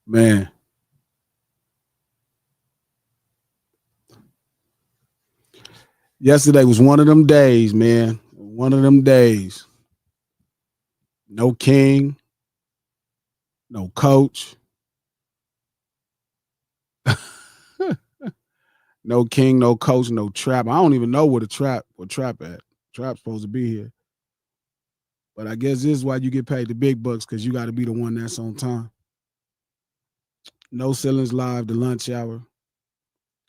Man. Yesterday was one of them days, man. One of them days. No king, no coach. No king, no coach, no trap. I don't even know where trap at. Trap's supposed to be here. But I guess this is why you get paid the big bucks, because you got to be the one that's on time. No Ceilings Live, the lunch hour.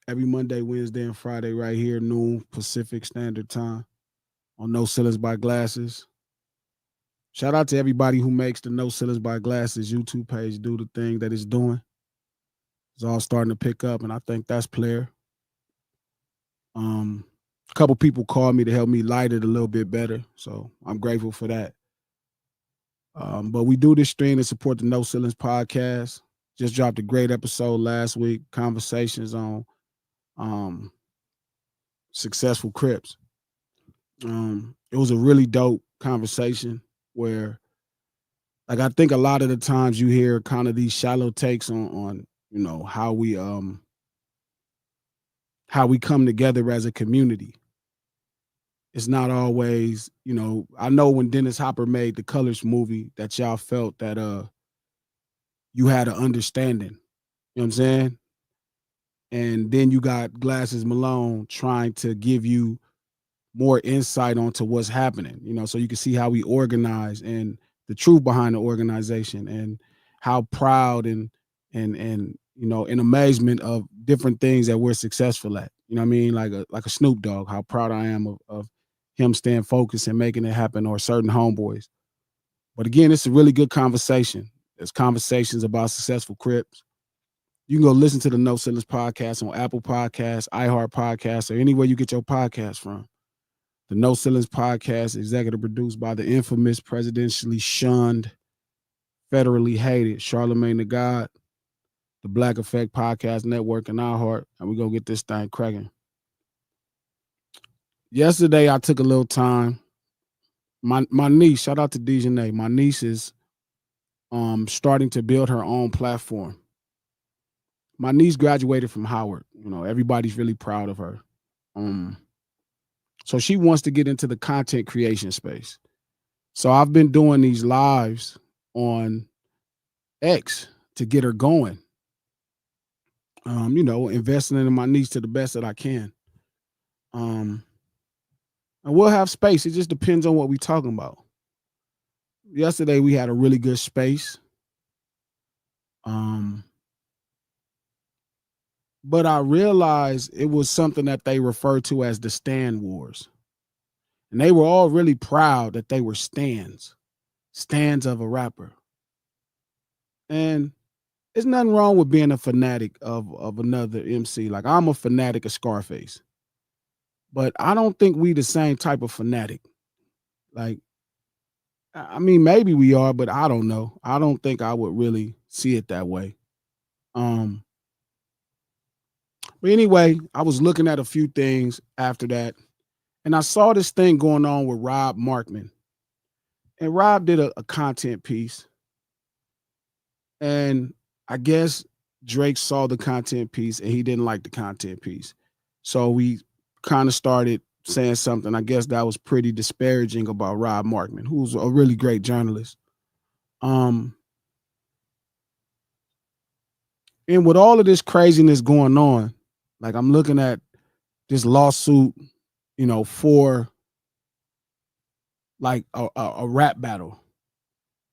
Every Monday, Wednesday, and Friday right here, noon Pacific Standard Time on No Ceilings by Glasses. Shout out to everybody who makes the No Ceilings by Glasses YouTube page do the thing that it's doing. It's all starting to pick up, and I think that's player. A couple people called me to help me light it a little bit better, so I'm grateful for that. But we do this stream to support the No Ceilings podcast. Just dropped a great episode last week, conversations on successful Crips. It was a really dope conversation where, like, I think a lot of the times you hear kind of these shallow takes on you know how we come together as a community. It's not always, you know, I know when Dennis Hopper made the Colors movie that y'all felt that you had an understanding. You know what I'm saying? And then you got Glasses Malone trying to give you more insight onto what's happening, you know, so you can see how we organize and the truth behind the organization and how proud and you know, in amazement of different things that we're successful at. You know what I mean? Like a Snoop Dogg, how proud I am of him staying focused and making it happen, or certain homeboys. But again, it's a really good conversation. There's conversations about successful Crips. You can go listen to the No Ceilings podcast on Apple Podcasts, iHeart Podcasts, or anywhere you get your podcast from. The No Ceilings podcast, executive produced by the infamous, presidentially shunned, federally hated Charlemagne the God, the Black Effect Podcast Network, and iHeart, and we're going to get this thing cracking. Yesterday, I took a little time. My niece, shout out to Dejanay, my niece is starting to build her own platform. My niece graduated from Howard. You know, everybody's really proud of her. So she wants to get into the content creation space. So I've been doing these lives on X to get her going. You know, investing in my niece to the best that I can. And we'll have space. It just depends on what we're talking about. Yesterday we had a really good space. But I realized it was something that they referred to as the Stan Wars. And they were all really proud that they were stands of a rapper. And there's nothing wrong with being a fanatic of another MC. Like, I'm a fanatic of Scarface. But I don't think we the same type of fanatic. Like, I mean, maybe we are, but I don't know. I don't think I would really see it that way. But anyway, I was looking at a few things after that, and I saw this thing going on with Rob Markman. And Rob did a content piece. And I guess Drake saw the content piece and he didn't like the content piece. So we kind of started saying something, I guess, that was pretty disparaging about Rob Markman, who's a really great journalist. And with all of this craziness going on, like, I'm looking at this lawsuit, you know, for like a rap battle.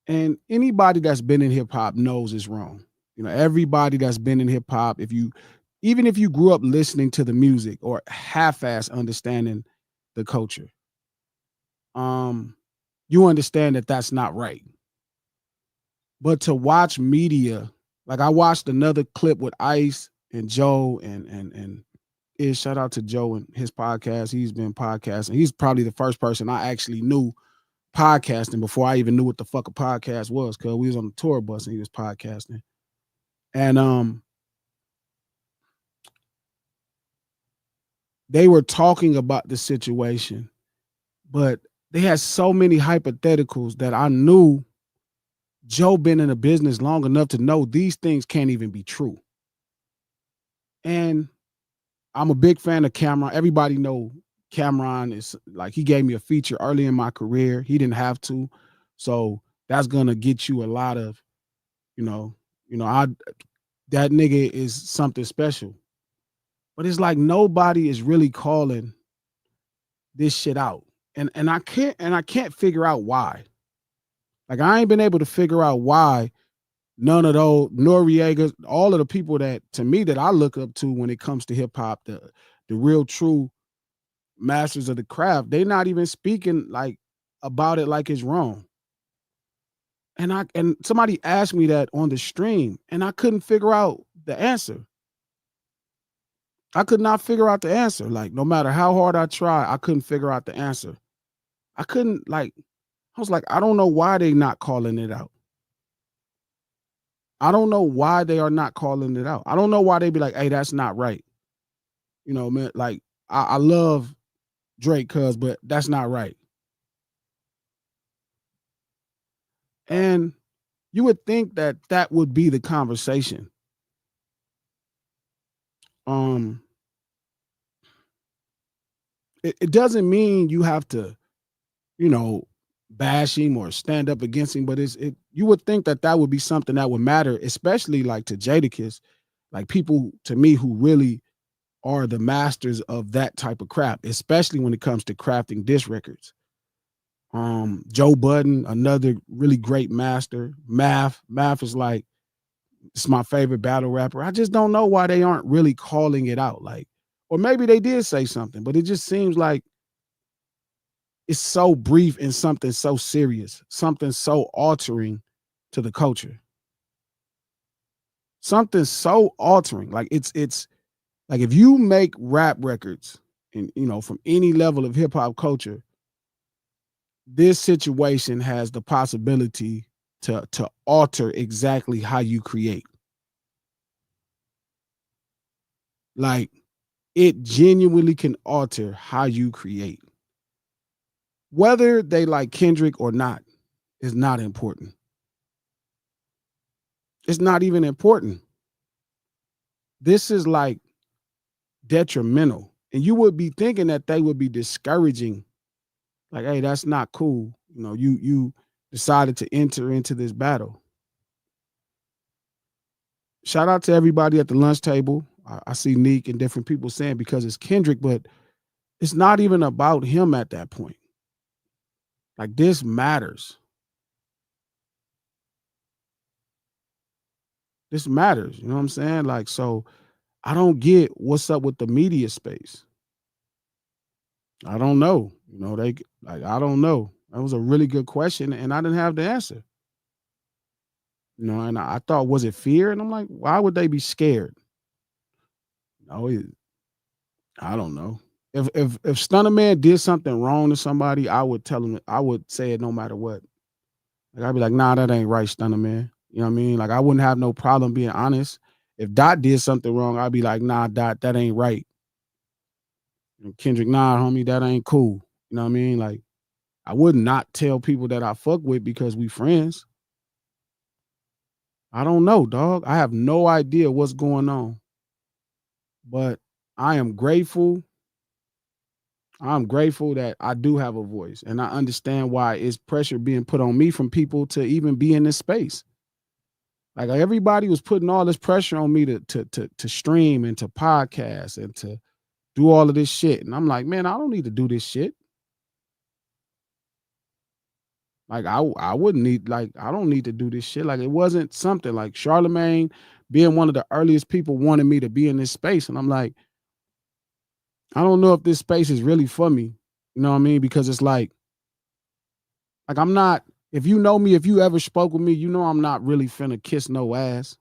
And anybody that's been in hip hop knows it's wrong. You know, everybody that's been in hip hop, even if you grew up listening to the music or half-ass understanding the culture, you understand that that's not right. But to watch media Like I watched another clip with Ice and Joe and is shout out to Joe and his podcast. He's been podcasting. He's probably the first person I actually knew podcasting before I even knew what the fuck a podcast was, because we was on the tour bus and he was podcasting. And they were talking about the situation, but they had so many hypotheticals that I knew Joe been in the business long enough to know these things can't even be true. And I'm a big fan of Cameron. Everybody know Cameron is like, he gave me a feature early in my career. He didn't have to. So that's gonna get you a lot of, you know, I that nigga is something special. But it's like nobody is really calling this shit out. And I can't figure out why. Like I ain't been able to figure out why none of those Noriegas, all of the people that to me that I look up to when it comes to hip hop, the real true masters of the craft, they not even speaking like about it like it's wrong. And somebody asked me that on the stream, and I couldn't figure out the answer. I could not figure out the answer. Like no matter how hard I try, I couldn't figure out the answer. I couldn't like. I was like, I don't know why they not calling it out. I don't know why they are not calling it out. I don't know why they be like, hey, that's not right. You know, man, like I love Drake, but that's not right. And you would think that that would be the conversation. Um, it doesn't mean you have to, you know, bash him or stand up against him, but you would think that that would be something that would matter, especially like to Jadakiss, like people to me who really are the masters of that type of crap, especially when it comes to crafting diss records. Joe Budden, another really great master. Math is like, it's my favorite battle rapper. I just don't know why they aren't really calling it out. Like, or maybe they did say something, but it just seems like it's so brief and something so serious, something so altering to the culture. Something so altering. Like it's like if you make rap records and from any level of hip hop culture, this situation has the possibility to alter exactly how you create. Like it genuinely can alter how you create. Whether they like Kendrick or not is not important. It's not even important. This is like detrimental. And you would be thinking that they would be discouraging, like, hey, that's not cool. You decided to enter into this battle. Shout out to everybody at the lunch table. I see Neek and different people saying because it's Kendrick, but it's not even about him at that point. Like this matters. This matters. You know what I'm saying? Like, so I don't get what's up with the media space. I don't know. I don't know. That was a really good question, and I didn't have the answer. And I thought, was it fear? And I'm like, why would they be scared? No, I don't know. If Stunner Man did something wrong to somebody, I would tell him. I would say it no matter what. Like I'd be like, nah, that ain't right, Stunner Man. You know what I mean? Like I wouldn't have no problem being honest. If Dot did something wrong, I'd be like, nah, Dot, that ain't right. And Kendrick, nah, homie, that ain't cool. You know what I mean? Like I would not tell people that I fuck with because we friends. I don't know, dog. I have no idea what's going on. But I am grateful. I'm grateful that I do have a voice, and I understand why it's pressure being put on me from people to even be in this space. Like everybody was putting all this pressure on me to stream and to podcast and to do all of this shit. And I'm like, man, I don't need to do this shit. Like I wouldn't need, like, I don't need to do this shit. Like it wasn't something like Charlemagne being one of the earliest people wanted me to be in this space. And I'm like, I don't know if this space is really for me. You know what I mean? Because it's like I'm not, if you know me, if you ever spoke with me, I'm not really finna kiss no ass.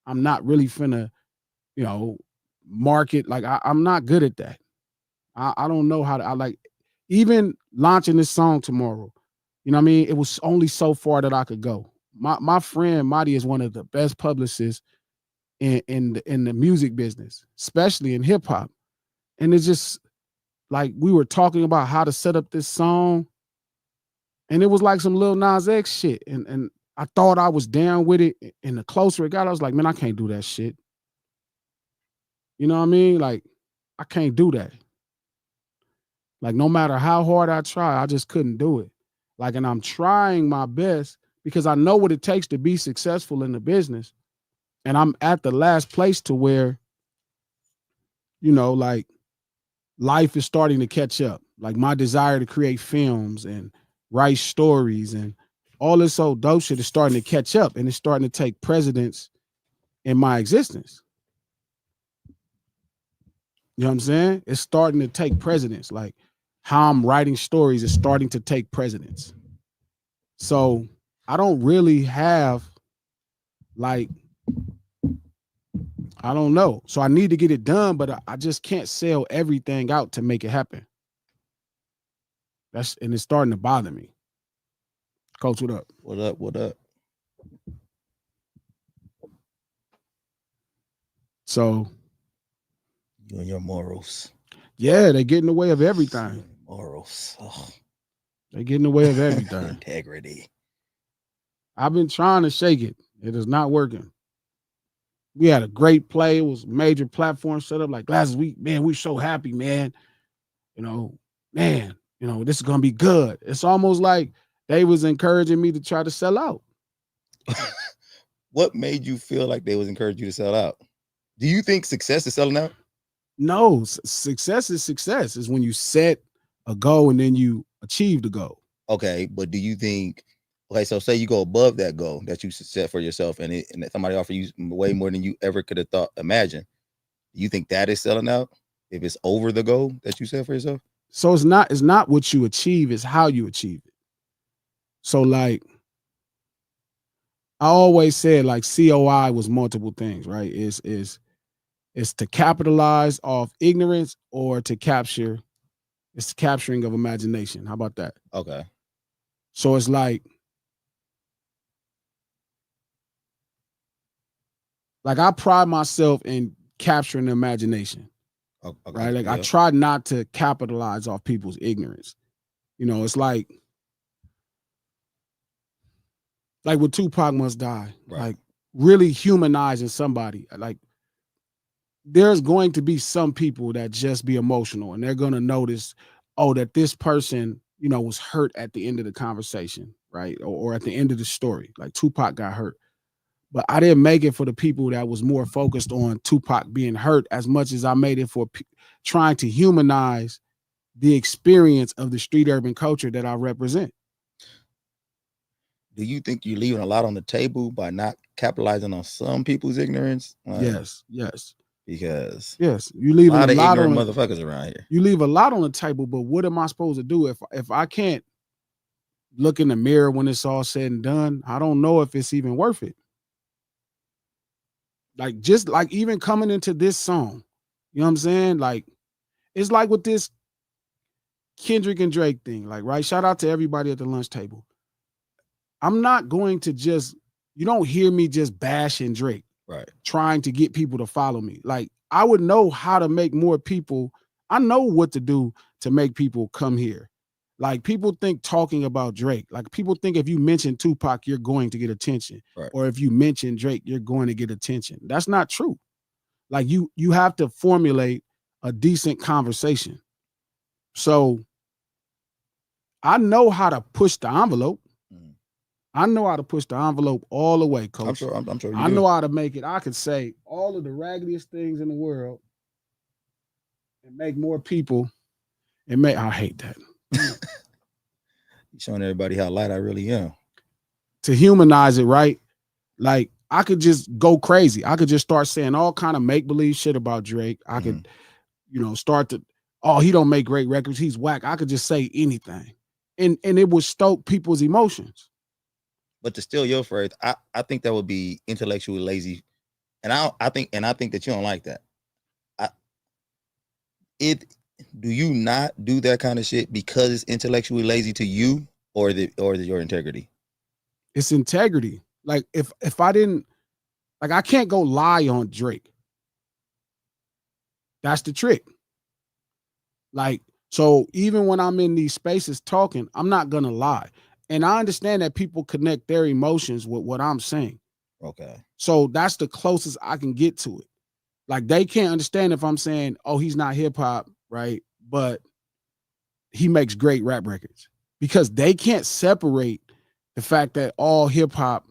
I'm not really finna, you know, market. Like I'm not good at that. I don't know how to. I like even launching this song tomorrow. You know what I mean? It was only so far that I could go. My friend Marty is one of the best publicists in the music business, especially in hip hop. And it's just like we were talking about how to set up this song, and it was like some Lil Nas X shit. And I thought I was down with it. And the closer it got, I was like, man, I can't do that shit. You know what I mean? Like, I can't do that. Like, no matter how hard I try, I just couldn't do it. Like, and I'm trying my best because I know what it takes to be successful in the business. And I'm at the last place to where, you know, like life is starting to catch up. Like my desire to create films and write stories and all this old dope shit is starting to catch up, and it's starting to take precedence in my existence. You know what I'm saying? It's starting to take precedence. Like how I'm writing stories is starting to take precedence. So I don't really have like, I don't know. So I need to get it done, but I just can't sell everything out to make it happen. And it's starting to bother me. Coach, what up? What up? What up? So You and your morals. yeah, they get in the way of everything. Morals. Oh. They get in the way of everything. Integrity. I've been trying to shake it. It is not working. We had a great play. It was major platform set up like last week. Man, we so happy, man. You know, man, you know, this is gonna be good. It's almost like they was encouraging me to try to sell out. What made you feel like they was encouraging you to sell out? Do you think success is selling out? No, success is success. Is when you set a goal and then you achieve the goal. Okay, but do you think? Okay, so say you go above that goal that you set for yourself, and somebody offer you way more than you ever could have imagined. Do you think that is selling out if it's over the goal that you set for yourself? So it's not what you achieve, it's how you achieve it. So like I always said, like COI was multiple things, right? It's to capitalize off ignorance or to capture. It's the capturing of imagination. How about that? Okay. So it's like I pride myself in capturing the imagination. Okay. Right? Like I try not to capitalize off people's ignorance. You know, it's like with Tupac Must Die, right. Like really humanizing somebody. Like there's going to be some people that just be emotional and they're going to notice, oh, that this person, you know, was hurt at the end of the conversation, right? Or at the end of the story. Like Tupac got hurt. But I didn't make it for the people that was more focused on Tupac being hurt as much as I made it for trying to humanize the experience of the street urban culture that I represent. Do you think you're leaving a lot on the table by not capitalizing on some people's ignorance? Yes. Because you leave a lot of ignorant motherfuckers around here. You leave a lot on the table, but what am I supposed to do if I can't look in the mirror when it's all said and done? I don't know if it's even worth it. Like just like even coming into this song, you know what I'm saying? Like it's like with this Kendrick and Drake thing, like, right? Shout out to everybody at the lunch table. I'm not going to you don't hear me just bashing Drake, right? Trying to get people to follow me. Like I would know how to make more people. I know what to do to make people come here. Like people think talking about Drake, like people think if you mention Tupac, you're going to get attention. Right. Or if you mention Drake, you're going to get attention. That's not true. Like you have to formulate a decent conversation. So I know how to push the envelope. I know how to push the envelope all the way, Coach. I'm sure you I know how to make it. I could say all of the raggediest things in the world and make more people and make. I hate that. You're showing everybody how light I really am. To humanize it, right? Like I could just go crazy. I could just start saying all kind of make-believe shit about Drake. I could, you know, start to, oh, he don't make great records. He's whack. I could just say anything. And it would stoke people's emotions. But to steal your phrase, I think that would be intellectually lazy I think that you don't like that. I it Do you not do that kind of shit because it's intellectually lazy to you, or your integrity? It's integrity. Like if I didn't, like, I can't go lie on Drake. That's the trick. Like, so even when I'm in these spaces talking, I'm not gonna lie. And I understand that people connect their emotions with what I'm saying. Okay. So that's the closest I can get to it. Like, they can't understand if I'm saying, oh, he's not hip hop, right? But he makes great rap records. Because they can't separate the fact that all hip hop,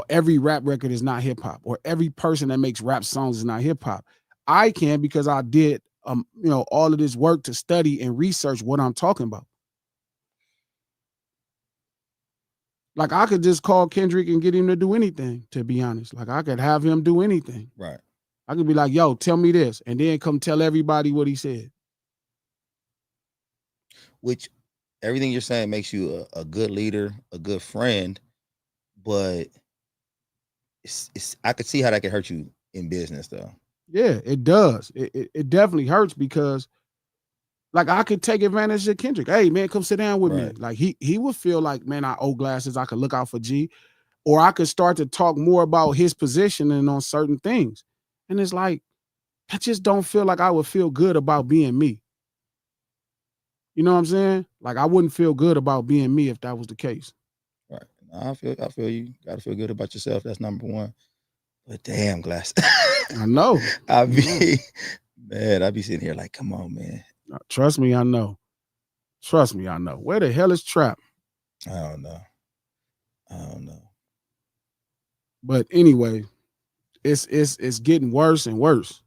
every rap record is not hip hop, or every person that makes rap songs is not hip hop. I can, because I did all of this work to study and research what I'm talking about. Like, I could just call Kendrick and get him to do anything, to be honest. Like, I could have him do anything. Right. I could be like, yo, tell me this, and then come tell everybody what he said. Which everything you're saying makes you a good leader, a good friend, but it's I could see how that could hurt you in business though. Yeah, it does. It definitely hurts, because like, I could take advantage of Kendrick. Hey man, come sit down with me. Right. Like, he would feel like, man, I owe glasses. I could look out for G. Or I could start to talk more about his positioning on certain things. And it's like, I just don't feel like I would feel good about being me. You know what I'm saying? Like, I wouldn't feel good about being me if that was the case. Right. I feel you gotta feel good about yourself. That's number one. But damn, glass. I know. I be man, I be sitting here like, come on, man. Trust me, I know. Trust me, I know. Where the hell is Trap? I don't know. I don't know. But anyway, it's getting worse and worse.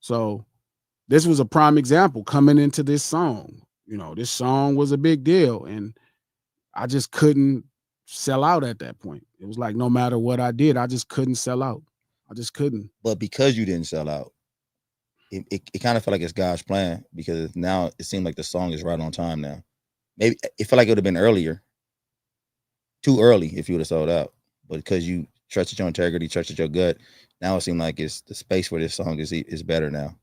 So this was a prime example coming into this song. This song was a big deal, and I just couldn't sell out at that point. It was like, no matter what I did, I just couldn't sell out. I just couldn't. But because you didn't sell out, it kind of felt like it's God's plan, because now it seemed like the song is right on time now. Maybe it felt like it would have been earlier, too early if you would have sold out. But because you trusted your integrity, trusted your gut, now it seemed like it's the space for this song is better now.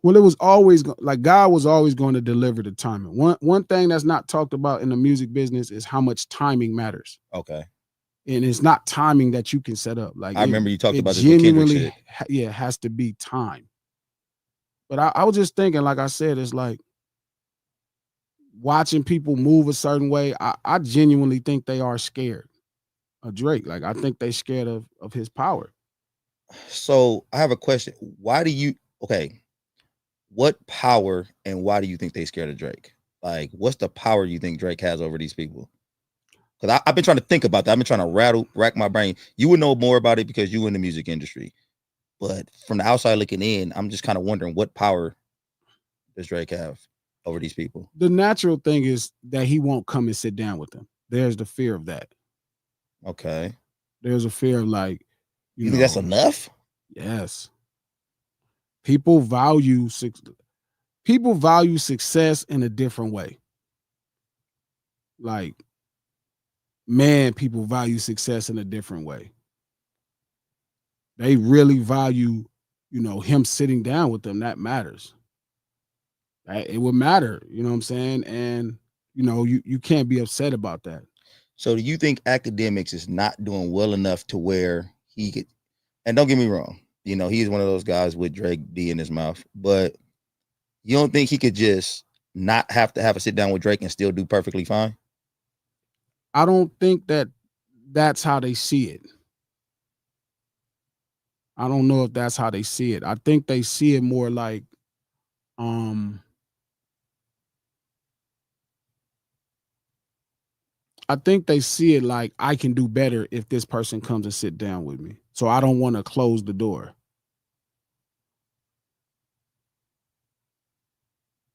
Well, it was always like God was always going to deliver the timing. One thing that's not talked about in the music business is how much timing matters. Okay. And it's not timing that you can set up. Like, I remember you talked about this with Kendrick genuinely, shit. has to be time. But I was just thinking, like I said, it's like watching people move a certain way. I genuinely think they are scared of Drake. Like, I think they scared of his power. So I have a question. What power and why do you think they scared of Drake? Like, what's the power you think Drake has over these people? Because I've been trying to think about that. I've been trying to rack my brain. You would know more about it because you in the music industry. But from the outside looking in, I'm just kind of wondering, what power does Drake have over these people? The natural thing is that he won't come and sit down with them. There's the fear of that. Okay. There's a fear of, like, you think that's enough? Yes. People value success in a different way. Like, man, people value success in a different way. They really value, him sitting down with them. That matters. It would matter, you know what I'm saying? And, you can't be upset about that. So do you think academics is not doing well enough to where he could, and don't get me wrong, he's one of those guys with Drake D in his mouth, but you don't think he could just not have to have a sit down with Drake and still do perfectly fine? I don't think that's how they see it. I don't know if that's how they see it. I think they see it more like, I think they see it like, I can do better if this person comes and sit down with me. So I don't want to close the door.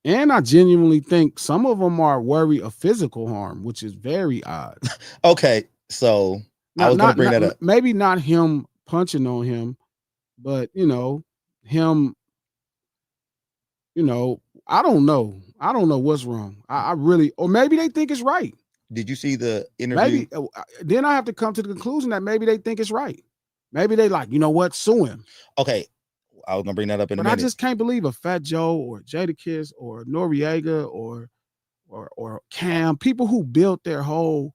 And I genuinely think some of them are worried of physical harm, which is very odd. Okay, so I was going to bring that up. Maybe not him punching on him, but him. I don't know. I don't know what's wrong. I really, or maybe they think it's right. Did you see the interview? Maybe then I have to come to the conclusion that maybe they think it's right. Maybe they like, you know what, sue him. Okay, I was gonna bring that up in a But I minute. just can't believe a Fat Joe or Jadakiss or Noriega or Cam, people who built their whole,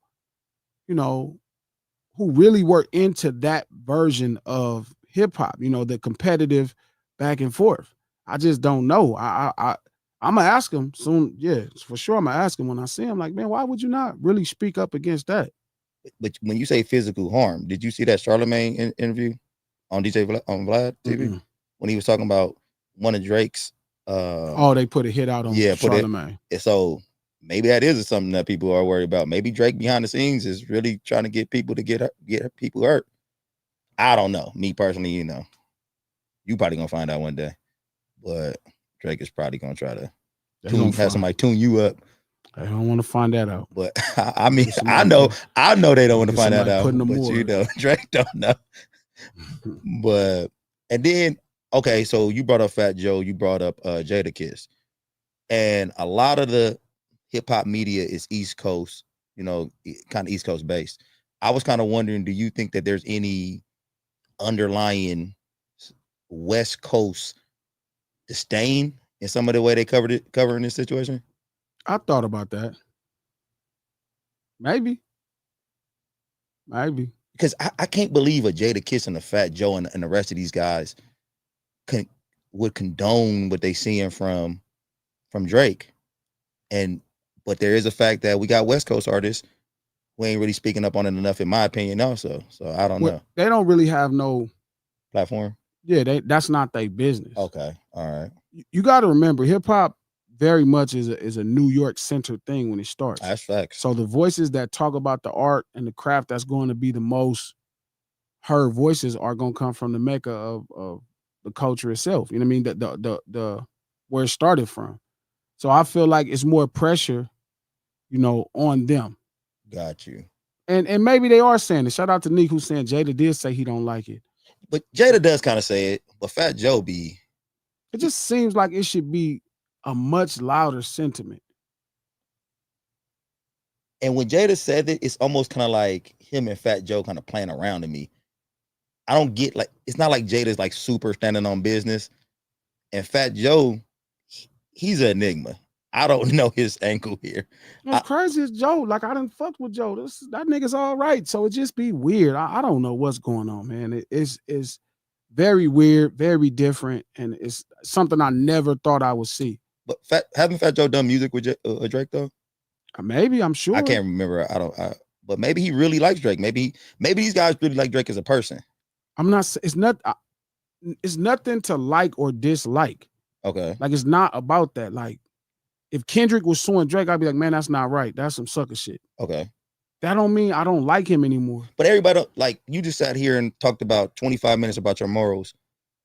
you know, who really were into that version of hip hop, the competitive back and forth. I just don't know. I'm gonna ask him soon. Yeah, for sure. I'm gonna ask him when I see him. Like, man, why would you not really speak up against that? But when you say physical harm, did you see that Charlemagne interview on on Vlad TV Mm-mm. when he was talking about one of Drake's? Oh, they put a hit out on Yeah, put it. Charlemagne. So maybe that is something that people are worried about. Maybe Drake behind the scenes is really trying to get people to get people hurt. I don't know. Me personally, you probably gonna find out one day. But Drake is probably gonna try to have somebody tune you up. I don't want to find that out. But I mean, I know they don't want to find that out. But Drake don't know. But and then okay, so you brought up Fat Joe, you brought up Jadakiss, and a lot of the hip hop media is East Coast, kind of East Coast based. I was kind of wondering, do you think that there's any underlying West Coast disdain in some of the way they covering this situation? I thought about that. Maybe. Because I can't believe a Jadakiss and a Fat Joe and the rest of these guys would condone what they seeing from Drake. But there is a fact that we got West Coast artists who ain't really speaking up on it enough, in my opinion, also. So I don't know. They don't really have no platform. Yeah, that's not their business. Okay, all right. You got to remember, hip hop very much is a New York centered thing when it starts. That's facts. So the voices that talk about the art and the craft that's going to be the most heard voices are going to come from the mecca of the culture itself. You know what I mean? The where it started from. So I feel like it's more pressure, on them. Got you. And maybe they are saying it. Shout out to Nick who's saying Jada did say he don't like it. But Jada does kind of say it, but Fat Joe be. It just seems like it should be a much louder sentiment. And when Jada said it, it's almost kind of like him and Fat Joe kind of playing around to me. I don't get it's not like Jada's like super standing on business. And Fat Joe, he's an enigma. I don't know his angle here. What's crazy is Joe. Like, I didn't fuck with Joe. That nigga's all right. So it just be weird. I don't know what's going on, man. It's very weird, very different, and it's something I never thought I would see. But haven't Fat Joe done music with Drake though? Maybe, I'm sure. I can't remember. But maybe he really likes Drake. Maybe these guys really like Drake as a person. I'm not. It's nothing to like or dislike. Okay. Like, it's not about that. Like, if Kendrick was suing Drake, I'd be like, man, that's not right. That's some sucker shit. Okay. That don't mean I don't like him anymore. But everybody, you just sat here and talked about 25 minutes about your morals.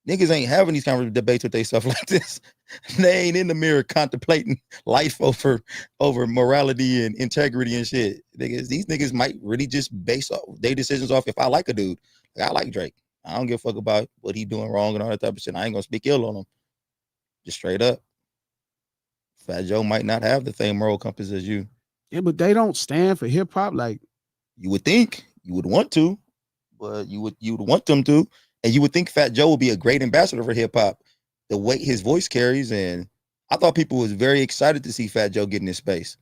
Niggas ain't having these kind of debates with they stuff like this. They ain't in the mirror contemplating life over morality and integrity and shit. These niggas might really just base their decisions off if I like a dude. Like, I like Drake. I don't give a fuck about what he doing wrong and all that type of shit. I ain't gonna speak ill on him. Just straight up. Fat Joe might not have the same moral compass as you. Yeah, but they don't stand for hip hop. Like, you would think, you would want to, but you would want them to, and you would think Fat Joe would be a great ambassador for hip hop, the weight his voice carries. And I thought people was very excited to see Fat Joe get in this space.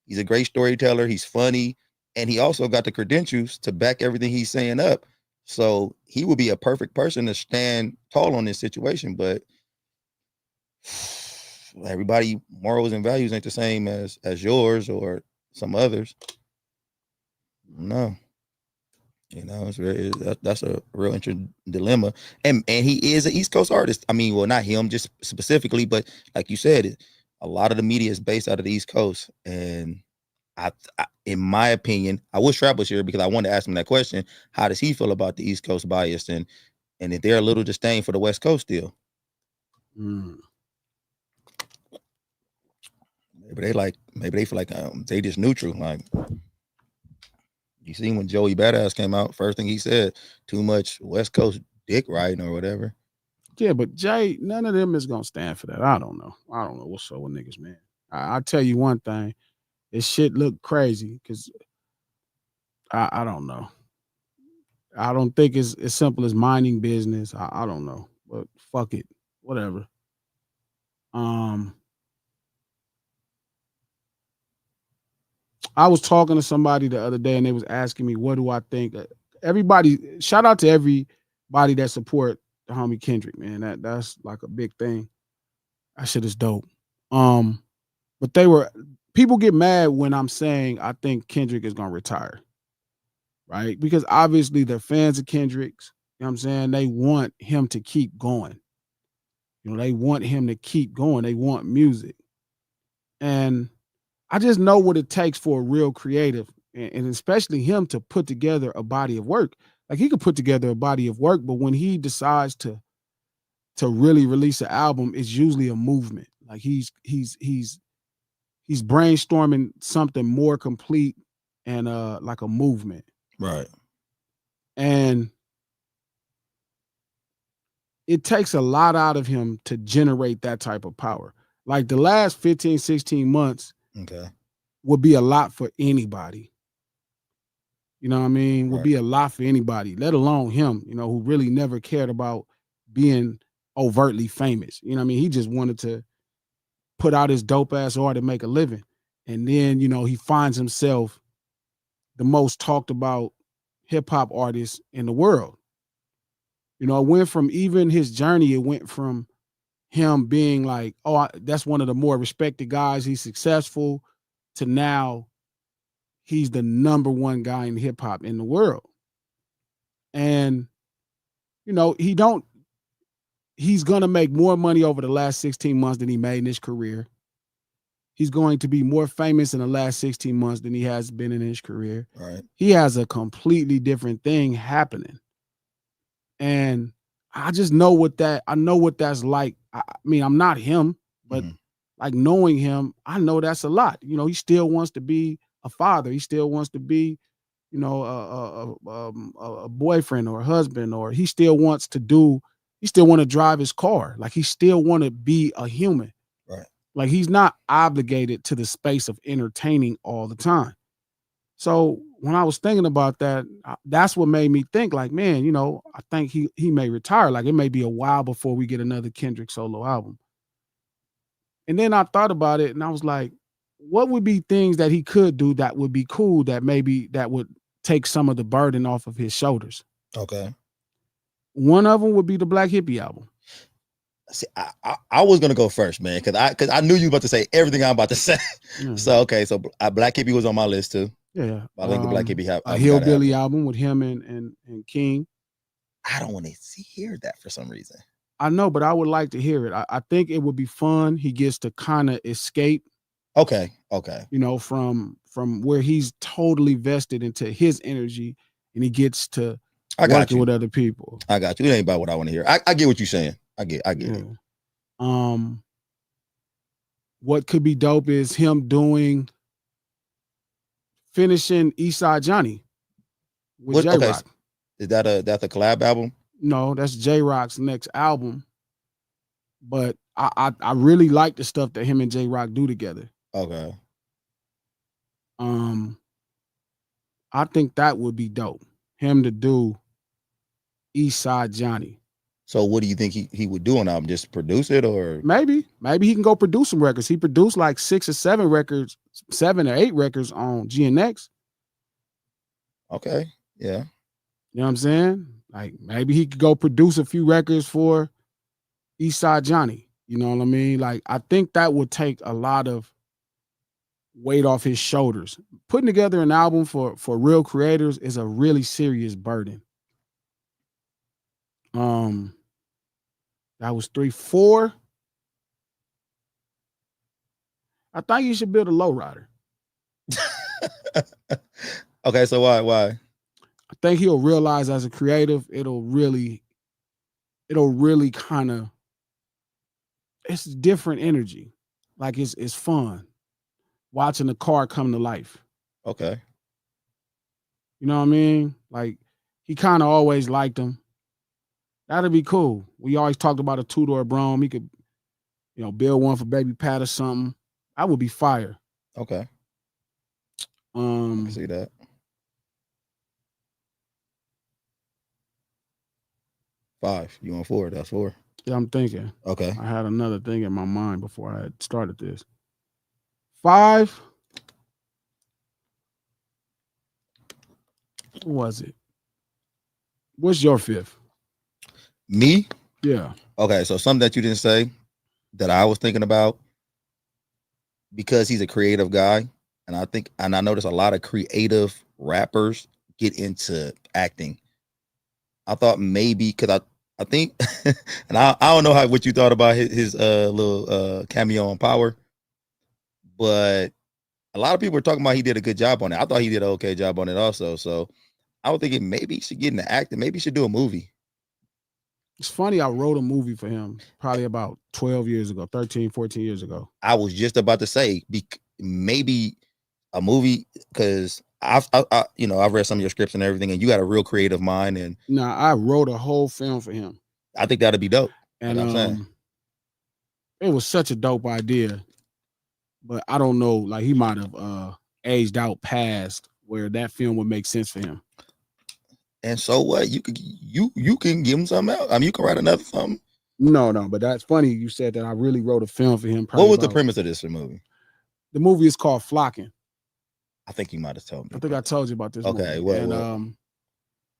He's a great storyteller. He's funny, and he also got the credentials to back everything he's saying up. So he would be a perfect person to stand tall on this situation. But everybody morals and values ain't the same as yours or some others. No, that's a real interesting dilemma. And he is an East Coast artist. I mean, well, not him just specifically, but like you said, a lot of the media is based out of the East Coast. And I in my opinion, I wish Trap was here because I wanted to ask him that question. How does he feel about the East Coast bias and if they're a little disdain for the West Coast still? Maybe they feel like they just neutral. Like, you see when Joey Badass came out, first thing he said, too much West Coast dick riding or whatever. Yeah, but Jay, none of them is gonna stand for that. I don't know what's up with niggas, man. I'll tell you one thing, this shit look crazy because I don't know. I don't think it's as simple as minding business. I don't know, but fuck it, whatever. Um, I was talking to somebody the other day, and they was asking me, "What do I think?" Everybody, shout out to everybody that support the homie Kendrick, man. That's like a big thing. That shit is dope. Um, but people get mad when I'm saying I think Kendrick is gonna retire, right? Because obviously they're fans of Kendrick's. You know what I'm saying? They want him to keep going. You know, they want him to keep going. They want music. And I just know what it takes for a real creative, and especially him to put together a body of work. Like he could put together a body of work, but when he decides to really release an album, it's usually a movement. Like he's brainstorming something more complete and like a movement. Right. And it takes a lot out of him to generate that type of power. Like the last 15, 16 months Okay. would be a lot for anybody. You know what I mean? Would Right. be a lot for anybody, let alone him, who really never cared about being overtly famous. You know what I mean? He just wanted to put out his dope ass art and make a living. And then, he finds himself the most talked about hip hop artist in the world. It went from even his journey, it went from him being like, oh, that's one of the more respected guys. He's successful to now he's the number one guy in hip hop in the world. And, he's going to make more money over the last 16 months than he made in his career. He's going to be more famous in the last 16 months than he has been in his career. Right. He has a completely different thing happening. And I just know what that's like. I mean, I'm not him, but like knowing him, I know that's a lot. He still wants to be a father. He still wants to be, a boyfriend or a husband, or he still want to drive his car. Like he still want to be a human. Right. Like he's not obligated to the space of entertaining all the time. So when I was thinking about that, that's what made me think like, man, I think he may retire. Like it may be a while before we get another Kendrick solo album. And then I thought about it and I was like, what would be things that he could do that would be cool, that maybe that would take some of the burden off of his shoulders? Okay. One of them would be the Black Hippie album. See, I was gonna go first, man, because I knew you were about to say everything I'm about to say. So okay, so Black Hippie was on my list too. Yeah, I think the Black Hippie album a Hillbilly album with him and King. I don't want to hear that for some reason. I know, but I would like to hear it. I think it would be fun. He gets to kind of escape. Okay. From where he's totally vested into his energy, and he gets to working with other people. I got you. It ain't about what I want to hear. I get what you're saying. I get it. What could be dope is him finishing Eastside Johnny with J Rock. Is that's a collab album? No, that's J Rock's next album. But I really like the stuff that him and J Rock do together. Okay. I think that would be dope. Him to do Eastside Johnny. So what do you think he would do on album? Just produce it, or maybe he can go produce some records. He produced like 6 or 7 records, 7 or 8 records on GNX. Okay. Yeah. You know what I'm saying? Like maybe he could go produce a few records for Eastside Johnny. You know what I mean? Like I think that would take a lot of weight off his shoulders. Putting together an album for real creators is a really serious burden. That was 3, 4. I think you should build a lowrider. Okay, so why? I think he'll realize as a creative, it'll really kind of, it's different energy. Like it's fun watching the car come to life. Okay. You know what I mean? Like he kind of always liked them. That'd be cool. We always talked about a 2-door Brougham. He could, build one for Baby Pat or something. That would be fire. Okay. I can see that. 5. You on 4? That's 4. Yeah, I'm thinking. Okay. I had another thing in my mind before I had started this. 5. What was it? What's your 5th? Me? Yeah. Okay, so something that you didn't say that I was thinking about, because he's a creative guy, and I notice a lot of creative rappers get into acting. I thought maybe because I think and I don't know what you thought about his little cameo on Power, but a lot of people were talking about he did a good job on it. I thought he did an okay job on it also. So I was thinking maybe he should get into acting. Maybe he should do a movie. It's funny, I wrote a movie for him probably about 12 years ago, 13, 14 years ago. I was just about to say maybe a movie, because I've read some of your scripts and everything, and you got a real creative mind, and I wrote a whole film for him. I think that'd be dope. And like I'm saying. It was such a dope idea, but I don't know, like he might have aged out past where that film would make sense for him. And so what? You can give him something else. I mean, you can write another something. No, but that's funny. You said that I really wrote a film for him. What was the premise of this movie? The movie is called Flocking. I think you might have told me. I think I told you about this. Okay, movie.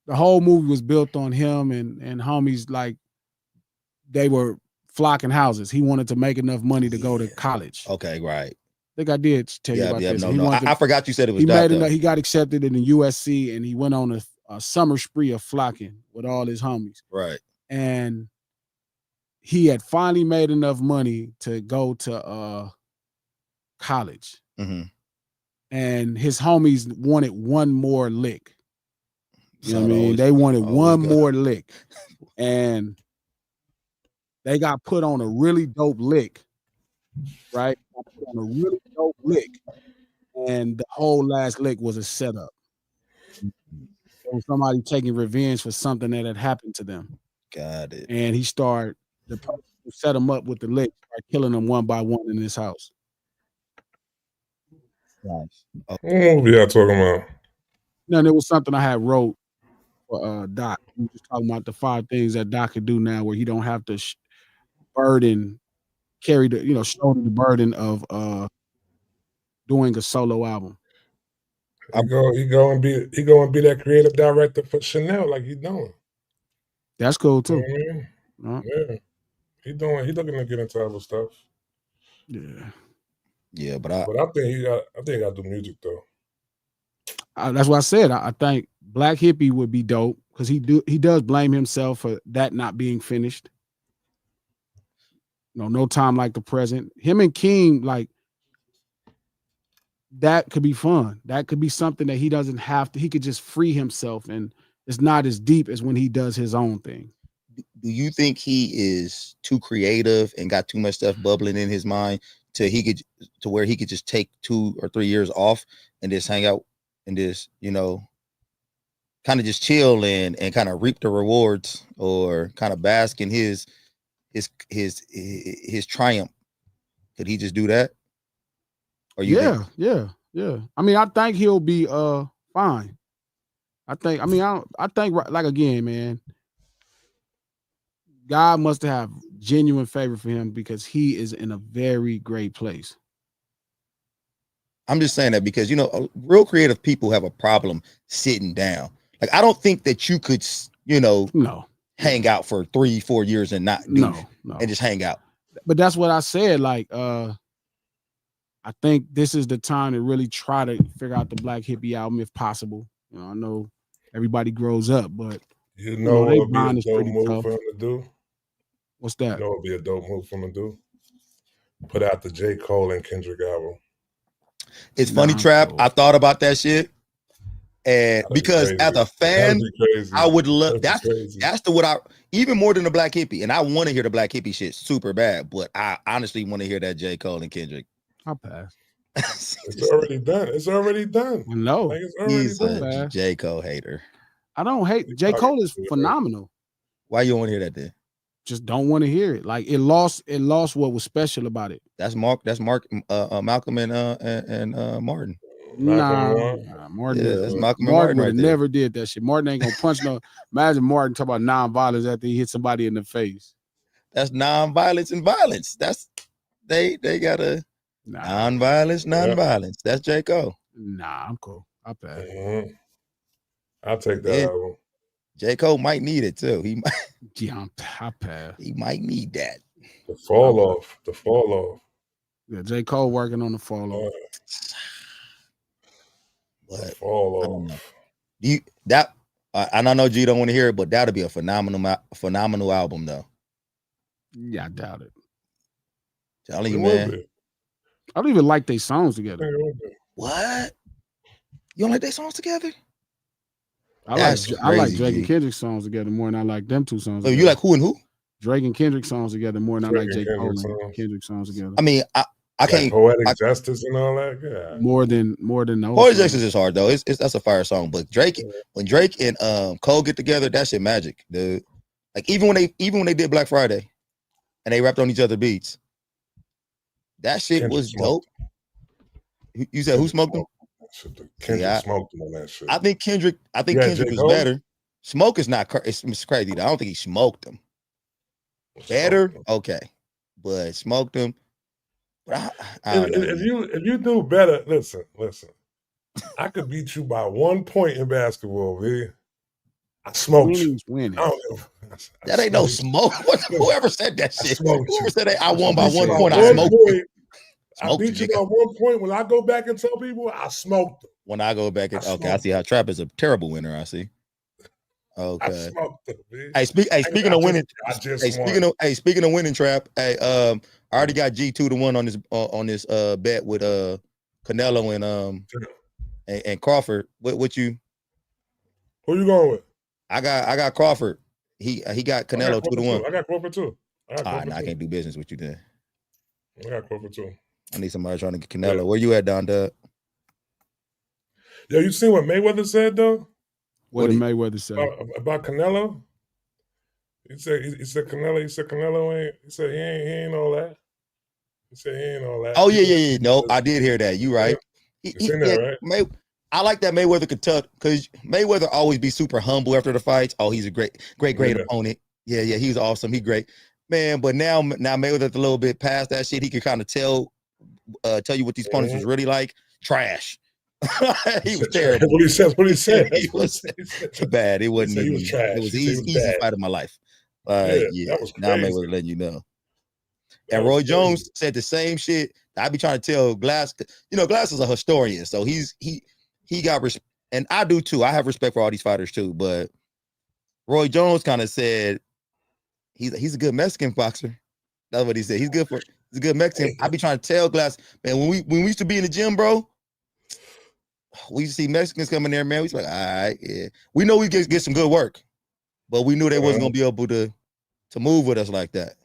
The whole movie was built on him and homies, like they were flocking houses. He wanted to make enough money to go to college. Okay, right. I think I did tell you about this. No. I forgot you said it was. He got accepted in the USC, and he went on a summer spree of flocking with all his homies. Right. And he had finally made enough money to go to college. Mm-hmm. And his homies wanted one more lick. You know what I mean? They wanted one more lick. And they got put on a really dope lick, right? Put on a really dope lick. And the whole last lick was a setup. It was somebody taking revenge for something that had happened to them. Got it. And the person who set them up with the lick, started killing them one by one in his house. Nice. What movie y'all talking about? No, and it was something I had wrote for Doc. We were just talking about the 5 things that Doc could do now, where he don't have to carry the, shoulder the burden of doing a solo album. He go and be that creative director for Chanel, like he's doing. That's cool too. You know what I mean? Yeah, he looking to get into other stuff. Yeah, but I think he got to do music though. That's what I said. I think Black Hippie would be dope because he does blame himself for that not being finished. No Time Like the Present. Him and King, like, that could be fun. That could be something that he doesn't have to. He could just free himself, and it's not as deep as when he does his own thing. Do you think he is too creative and got too much stuff bubbling in his mind to where he could just take 2 or 3 years off and just hang out and just, kind of just chill and kind of reap the rewards, or kind of bask in his triumph? Could he just do that? Or yeah. I mean, I think he'll be fine. I think, like, again, man, God must have genuine favor for him because he is in a very great place. I'm just saying that because, real creative people have a problem sitting down. Like, I don't think that you could, hang out for 3-4 years and not do it, and just hang out. But that's what I said. Like, I think this is the time to really try to figure out the Black Hippie album if possible. I know everybody grows up, but they mind is pretty tough. For him to do. What's that? It'd be a dope move for him to do. Put out the J. Cole and Kendrick album. It's funny, Trap. I thought about that shit, and because as a fan, I would love that's what I even more than the Black Hippie, and I want to hear the Black Hippie shit super bad, but I honestly want to hear that J. Cole and Kendrick. I'll pass. It's already done. I know. Like, it's already He's done. a J. Cole hater. I don't hate J. Cole is phenomenal. Why you don't want to hear that then? Just don't want to hear it. Like, it lost what was special about it. That's Malcolm and Martin. Martin. Yeah, that's Malcolm and Martin Martin would right have there. never did that shit. Martin ain't gonna punch no. Imagine Martin talk about nonviolence after he hit somebody in the face. That's nonviolence and violence. That's they got a nonviolence. That's J. Cole. Nah, I'm cool. I'll pass. I'll take that album. J. Cole might need it too. He might. Yeah, I'll pass. He might need that. The fall off. Yeah, J. Cole working on the fall off. But fall I don't know. off. And I know G don't want to hear it, but that'll be a phenomenal album though. Yeah, I doubt it. Telling you, man. I don't even like their songs together. What? You don't like their songs together? I like Drake and Kendrick songs together more than I like them two songs. Oh, you like who and who? Drake and Kendrick songs together more than I like J. Cole and Kendrick songs together. I mean, I can't Poetic Justice and all that. Yeah. More than those. Poetic Justice is hard though. That's a fire song. But Drake, when Drake and Cole get together, that shit magic, dude. Like even when they did Black Friday, and they rapped on each other beats, that shit Kendrick was dope. You said who smoked them? Kendrick smoked them on that shit. I think Kendrick was better. Smoke is not. It's crazy. I don't think he smoked them. Better, okay, but smoked them. But if you do better, listen. I could beat you by 1 point in basketball, V. I smoked you. Winning. That ain't no smoke. Whoever said that shit. Whoever said that I won by 1 point, I smoked you. I beat you by 1 point. When I go back and tell people, I smoked them. When I go back, I see how Trap is a terrible winner. I see. Okay. I smoked them, man. Speaking of winning, speaking of winning, Trap. I already got G 2-1 on this bet with Canelo and Crawford. What you? Who you going with? I got Crawford. He got Canelo 2-1. I got Crawford too. I can't do business with you then. I got Crawford too. I need somebody trying to get Canelo. Yeah. Where you at, Don Dub? Yo, you see what Mayweather said though? What did Mayweather say about Canelo? He said Canelo. He said Canelo ain't. He said he ain't all that. He said he ain't all that. Oh yeah. No, I did hear that. You right. Yeah. That, right? I like that Mayweather could touch because Mayweather always be super humble after the fights. Oh, he's a great opponent. Yeah, he's awesome. He's great, man. But now Mayweather's a little bit past that shit. He can kind of tell you what these opponents was really like. Trash. He was terrible. What he said. He was bad. It wasn't. He was trash. It was easy fight of my life. That was crazy. Now Mayweather letting you know. And Roy Jones said the same shit. I be trying to tell Glass. You know, Glass is a historian, so he got and I do too. I have respect for all these fighters too. But Roy Jones kind of said he's a good Mexican boxer. That's what he said. He's a good Mexican. I be trying to tell Glass, man, when we used to be in the gym, bro. We used to see Mexicans coming there, man. We was like, all right, yeah. We know we get some good work, but we knew they wasn't gonna be able to move with us like that.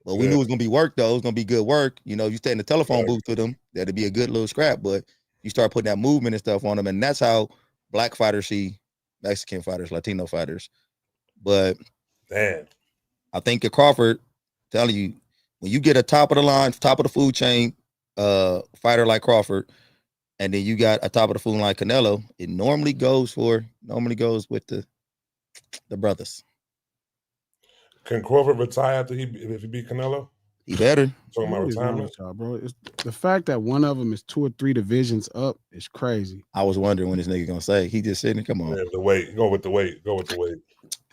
But we knew it was gonna be work though. It was gonna be good work. You know, you stay in the telephone booth with them, that'd be a good little scrap. But you start putting that movement and stuff on them, and that's how black fighters see Mexican fighters, Latino fighters. But damn, I think that Crawford, telling you, when you get a top of the line, top of the food chain fighter like Crawford, and then you got a top of the food like Canelo, it normally goes with the brothers. Can Crawford retire after if he beat Canelo? He better. Talking about retirement, bro. It's the fact that one of them is 2 or 3 divisions up is crazy. I was wondering when this nigga gonna say. He just sitting. Come on. Yeah, the weight. Go with the weight.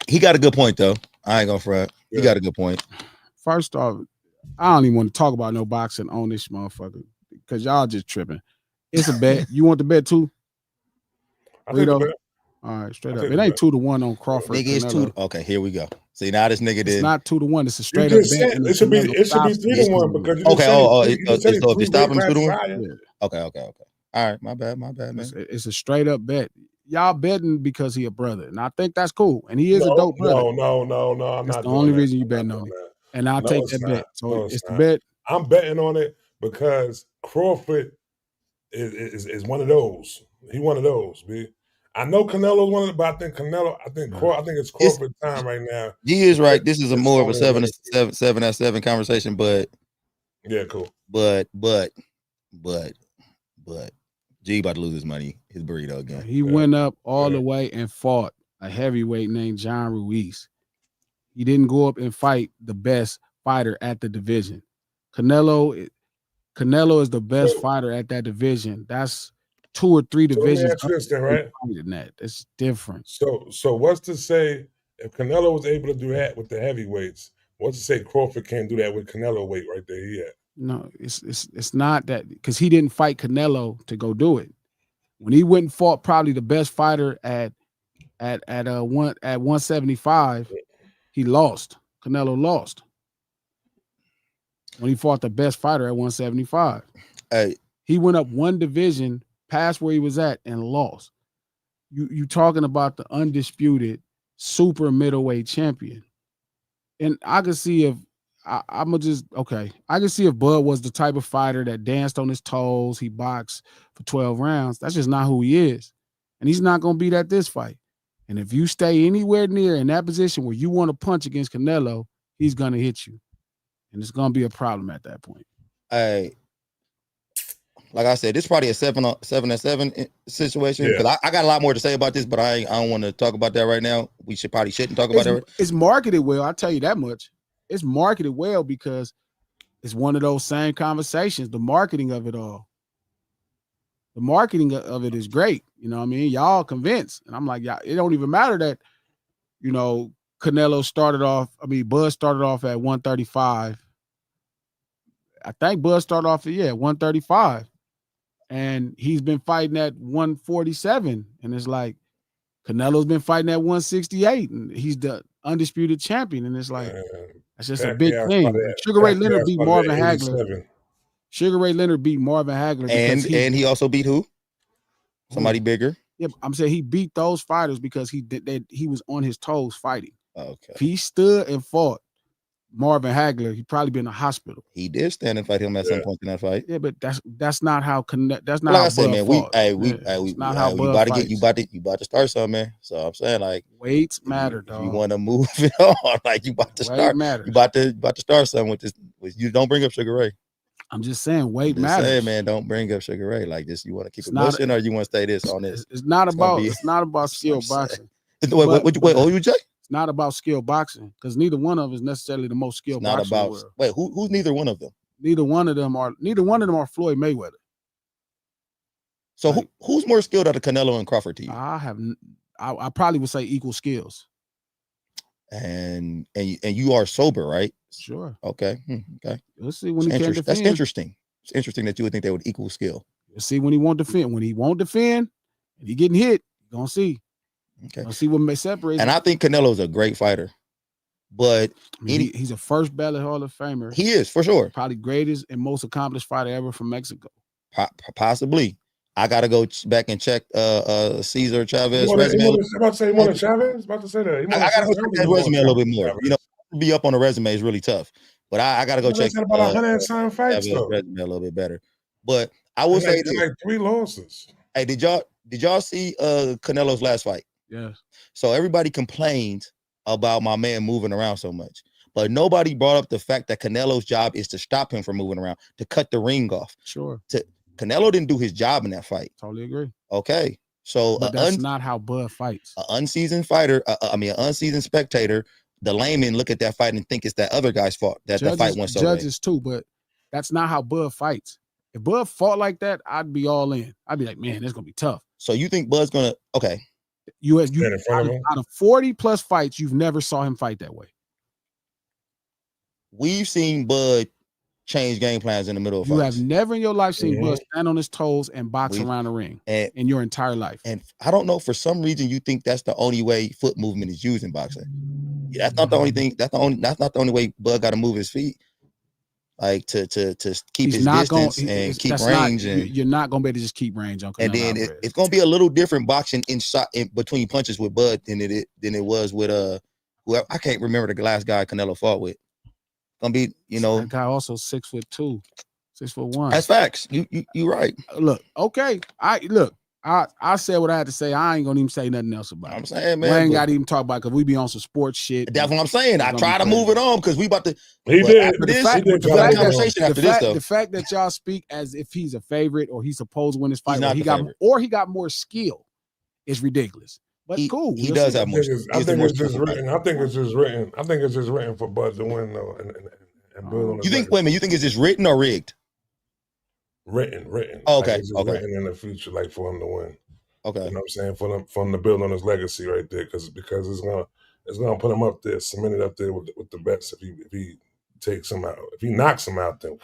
He got a good point though. I ain't gonna front. He got a good point. First off, I don't even want to talk about no boxing on this motherfucker because y'all just tripping. It's a bet. You want the bet too? I think the bet. All right, straight up. It ain't 2-1 on Crawford. Nigga, it's 2. Okay, here we go. See, now this nigga did. It's not 2-1. It's a straight up bet. It should be 3-1 because you so if you stop him 2-1. Yeah. Okay. All right, my bad, man. It's a straight up bet. Y'all betting because he a brother, and I think that's cool. And he is a dope brother. No. I'm that's not. The only reason you betting on it, and I'll take that bet. So it's the bet. I'm betting on it because Crawford is one of those. He one of those, B. I know Canelo's one of them, but I think it's Crawford time right now. He is right. This is more of a 7-7 conversation, but yeah, cool. But G about to lose his money, his burrito again. He went up all the way and fought a heavyweight named John Ruiz. He didn't go up and fight the best fighter at the division. Canelo is the best fighter at that division. That's 2 or 3 divisions. Let me ask you this then, right? It's different. So what's to say if Canelo was able to do that with the heavyweights? What's to say Crawford can't do that with Canelo weight right there? He at? No, it's not that, because he didn't fight Canelo to go do it. When he went and fought probably the best fighter at 175, he lost. Canelo lost when he fought the best fighter at 175. Hey, he went up 1 division past where he was at and lost. You talking about the undisputed super middleweight champion. And I can see if I can see if Bud was the type of fighter that danced on his toes, he boxed for 12 rounds. That's just not who he is. And he's not going to beat at this fight. And if you stay anywhere near in that position where you want to punch against Canelo, he's going to hit you. And it's going to be a problem at that point. Hey, like I said, this is probably a 7-7 situation, because I got a lot more to say about this, but I don't want to talk about that right now. We shouldn't talk about that. It's marketed well, I'll tell you that much. It's marketed well because it's one of those same conversations. The marketing of it all. The marketing of it is great. You know what I mean? Y'all convinced. And I'm like, y'all, it don't even matter that, you know, Bud started off at 135. I think Bud started off at 135. And he's been fighting at 147. And it's like, Canelo's been fighting at 168. And he's the undisputed champion. And it's like, that's just a big thing. Sugar Ray Leonard beat Marvin Hagler. Sugar Ray Leonard beat Marvin Hagler. And he also beat who? Somebody bigger? Yeah, I'm saying he beat those fighters because he was on his toes fighting. Okay. If he stood and fought Marvin Hagler, he'd probably be in the hospital. He did stand and fight him at some point in that fight. Yeah, but that's not how that's not like how I said, man. We about to start something, man. So I'm saying, like, weights matter, dog. You want to move it on, like you about to start. You about to start something with this. You don't bring up Sugar Ray. I'm just saying weight matters. Saying, man, don't bring up Sugar Ray like this. You want to keep it pushing, or you want to stay this on this? It's not about skill boxing. Wait, you say? It's not about skill boxing, because neither one of them is necessarily the most skilled boxer in the world. Wait, who's neither one of them? Neither one of them are Floyd Mayweather. So who's more skilled out of Canelo and Crawford to you? I probably would say equal skills. And you are sober, right? Sure. Okay. Okay. Let's see when he can defend. That's interesting. It's interesting that you would think they would equal skill. Let's see when he won't defend. When he won't defend, if he getting hit, you're gonna see. Okay. Let's see what may separate. And I think Canelo's a great fighter, but he's a first ballot Hall of Famer. He is, for sure. Probably greatest and most accomplished fighter ever from Mexico. Possibly. I gotta go back and check Cesar Chavez resume. About to say Chavez. About to say that. I gotta go check his resume a little bit more. You know, to be up on the resume is really tough. But I gotta go check about 100 signed fights though. Resume a little bit better. But I will say this. Like 3 losses. Hey, did y'all see Canelo's last fight? Yeah. So everybody complained about my man moving around so much, but nobody brought up the fact that Canelo's job is to stop him from moving around, to cut the ring off. Sure. Canelo didn't do his job in that fight. Totally agree. Okay. So but that's not how Bud fights. An unseasoned fighter, an unseasoned spectator, the layman look at that fight and think it's that other guy's fault that the fight went so bad. Judges too, but that's not how Bud fights. If Bud fought like that, I'd be all in. I'd be like, man, it's gonna be tough. So you think Bud's gonna okay? You out of 40 plus fights, you've never saw him fight that way. We've seen Bud change game plans in the middle of fights. You have never in your life seen Bud stand on his toes and box around the ring in your entire life. And I don't know, for some reason you think that's the only way foot movement is used in boxing. That's not the only thing. That's not the only way Bud got to move his feet, like to keep his distance and keep range. You're not gonna be able to just keep range on. And then it's gonna be a little different boxing in between punches with Bud than it was with whoever. I can't remember the last guy Canelo fought with. Gonna be, that guy also 6'2", 6'1". That's facts. You right. Look, okay. I I said what I had to say. I ain't gonna even say nothing else about it. I'm saying, We man. ain't got to even talk about it because we be on some sports shit. That's what I'm saying. I try to move it on because we about to. He but did. After this, He did we try got to a move it on. conversation after this, though. The fact that y'all speak as if he's a favorite or he's supposed to win this fight, He's not the favorite. or he got more skill is ridiculous. But cool. He does have more. I think it's just written. I think it's just written for Bud to win though, and build on. You think? Wait a minute. You think it's just written or rigged? Written. Oh, okay. Like it's just written in the future, like for him to win. Okay. You know what I'm saying? For him to build on his legacy right there, because it's gonna put him up there, cement it up there with the best. If he takes him out, if he knocks him out, then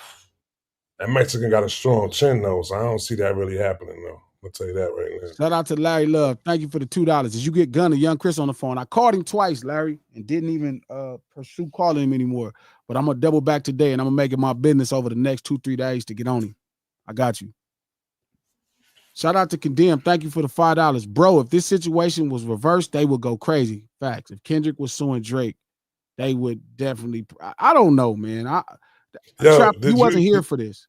that Mexican got a strong chin though, so I don't see that really happening though. I'll tell you that right now. Shout out to Larry Love. Thank you for the $2. Did you get Gunner, Young Chris on the phone? I called him twice, Larry, and didn't even pursue calling him anymore. But I'm gonna double back today, and I'm gonna make it my business over the next 2-3 days to get on him. I got you. Shout out to Condemn. Thank you for the $5. Bro, if this situation was reversed, they would go crazy. Facts. If Kendrick was suing Drake, they would definitely. I don't know, man. You wasn't here for this.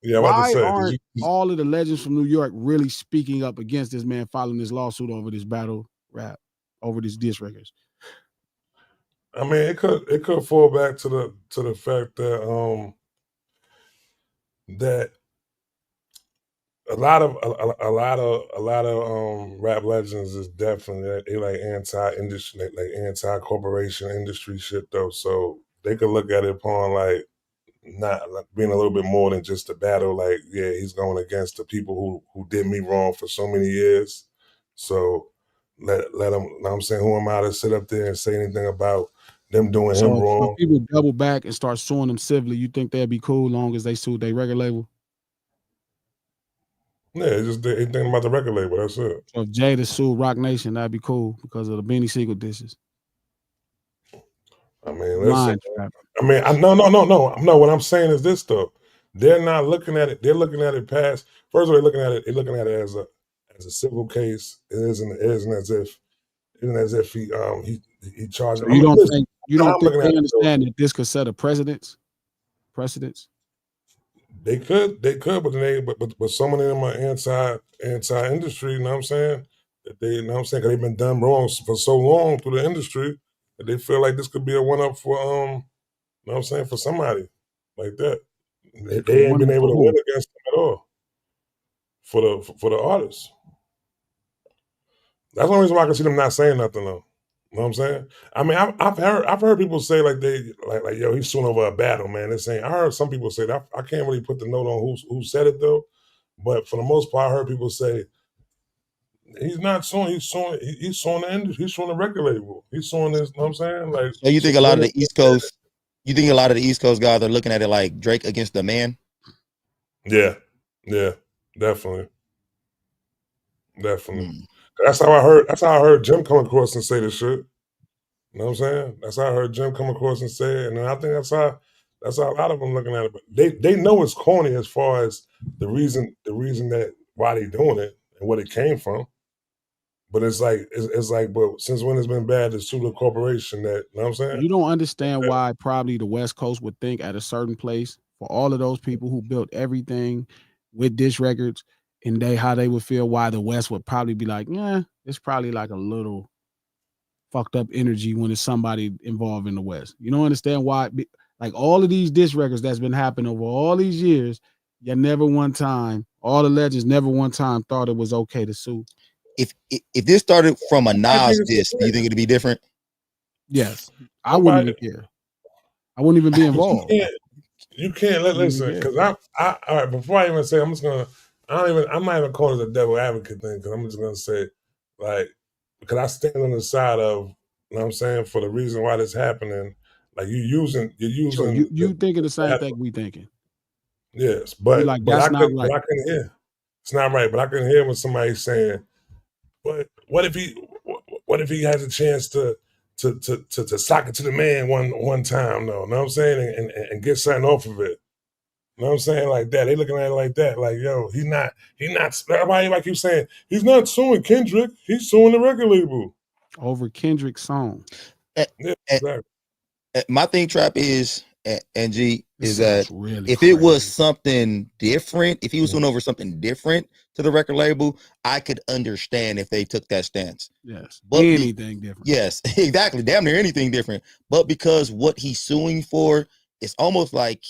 Yeah, why aren't all of the legends from New York really speaking up against this man filing this lawsuit over this battle rap, over these diss records? I mean, it could fall back to the fact that that a lot of rap legends is definitely they like anti-industry, like anti-corporation industry shit though. So they could look at it upon like not like being a little bit more than just a battle. Like, yeah, he's going against the people who did me wrong for so many years. So let him. You know what I'm saying, who am I to sit up there and say anything about them doing him wrong? So people double back and start suing them civilly. You think that'd be cool, long as they sued their record label? Yeah, it's just they thinking about the record label. That's it. So if Jada sued Rock Nation, that'd be cool because of the Beanie Siegel dishes. I mean, listen. I mean, no. What I'm saying is this though. They're not looking at it. They're looking at it past. First of all, they're looking at it as a civil case. It isn't as if he charged. So you don't think they understand that this could set a precedence? They could, but some of them are anti-industry. You know what I'm saying? That they, you know what I'm saying? Because they've been done wrong for so long through the industry that they feel like this could be a one-up for you know what I'm saying, for somebody like that. They ain't been able to win against them at all for the artists. That's the only reason why I can see them not saying nothing though. You know what I'm saying? I mean, I've heard people say like they like yo, he's suing over a battle, man. This ain't. I heard some people say that. I can't really put the note on who said it though, but for the most part, I heard people say he's not suing. He's suing the industry. He's suing the record label. He's suing this. You know what I'm saying? Like, so you think a lot of the East Coast? You think a lot of the East Coast guys are looking at it like Drake against the man? Yeah, definitely. That's how I heard Jim come across and say this shit. You know what I'm saying? That's how I heard Jim come across and say it, and I think that's how a lot of them looking at it. But they know it's corny as far as the reason that why they doing it and what it came from. But it's like, but since when it's been bad to sue the corporation that, you know what I'm saying? You don't understand why probably the West Coast would think at a certain place for all of those people who built everything with diss records and how they would feel, why the West would probably be like, yeah, it's probably like a little fucked up energy when it's somebody involved in the West. You don't understand why, like all of these diss records that's been happening over all these years, you never one time, all the legends never one time thought it was okay to sue. If this started from a Nas diss, do you think it'd be different? Yes. I wouldn't even care. I wouldn't even be involved. You can't listen, because all right, before I even say, I'm not even calling it a devil advocate thing, because I'm just gonna say, like, because I stand on the side of, you know what I'm saying, for the reason why this happening, like you're using so you thinking the same thing we thinking. Yes, but like, that's not right. But I couldn't hear. It's not right, but I couldn't hear when somebody saying, but what if he has a chance to sock it to the man one time though, you know what I'm saying, and get something off of it. You know what I'm saying? Like that. They looking at it like that. Like, yo, he's not everybody like you saying, he's not suing Kendrick, he's suing the record label. Over Kendrick's song. Yeah, exactly. My thing, Trap, is and G is that really if crazy. It was something different, if he was suing over something different, to the record label, I could understand if they took that stance. Yes. But anything different. Yes, exactly. Damn near anything different. But because what he's suing for, it's almost like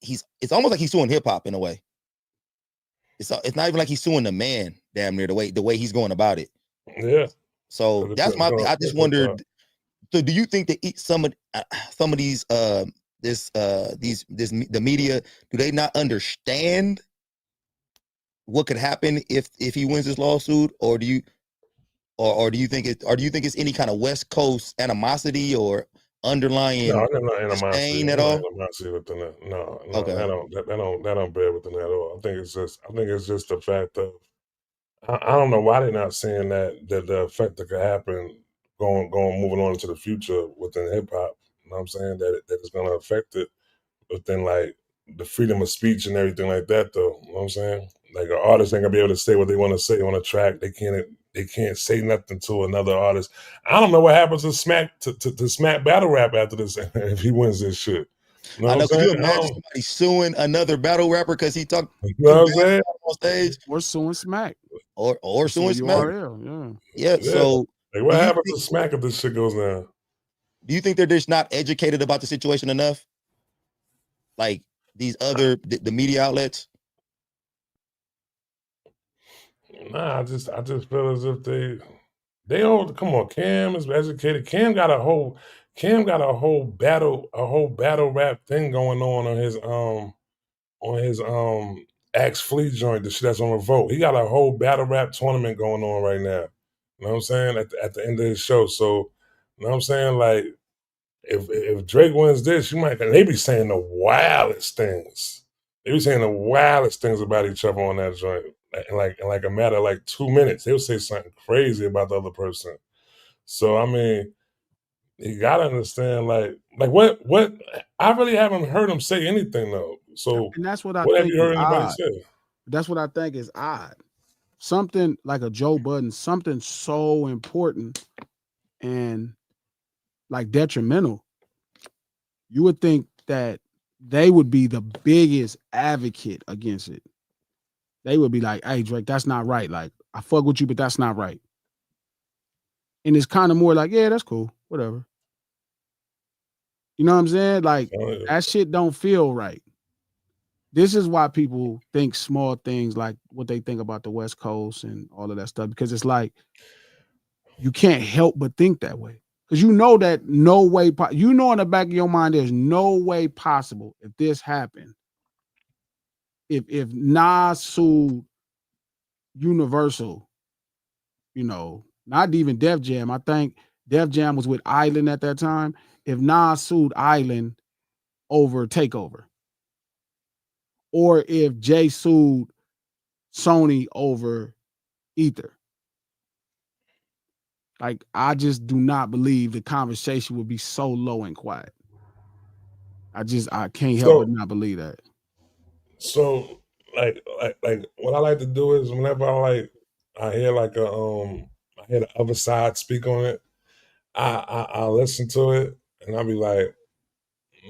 he's suing hip hop in a way. It's not even like he's suing the man, damn near the way he's going about it. Yeah. So that's my thing. I just wondered. So do you think that some of these the media, do they not understand what could happen if he wins this lawsuit, or do you think it's any kind of West Coast animosity or underlying disdain at all? Animosity within that. No, Okay. that don't bear within that at all. I think it's just the fact of I don't know why they're not seeing that the effect that could happen moving on into the future within hip hop. You know what I'm saying? That it's gonna affect it within like the freedom of speech and everything like that though. You know what I'm saying? Like an artist ain't gonna be able to say what they want to say on a track. They can't say nothing to another artist. I don't know what happens to Smack to Smack battle rap after this if he wins this shit. You know I know. Could you saying? imagine somebody suing another battle rapper because he talked you know what I'm saying? on stage, or suing Smack, or suing Smack? Yeah. So like, what happens to Smack if this shit goes down? Do you think they're just not educated about the situation enough? Like these other the media outlets? Nah, I just feel as if they all come on. Cam is educated. Cam got a whole battle rap thing going on his Axe Flea joint, the shit that's on Revolt. He got a whole battle rap tournament going on right now. You know what I'm saying? At the end of his show. So, you know what I'm saying? Like, if Drake wins this, they be saying the wildest things. They be saying the wildest things about each other on that joint. In like a matter of like 2 minutes, they'll say something crazy about the other person. So I mean, you gotta understand, like what I really haven't heard him say anything though. So and that's what I what think have you heard anybody odd. say? That's what I think is odd. Something like a Joe Budden, something so important and like detrimental. You would think that they would be the biggest advocate against it. They would be like, "Hey, Drake, that's not right. Like, I fuck with you, but that's not right." And it's kind of more like, "Yeah, that's cool, whatever." You know what I'm saying? Like, that shit don't feel right. This is why people think small things like what they think about the West Coast and all of that stuff, because it's like you can't help but think that way. Because you know that no way, you know in the back of your mind, there's no way possible if this happened. If Nas sued Universal, you know, not even Def Jam. I think Def Jam was with Island at that time. If Nas sued Island over Takeover, or if Jay sued Sony over Ether, like I just do not believe the conversation would be so low and quiet. I can't help but not believe that. So like what I like to do is whenever I hear like I hear the other side speak on it, I listen to it and I'll be like,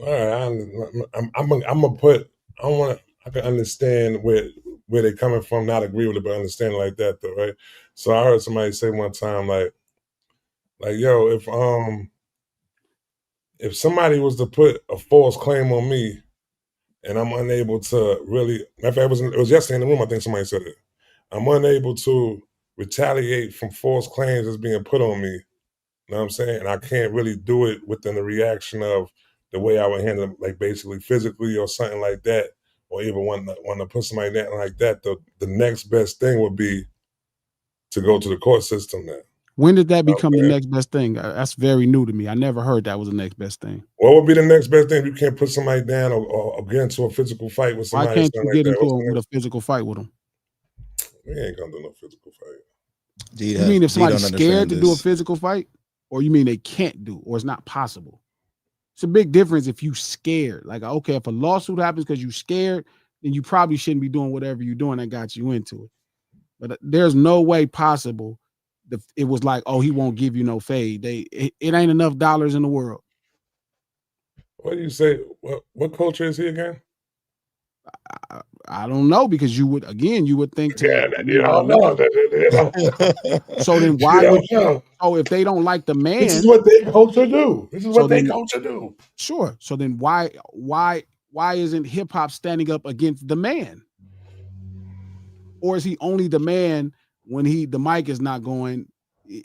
all right, I'm gonna put I can understand where they're coming from, not agree with it, but understand it like that though, right? So I heard somebody say one time like yo, if somebody was to put a false claim on me and I'm unable to really, in fact, it was yesterday in the room, I think somebody said it. I'm unable to retaliate from false claims that's being put on me. You know what I'm saying? And I can't really do it within the reaction of the way I would handle it, like basically physically or something like that, or even want to put somebody down like that. The next best thing would be to go to the court system now. When did that become the next best thing? That's very new to me. I never heard that was the next best thing. What would be the next best thing if you can't put somebody down or get into a physical fight with somebody? Why can't you get into a physical fight with them? We ain't gonna do no physical fight. You mean if somebody's scared to do a physical fight? Or you mean they can't do, or it's not possible? It's a big difference if you scared. Like, okay, if a lawsuit happens because you scared, then you probably shouldn't be doing whatever you're doing that got you into it. But there's no way possible. It was like, oh, he won't give you no fade. It ain't enough dollars in the world. What do you say? What culture is he again? I don't know, because you would think to Yeah, leave I it don't know. alone. So then why would if they don't like the man? This is what they culture do. This is So what they then- culture do. Sure. So then why isn't hip hop standing up against the man? Or is he only the man when the mic is not going?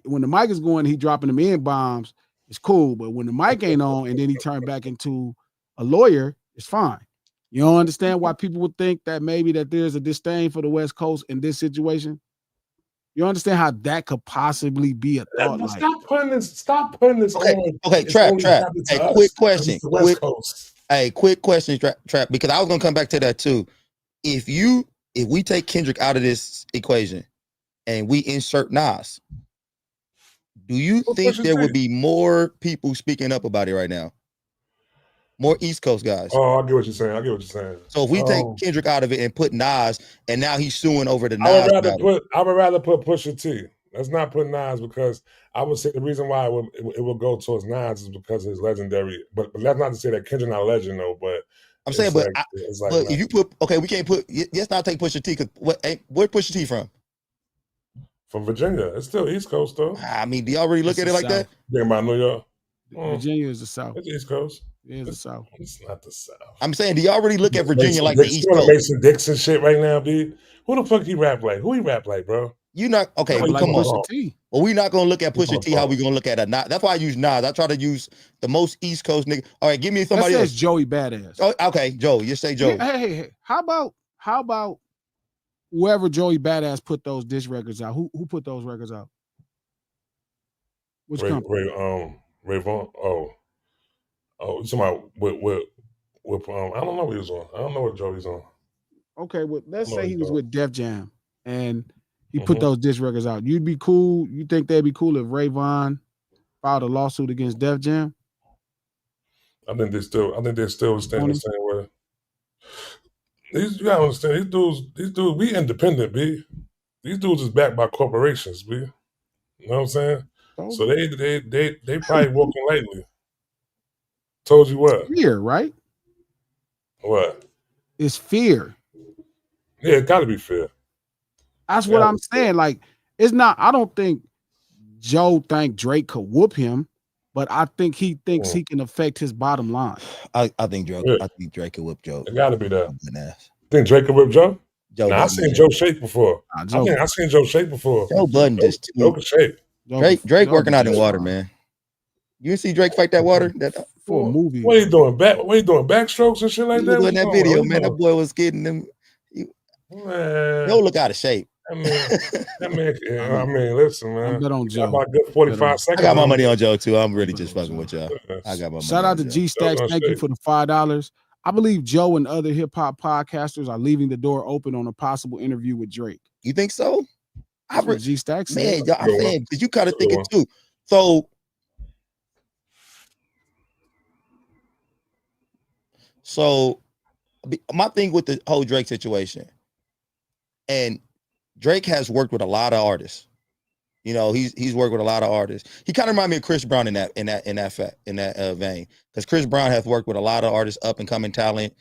When the mic is going, he dropping them in bombs. It's cool, but when the mic ain't on, and then he turned back into a lawyer, it's fine. You don't understand why people would think that maybe that there's a disdain for the West Coast in this situation? You understand how that could possibly be a thought? Like, Stop putting this on. Okay, It's Trap. only happened to Hey, us, quick 'cause question. it's the West Coast. Hey, quick question, Trap, because I was gonna come back to that too. If we take Kendrick out of this equation and we insert Nas, do you think there would be more people speaking up about it right now? More East Coast guys. Oh, I get what you're saying. So if we take Kendrick out of it and put Nas, and now he's suing over the Nas. I would rather put Pusha T. Let's not put Nas, because I would say the reason why it will go towards Nas is because of his legendary. But that's not to say that Kendrick not a legend though. But I'm saying, but if you put, we can't put. Let's not take Pusha T, because where Pusha T from? From Virginia. It's still East Coast though. I mean, do y'all really look at it like that? Think about New York. Virginia is the South. It's East Coast. It is the South. It's not the South. I'm saying, do y'all really look at Virginia like the East Coast? Mason Dixon shit right now, B. Who the fuck he rap like? Who he rap like, bro? You not okay? But come on. Well, we're not gonna look at Pusha T. How we gonna look at a Nas? That's why I use Nas. I try to use the most East Coast nigga. All right, give me somebody else. Joey Badass. Oh, okay, Joe. You say Joe. Hey. How about whoever Joey Badass put those diss records out? Who put those records out? Which company? Ray Vaughn. Oh, you talking about with I don't know what he was on. I don't know what Joey's on. Okay, well, let's say he was with Def Jam and he put those diss records out. You'd be cool. You think they'd be cool if Ray Vaughn filed a lawsuit against Def Jam? I think they're still standing the same way. You gotta understand, these dudes, we independent, B. These dudes is backed by corporations, B. You know what I'm saying? So they probably walking lightly. Told you what? Fear, right? What? It's fear. Yeah, it gotta be fair. That's what I'm saying. Like, it's not, I don't think Joe think Drake could whoop him, but I think he thinks he can affect his bottom line. I think Drake could whip Joe. It gotta be that. Think Drake could whip Joe? I've seen Joe shake before. I've seen Joe shake before. Joe Budden just Joe can shake. Drake working out in water, man. You see Drake fight that water? For a movie. What are you doing? Backstrokes and shit like that? In that video, man, that boy was getting them. Joe look out of shape. I mean, listen, man. I bet on Joe. About good 45 seconds. I got my money on Joe too. I'm really just fucking with y'all. I got my money. Shout out to G Stacks. Thank you for the $5. I believe Joe and other hip hop podcasters are leaving the door open on a possible interview with Drake. You think so? G Stacks, man. I'm saying, because you kind of think it too. So my thing with the whole Drake situation, and Drake has worked with a lot of artists. You know, he's worked with a lot of artists. He kind of reminds me of Chris Brown in that vein, because Chris Brown has worked with a lot of artists, up and coming talent.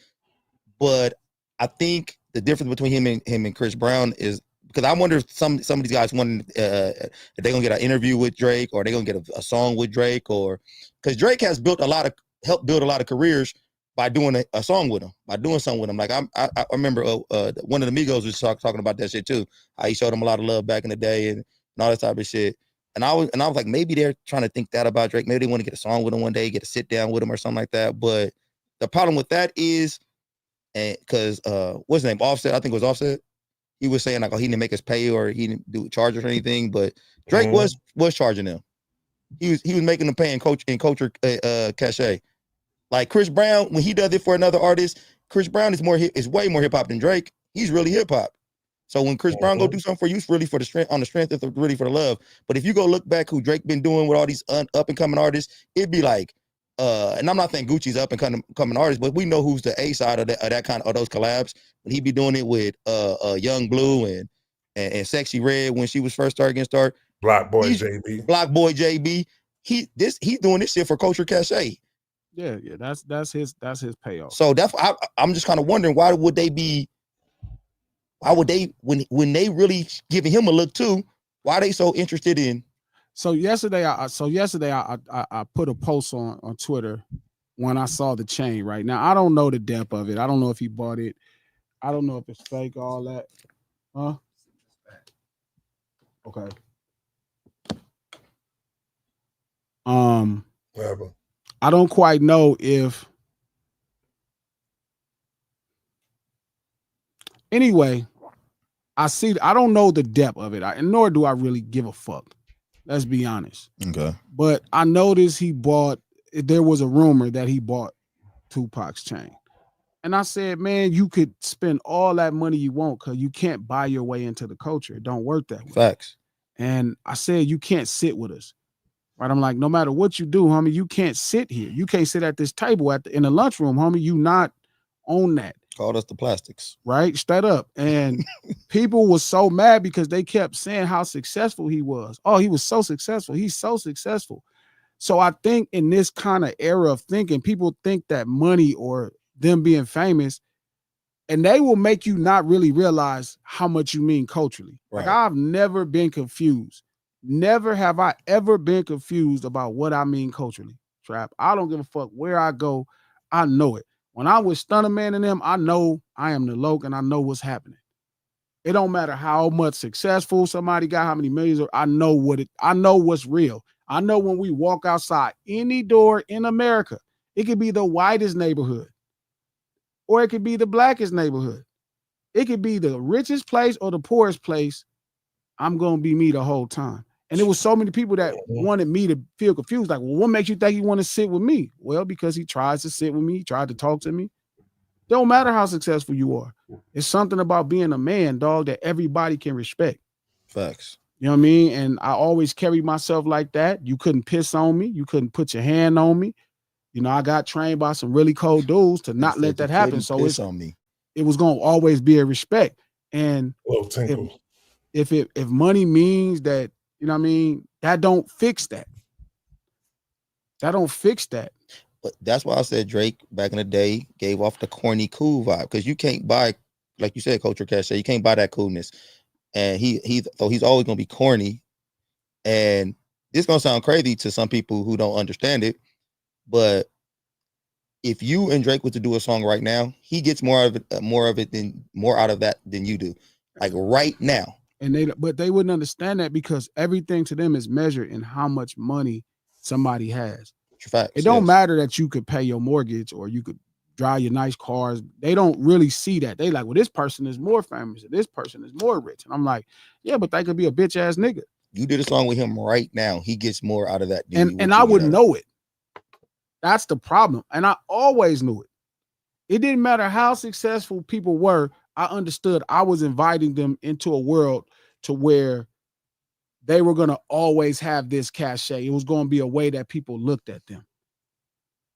But I think the difference between him and Chris Brown is, because I wonder if some of these guys wonder if they're gonna get an interview with Drake, or they're gonna get a song with Drake, or because Drake has helped build a lot of careers by doing a song with him, by doing something with him. Like I remember one of the Migos was talking about that shit too. How he showed him a lot of love back in the day and all that type of shit. And I was like, maybe they're trying to think that about Drake. Maybe they want to get a song with him one day, get to sit down with him or something like that. But the problem with that is, because what's his name, Offset? I think it was Offset. He was saying like, oh, he didn't make us pay, or he didn't do charges or anything. But Drake was charging them. He was making them pay in culture cachet. Like Chris Brown, when he does it for another artist, Chris Brown is way more hip hop than Drake. He's really hip hop. So when Chris Brown go do something for you, it's really for the strength, it's really for the love. But if you go look back who Drake been doing with all these up and coming artists, it'd be like, and I'm not saying Gucci's up and coming artist, but we know who's the A side of that kind of those collabs. When he be doing it with Young Blue and Sexy Red when she was first starting. Block Boy JB. He's doing this shit for culture cachet. Yeah, that's his payoff. So I'm just kind of wondering, why would they be Why would they when they really giving him a look too? Why are they so interested in? So yesterday, I put a post on Twitter when I saw the chain. Right now, I don't know the depth of it. I don't know if he bought it. I don't know if it's fake. All that, huh? Okay. Whatever. I don't quite know if. Anyway, I don't know the depth of it, and nor do I really give a fuck. Let's be honest. Okay. But I noticed there was a rumor that he bought Tupac's chain. And I said, man, you could spend all that money you want because you can't buy your way into the culture. It don't work that way. Facts. And I said, you can't sit with us. Right? I'm like, no matter what you do, homie, you can't sit here. You can't sit at this table in the lunchroom, homie. You not on that. Called us the plastics. Right? Straight up. And people were so mad because they kept saying how successful he was. Oh, he was so successful. He's so successful. So I think in this kind of era of thinking, people think that money or them being famous, and they will make you not really realize how much you mean culturally. Right. Like I've never been confused. Never have I ever been confused about what I mean culturally. Trap. I don't give a fuck where I go. I know it. When I'm with Stunner Man and them, I know I am the loc and I know what's happening. It don't matter how much successful somebody got, how many millions. I know what's real. I know when we walk outside any door in America, it could be the whitest neighborhood, or it could be the blackest neighborhood. It could be the richest place or the poorest place. I'm gonna be me the whole time. And there was so many people that wanted me to feel confused. Like, well, what makes you think you want to sit with me? Well, because he tries to sit with me, he tried to talk to me. Don't matter how successful you are. It's something about being a man, dog, that everybody can respect. Facts. You know what I mean? And I always carried myself like that. You couldn't piss on me. You couldn't put your hand on me. You know, I got trained by some really cold dudes to not let that happen. So it was going to always be a respect. And if money means that, you know what I mean, that don't fix that. That don't fix that. But that's why I said Drake back in the day gave off the corny cool vibe, because you can't buy, like you said, Culture Cash, you can't buy that coolness. And he's always gonna be corny. And this gonna sound crazy to some people who don't understand it, but if you and Drake were to do a song right now, he gets more out of that than you do, like right now. But they wouldn't understand that because everything to them is measured in how much money somebody has. Facts, it don't matter that you could pay your mortgage or you could drive your nice cars. They don't really see that. They like, well, this person is more famous and this person is more rich. And I'm like, yeah, but they could be a bitch ass nigga. You did a song with him right now. He gets more out of that than and I would know it. That's the problem. And I always knew it. It didn't matter how successful people were. I understood I was inviting them into a world to where they were going to always have this cachet. It was going to be a way that people looked at them.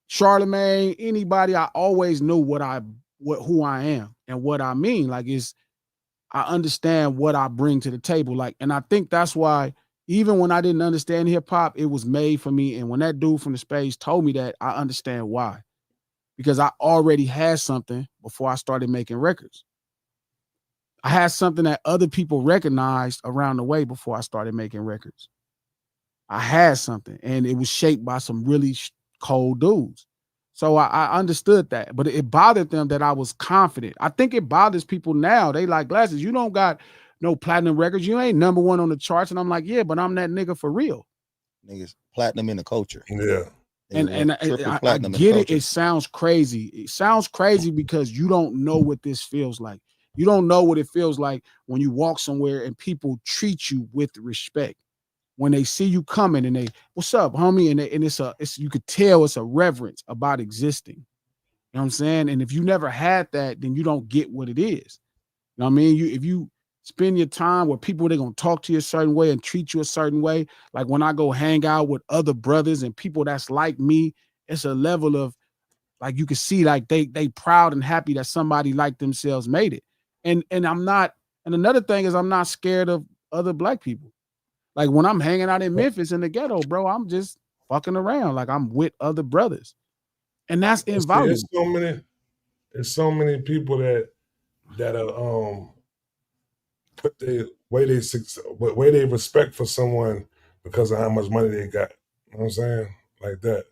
Charlemagne, anybody, I always knew who I am and what I mean. Like I understand what I bring to the table. Like, and I think that's why even when I didn't understand hip hop, it was made for me. And when that dude from the space told me that, I understand why. Because I already had something before I started making records. I had something that other people recognized around the way before I started making records. I had something, and it was shaped by some really cold dudes. So I understood that, but it bothered them that I was confident. I think it bothers people now. They like, Glasses, you don't got no platinum records. You ain't number one on the charts. And I'm like, yeah, but I'm that nigga for real. Niggas platinum in the culture. Yeah. And I get it. It sounds crazy. It sounds crazy because you don't know what this feels like. You don't know what it feels like when you walk somewhere and people treat you with respect. When they see you coming and they, what's up, homie? And it's you could tell it's a reverence about existing. You know what I'm saying? And if you never had that, then you don't get what it is. You know what I mean? If you spend your time with people, they're gonna talk to you a certain way and treat you a certain way. Like when I go hang out with other brothers and people that's like me, it's a level of like you can see like they proud and happy that somebody like themselves made it. And I'm not, and another thing is I'm not scared of other black people. Like when I'm hanging out in Memphis in the ghetto, bro, I'm just fucking around. Like I'm with other brothers. And that's invaluable. There's so many people that are put the way they respect for someone because of how much money they got. You know what I'm saying? Like that.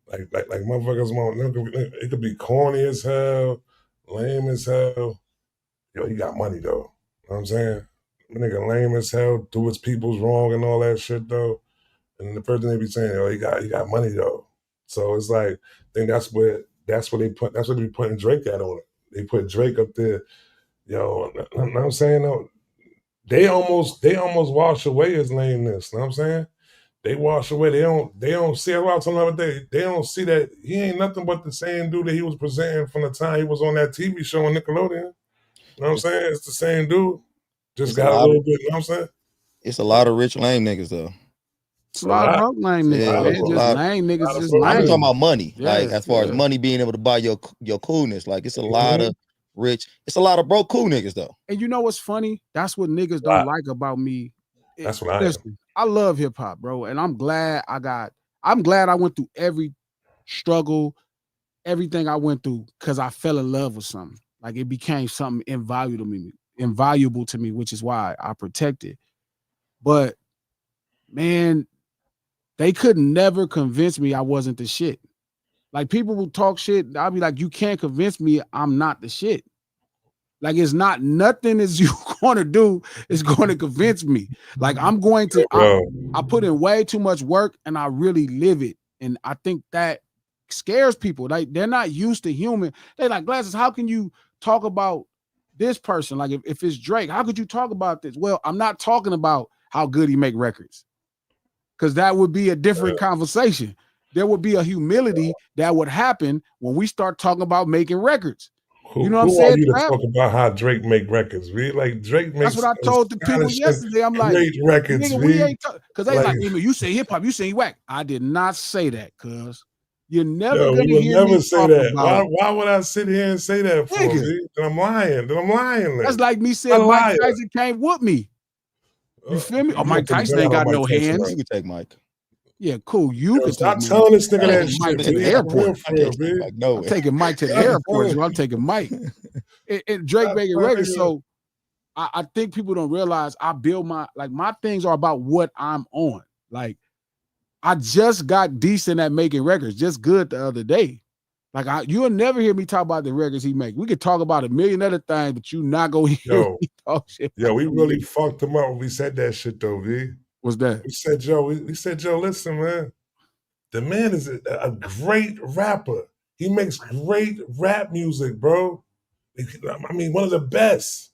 Like motherfuckers it could be corny as hell, lame as hell. Yo, he got money though. You know what I'm saying? The nigga lame as hell, do his people's wrong and all that shit though. And the first thing they be saying, oh, he got money though. So it's like, I think that's what they be putting Drake at on it. They put Drake up there. Yo, you know what I'm saying? No, they almost wash away his lameness. You know what I'm saying? They wash away. They don't see it. I was telling the other day, they don't see that he ain't nothing but the same dude that he was presenting from the time he was on that TV show on Nickelodeon. You know what I'm saying? It's the same dude. Just got a little bit, you know what I'm saying? It's a lot of rich lame niggas though. It's a lot of broke lame niggas, man. Just lame niggas, just lame. I'm talking about money. Yeah, like as far as money being able to buy your coolness. Like it's a lot of rich, it's a lot of broke cool niggas though. And you know what's funny? That's what niggas don't like about me. That's what I am. I love hip hop, bro. And I'm glad I went through every struggle, everything I went through, because I fell in love with something. Like it became something invaluable to me, which is why I protect it. But man, they could never convince me I wasn't the shit. Like people will talk shit. I'll be like, you can't convince me I'm not the shit. Like it's not nothing is you going to do is going to convince me. Like I'm going to, I put in way too much work and I really live it. And I think that scares people. Like they're not used to human. They like, Glasses, how can you talk about this person? Like if it's Drake, how could you talk about this? Well, I'm not talking about how good he make records. Because that would be a different conversation. There would be a humility that would happen when we start talking about making records. You know what I'm saying? Who are you to talk about how Drake make records? Really? Like Drake makes. That's what I told the people yesterday. I'm like, great records. Nigga, we ain't because they like, you say hip hop, you say whack. I did not say that, cuz you're never gonna hear me say talk that. about. Why would I sit here and say that for? Then I'm lying. That's like me saying Mike Tyson can't whoop me. You feel me? Oh, Mike Tyson ain't got no hands. You can take Mike. Yeah, cool. You can stop telling this nigga that Mike shit to the airport. I'm taking Mike to the airport. I'm taking Mike. And Drake making records. So I think people don't realize I build my things are about what I'm on. Like I just got decent at making records, just good the other day. Like you'll never hear me talk about the records he make. We could talk about a million other things, but you not gonna hear me talk shit. Yo, we really fucked him up when we said that shit though, V. What's that? We said, Joe, listen, man. The man is a great rapper. He makes great rap music, bro. I mean, one of the best.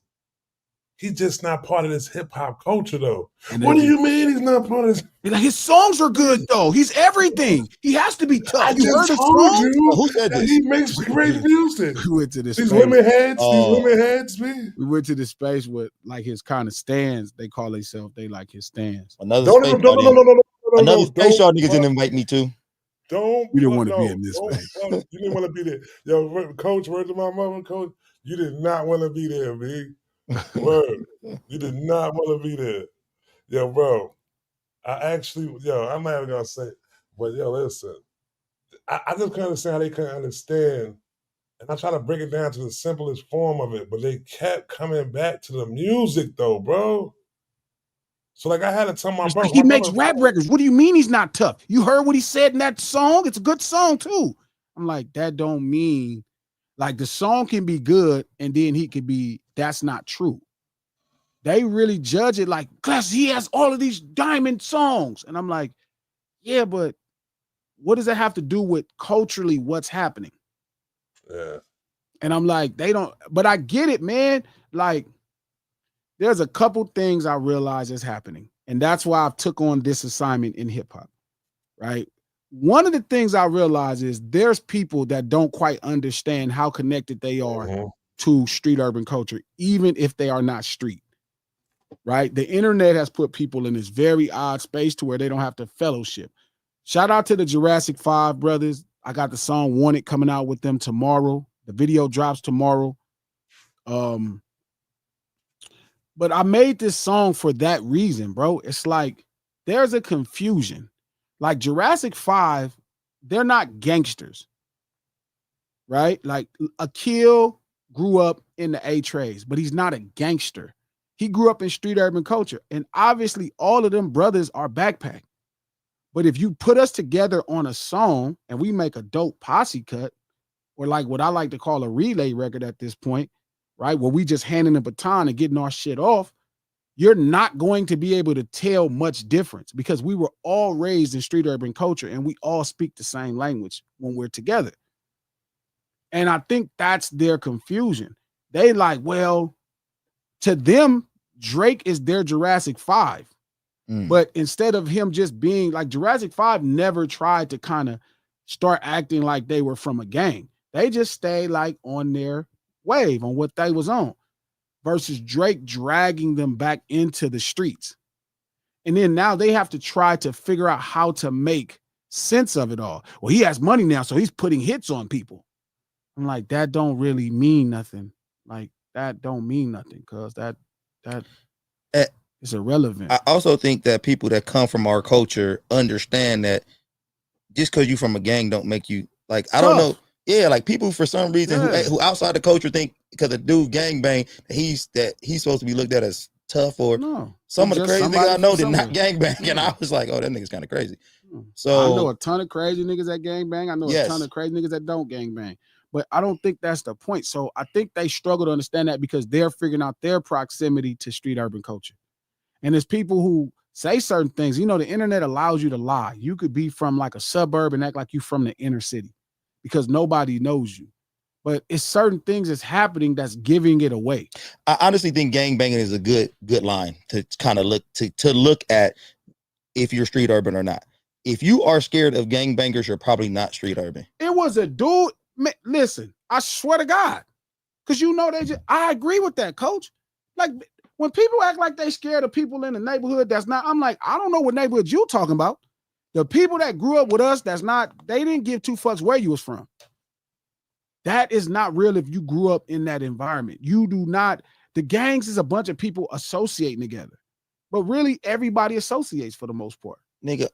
He's just not part of this hip hop culture, though. What do you mean he's not part of this? Like his songs are good, though. He's everything. He has to be tough. I just told you who said this? He makes great music. We went to this. These women heads, man. We went to this space with like his kind of stands. They call themselves. They like his stands. Another space y'all niggas didn't invite me to. You didn't want to be in this space. You didn't want to be there. Yo, coach, word to my mother, coach. You did not want to be there, B. Word. You did not want to be there. Yo, bro. I'm not even gonna say it, but yo, listen. I just couldn't understand how they couldn't understand. And I try to break it down to the simplest form of it, but they kept coming back to the music though, bro. So like I had to tell my brother. He makes rap records. What do you mean he's not tough? You heard what he said in that song? It's a good song too. I'm like, that don't mean like the song can be good and then he could be, that's not true. They really judge it like, Class, he has all of these diamond songs. And I'm like, yeah, but what does that have to do with culturally what's happening? Yeah. And I'm like, they don't, but I get it, man. Like, there's a couple things I realize is happening. And that's why I've took on this assignment in hip hop, right? One of the things I realize is there's people that don't quite understand how connected they are to street urban culture, even if they are not street, right? The internet has put people in this very odd space to where they don't have to fellowship. Shout out to the Jurassic 5 brothers. I got the song Wanted coming out with them tomorrow. The video drops tomorrow. But I made this song for that reason, bro. It's like there's a confusion. Like Jurassic 5, they're not gangsters, right? Like Akil grew up in the A-Trays, but he's not a gangster. He grew up in street urban culture. And obviously all of them brothers are backpack. But if you put us together on a song and we make a dope posse cut, or like what I like to call a relay record at this point, right? Where we just handing the baton and getting our shit off, you're not going to be able to tell much difference because we were all raised in street urban culture and we all speak the same language when we're together. And I think that's their confusion. They like, well, to them, Drake is their Jurassic 5. But instead of him just being like Jurassic 5 never tried to kind of start acting like they were from a gang. They just stayed like on their wave, on what they was on, versus Drake dragging them back into the streets. And then now they have to try to figure out how to make sense of it all. Well, he has money now, so he's putting hits on people. I'm like, that don't really mean nothing. Like, that don't mean nothing, cuz that is irrelevant. I also think that people that come from our culture understand that just because you from a gang don't make you like, I don't know. Yeah, like people for some reason who outside the culture think because a dude gang bang he's supposed to be looked at as tough or some of the crazy niggas I know did not gang bang, and I was like, oh, that nigga's kind of crazy. So I know a ton of crazy niggas that gang bang. I know a ton of crazy niggas that don't gang bang. But I don't think that's the point. So I think they struggle to understand that because they're figuring out their proximity to street urban culture. And there's people who say certain things. You know, the internet allows you to lie. You could be from like a suburb and act like you from the inner city because nobody knows you. But it's certain things that's happening that's giving it away. I honestly think gang banging is a good line to kind of look to look at if you're street urban or not. If you are scared of gang bangers, you're probably not street urban. It was a dude. Man, listen, I swear to God, because you know I agree with that, coach. Like when people act like they scared of people in the neighborhood, that's not. I'm like, I don't know what neighborhood you talking about. The people that grew up with us, that's not. They didn't give two fucks where you was from. That is not real. If you grew up in that environment, you do not. The gangs is a bunch of people associating together, but really everybody associates for the most part. Nigga,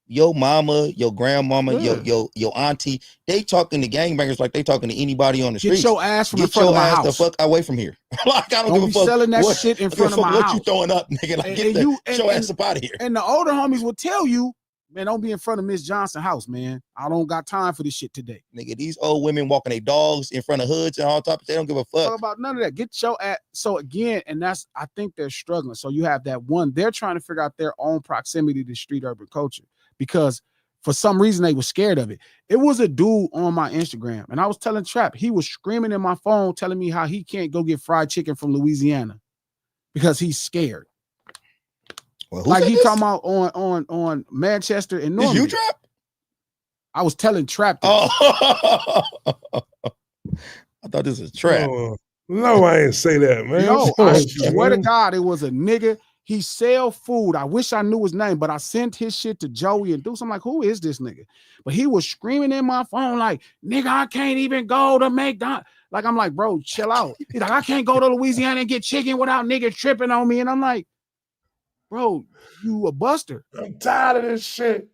your mama, your grandmama, your auntie, they talking to gangbangers like they talking to anybody on the street. Get your ass from in front of my house. The fuck away from here. Like I don't give a fuck. Selling that shit in front of my house. What you throwing up, nigga? Like get your ass up out of here. And the older homies will tell you, man, don't be in front of Miss Johnson's house, man. I don't got time for this shit today. Nigga, these old women walking their dogs in front of hoods and all top. They don't give a fuck about none of that. Get your ass. So again, and that's I think they're struggling. So you have that one. They're trying to figure out their own proximity to street urban culture because for some reason, they were scared of it. It was a dude on my Instagram, and I was telling Trap, he was screaming in my phone, telling me how he can't go get fried chicken from Louisiana because he's scared. Well, like he talking about on Manchester and Normandy. Is you Trap? I was telling Trap this. Oh. I thought this was Trap. No, I ain't say that, man. No, I swear to God, it was a nigga. He sell food. I wish I knew his name, but I sent his shit to Joey and Deuce. I'm like, who is this nigga? But he was screaming in my phone like, nigga, I can't even go to McDonald's. Like, I'm like, bro, chill out. He's like, I can't go to Louisiana and get chicken without niggas tripping on me. And I'm like, bro, you a buster. I'm tired of this shit.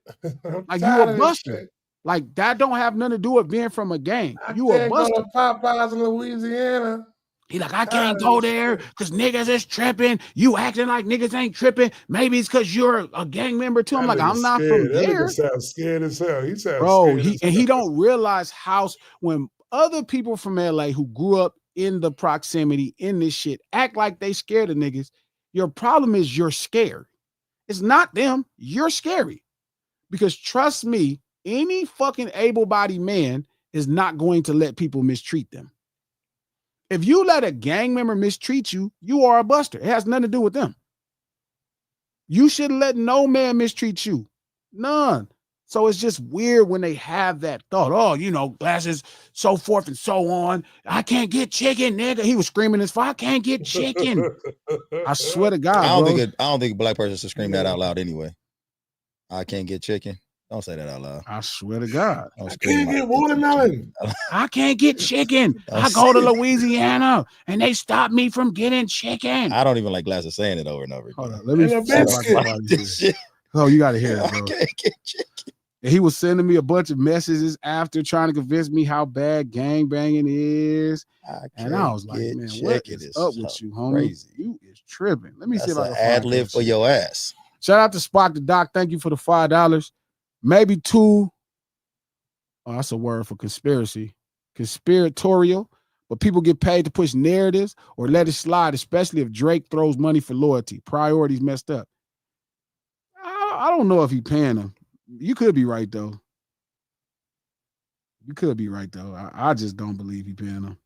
Like, you a buster. Like, that don't have nothing to do with being from a gang. You a buster. Go to Popeyes in Louisiana. He like, I can't go there because niggas is tripping. You acting like niggas ain't tripping. Maybe it's because you're a gang member too. I'm like, I'm not from there. That nigga sounds scared as hell. He sounds bro, he don't realize how when other people from LA who grew up in the proximity in this shit act like they scared of niggas. Your problem is you're scared. It's not them. You're scary. Because trust me, any fucking able-bodied man is not going to let people mistreat them. If you let a gang member mistreat you, you are a buster. It has nothing to do with them. You shouldn't let no man mistreat you. None. So it's just weird when they have that thought. Oh, you know, glasses, so forth and so on. I can't get chicken, nigga. He was screaming as far, I can't get chicken. I swear to God, I don't think a black person should scream that out loud anyway. I can't get chicken. Don't say that out loud. I swear to God. I can't get watermelon. I can't get chicken. I go to Louisiana and they stop me from getting chicken. I don't even like Glasses saying it over and over again. Hold on, let me. Oh, you got to hear it, bro. I can't get chicken. And he was sending me a bunch of messages after trying to convince me how bad gangbanging is. And I was like, man, what is up with you, homie? Crazy. You is tripping. Let me see if I can an ad find lib that for shit. your ass. Shout out to Spock the Doc. Thank you for the $5. Maybe 2. Oh, that's a word for conspiracy. Conspiratorial. But people get paid to push narratives or let it slide, especially if Drake throws money for loyalty. Priorities messed up. I don't know if he paying them. You could be right, though. You could be right, though. I just don't believe he paying them.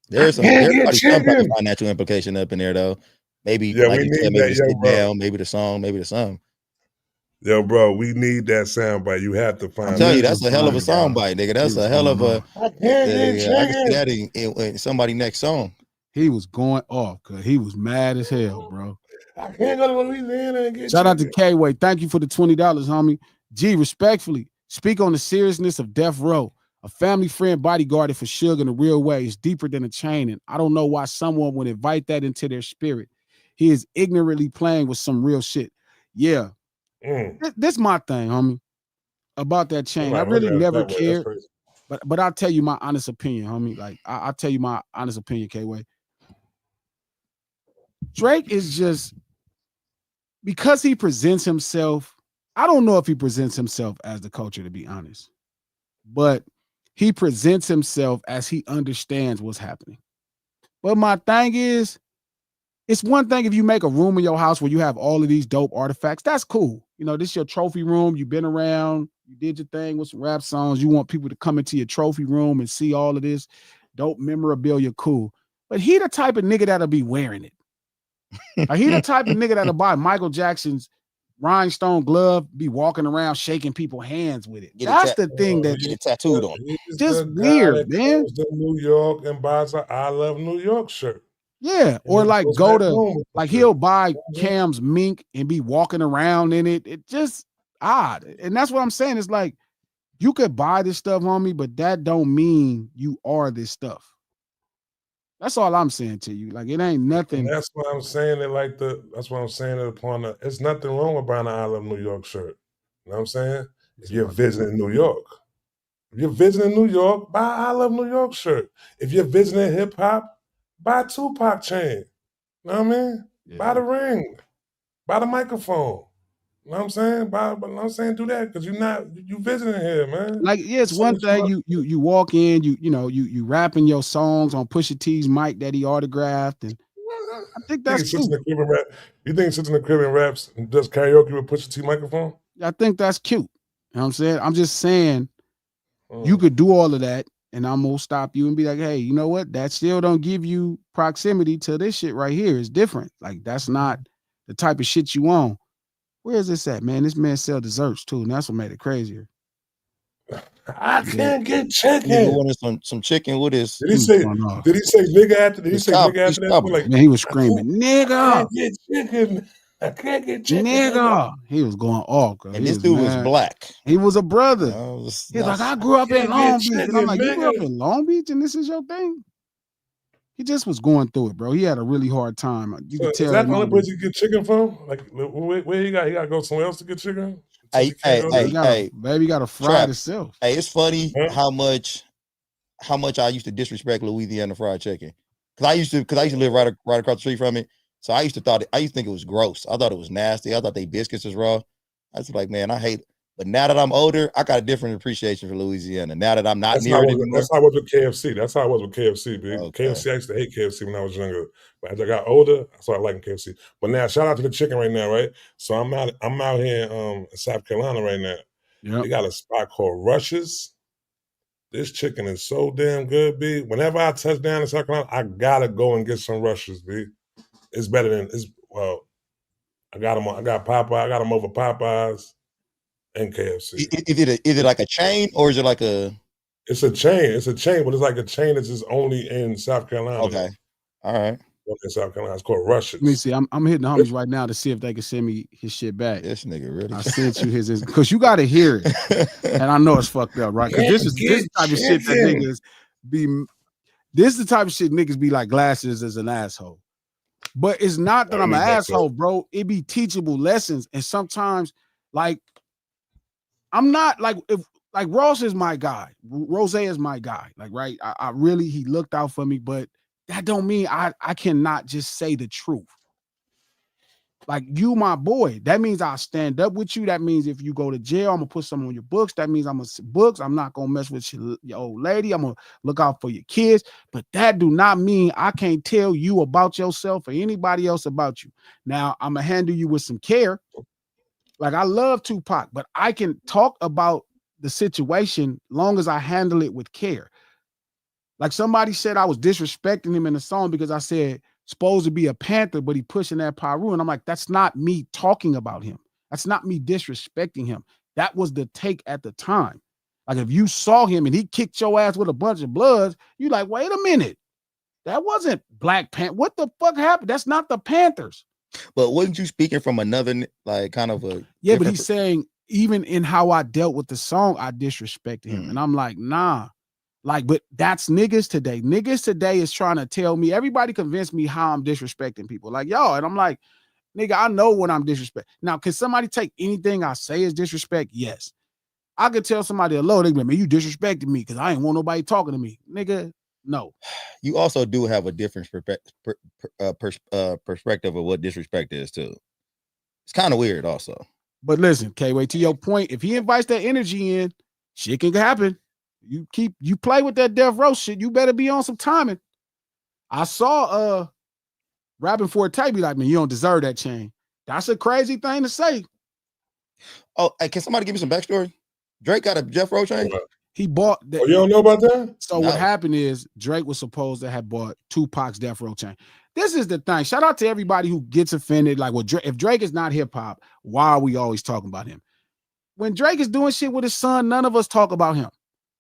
There's some financial implication up in there, though. Maybe, like you said, maybe sit down, maybe the song, maybe the song. Yo, bro, we need that soundbite. You have to find. I'm telling you, that's a hell of a soundbite, nigga. That's a hell of a. I can see that in somebody next song. He was going off because he was mad as hell, bro. I can't go to Louisiana and get. Shout out to K-Way. Thank you for the $20, homie. G, respectfully, speak on the seriousness of death row. A family friend bodyguarded for Suge in a real way is deeper than a chain, and I don't know why someone would invite that into their spirit. He is ignorantly playing with some real shit. Yeah. This my thing, homie, about that chain. I really never cared, but I'll tell you my honest opinion, homie. Like, I'll tell you my honest opinion, K-Way. Drake is just, because he presents himself, I don't know if he presents himself as the culture, to be honest, but he presents himself as he understands what's happening. But my thing is, it's one thing if you make a room in your house where you have all of these dope artifacts. That's cool. You know, this is your trophy room. You've been around. You did your thing with some rap songs. You want people to come into your trophy room and see all of this dope memorabilia. Cool. But he the type of nigga that'll be wearing it. Like, he the type of nigga that'll buy Michael Jackson's rhinestone glove, be walking around shaking people's hands with it. That's the thing that get tattooed on. Just weird, man. To New York and buys an "I Love New York" shirt. Yeah, or like go to, like, he'll buy Cam's mink and be walking around in it. It just odd. And that's what I'm saying. It's like, you could buy this stuff, homie, but that don't mean you are this stuff. That's all I'm saying to you. Like, it ain't nothing. And that's what I'm saying. That's what I'm saying. It's nothing wrong with buying an "I Love New York" shirt. You know what I'm saying? If you're visiting New York, buy "I Love New York" shirt. If you're visiting hip hop, buy Tupac chain. You know what I mean? Yeah. Buy the ring. Buy the microphone. You know what I'm saying? Do that because you visiting here, man. Like, yeah, it's one thing you walk in, you rapping your songs on Pusha T's mic that he autographed, and I think that's cute. You think he sits in the crib and raps and does karaoke with Pusha T microphone? I think that's cute. You know what I'm saying? I'm just saying you could do all of that, and I'm gonna stop you and be like, hey, you know what? That still don't give you proximity to this shit right here. It's different. Like, that's not the type of shit you want. Where is this at, man? This man sell desserts too, and that's what made it crazier. I can't get chicken. Nigga wanted some chicken with his. Did he say nigga after? Did he say nigga after that? Like, man, he was screaming, nigga. I can't get chicken. I can't get chicken. Nigga. He was going off. And this dude was black. He was a brother. He's like, I grew up in Long Beach. And I'm like, you grew up in Long Beach and this is your thing? He just was going through it, bro. He had a really hard time. You could tell. Is that the only place you get chicken from? Like, where he got to go somewhere else to get chicken? Hey, baby, got to fry it itself. Hey, it's funny how much I used to disrespect Louisiana fried chicken. Cause I used to live right across the street from it. So I used to think it was gross. I thought it was nasty. I thought they biscuits was raw. I was like, man, I hate it. But now that I'm older, I got a different appreciation for Louisiana. Now that I'm not near it anymore. That's how I was with KFC. That's how I was with KFC, big. Okay. KFC, I used to hate KFC when I was younger. But as I got older, I started liking KFC. But now, shout out to the chicken right now, right? So I'm out here in South Carolina right now. Yep. They got a spot called Rush's. This chicken is so damn good, B. Whenever I touch down in South Carolina, I gotta go and get some Rush's, B. It's better than I got Popeye. I got them over Popeyes and KFC. Is it like a chain or is it like a? It's a chain. It's a chain, but it's like a chain that's just only in South Carolina. Okay, all right. In South Carolina, it's called Rush's. Let me see. I'm hitting the homies right now to see if they can send me his shit back. This nigga really. I sent you his because you got to hear it, and I know it's fucked up, right? Because this is the type of shit that niggas be. This is the type of shit niggas be like Glasses as an asshole. But it's not that I'm an asshole, bro. It be teachable lessons. And sometimes, like, I'm not like if like Ross is my guy. Rose is my guy. Like, right. I really he looked out for me, but that don't mean I cannot just say the truth. Like you, my boy. That means I'll stand up with you. That means if you go to jail, I'm gonna put something on your books. That means I'm gonna books. I'm not gonna mess with your old lady. I'm gonna look out for your kids. But that do not mean I can't tell you about yourself or anybody else about you. Now I'm gonna handle you with some care. Like I love Tupac, but I can talk about the situation long as I handle it with care. Like somebody said I was disrespecting him in the song because I said supposed to be a Panther, but he pushing that Paru. And I'm like, that's not me talking about him. That's not me disrespecting him. That was the take at the time. Like if you saw him and he kicked your ass with a bunch of bloods, you like, wait a minute. That wasn't Black Panther. What the fuck happened? That's not the Panthers. But wasn't you speaking from another like kind of a yeah? But he's saying even in how I dealt with the song, I disrespected him, and I'm like, nah. Like, but that's niggas today. Niggas today is trying to tell me, everybody convinced me how I'm disrespecting people. Like, yo, and I'm like, nigga, I know when I'm disrespect. Now, can somebody take anything I say as disrespect? Yes. I could tell somebody hello, they be like, man, you disrespected me because I ain't want nobody talking to me. Nigga, no. You also do have a different perspective of what disrespect is too. It's kind of weird also. But listen, K-Way, to your point, if he invites that energy in, shit can happen. You play with that death row shit, you better be on some timing. I saw rapping for a tape, be like, man, you don't deserve that chain. That's a crazy thing to say. Oh, hey, can somebody give me some backstory? Drake got a Jeff Rowe chain? He bought that. Oh, you don't know about that? So what happened is Drake was supposed to have bought Tupac's Death Row chain. This is the thing. Shout out to everybody who gets offended. Like, well, if Drake is not hip hop, why are we always talking about him? When Drake is doing shit with his son, none of us talk about him.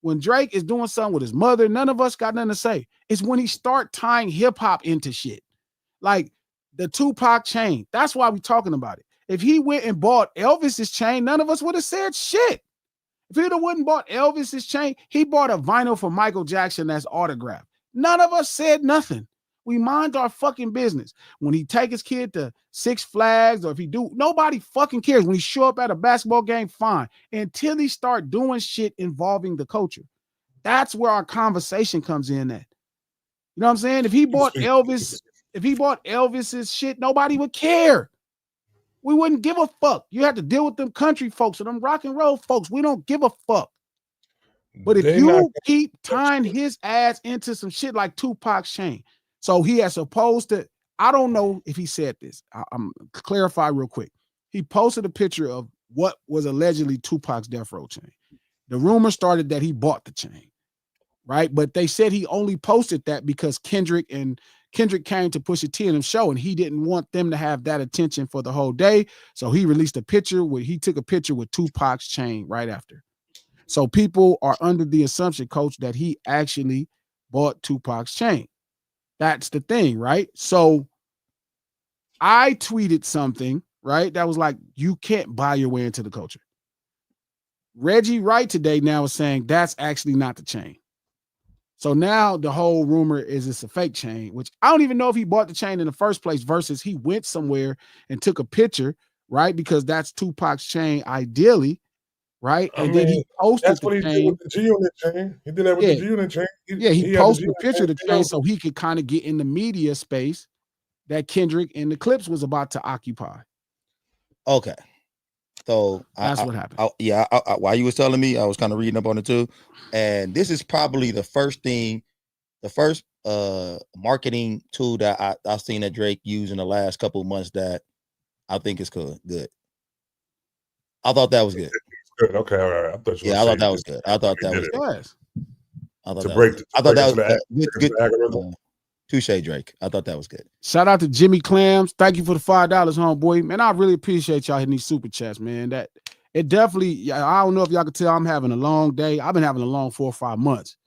When Drake is doing something with his mother, none of us got nothing to say. It's when he start tying hip hop into shit. Like the Tupac chain. That's why we talking about it. If he went and bought Elvis's chain, none of us would have said shit. If he'd have went and bought Elvis's chain, he bought a vinyl for Michael Jackson that's autographed. None of us said nothing. We mind our fucking business. When he take his kid to Six Flags, or if he do, nobody fucking cares. When he show up at a basketball game, fine. Until he start doing shit involving the culture. That's where our conversation comes in at. You know what I'm saying? If he bought Elvis's shit, nobody would care. We wouldn't give a fuck. You have to deal with them country folks or them rock and roll folks. We don't give a fuck. But if you keep tying his ass into some shit like Tupac's chain, so he has supposed to, I don't know if he said this. I'm clarify real quick. He posted a picture of what was allegedly Tupac's Death Row chain. The rumor started that he bought the chain, right? But they said he only posted that because Kendrick came to Pusha T in the show, and he didn't want them to have that attention for the whole day. So he released a picture where he took a picture with Tupac's chain right after. So people are under the assumption, Coach, that he actually bought Tupac's chain. That's the thing, right? So I tweeted something, right? That was like, you can't buy your way into the culture. Reggie Wright today now is saying that's actually not the chain. So now the whole rumor is it's a fake chain, which I don't even know if he bought the chain in the first place versus he went somewhere and took a picture, right? Because that's Tupac's chain ideally, right? And then he posted that's what he did with the G-Unit chain. He did that with the G-Unit chain. He posted a picture of the chain so he could kind of get in the media space that Kendrick and the Crips was about to occupy. Okay. So that's what happened. While you was telling me, I was kind of reading up on it too. And this is probably the first marketing tool that I've seen that Drake use in the last couple of months that I think is good. I thought that was good. Good. Okay, all right. I thought that was good. I thought that was good. I thought that was good. Touche, Drake. I thought that was good. Shout out to Jimmy Clams. Thank you for the $5, homeboy. Man, I really appreciate y'all hitting these super chats, man. That it definitely. I don't know if y'all can tell I'm having a long day. I've been having a long 4 or 5 months,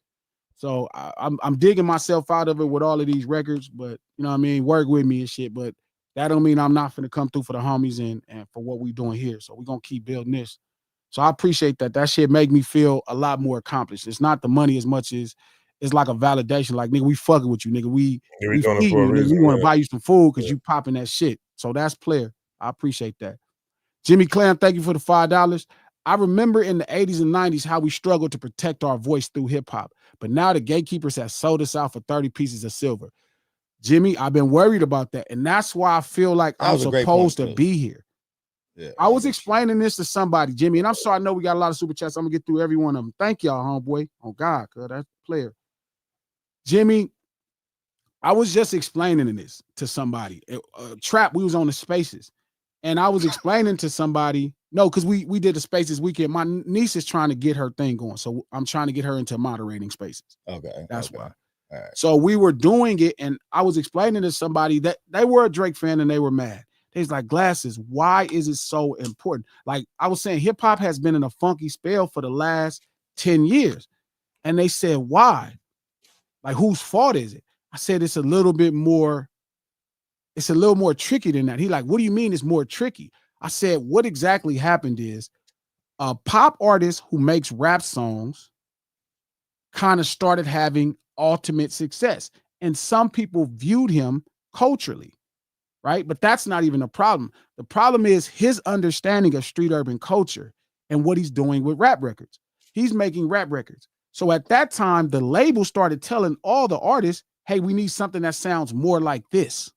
so I'm digging myself out of it with all of these records. But you know what I mean, work with me and shit. But that don't mean I'm not finna come through for the homies and for what we doing here. So we're gonna keep building this. So I appreciate that. That shit make me feel a lot more accomplished. It's not the money as much as it's like a validation. Like, nigga, we fucking with you, nigga. We feeding you, nigga. We want to buy you some food because you popping that shit. So that's player. I appreciate that. Jimmy Clam, thank you for the $5. I remember in the 80s and 90s how we struggled to protect our voice through hip hop. But now the gatekeepers have sold us out for 30 pieces of silver. Jimmy, I've been worried about that. And that's why I feel like That I'm was a great point, supposed to too. be here. Yeah, I was explaining this to somebody, Jimmy, and I'm sorry, I know we got a lot of super chats. I'm gonna get through every one of them. Thank y'all, homeboy. Oh God, cuz that's player. Jimmy, I was just explaining this to somebody. Trap, we was on the spaces, and I was explaining to somebody, no, because we did the spaces weekend. My niece is trying to get her thing going, so I'm trying to get her into moderating spaces. Okay. That's why. All right. So we were doing it, and I was explaining to somebody that they were a Drake fan and they were mad. They was like, Glasses, why is it so important? Like I was saying, hip hop has been in a funky spell for the last 10 years. And they said, why? Like, whose fault is it? I said, it's a little more tricky than that. He like, what do you mean it's more tricky? I said, what exactly happened is a pop artist who makes rap songs kind of started having ultimate success. And some people viewed him culturally, right? But that's not even a problem. The problem is his understanding of street urban culture and what he's doing with rap records. He's making rap records. So at that time, the label started telling all the artists, hey, we need something that sounds more like this.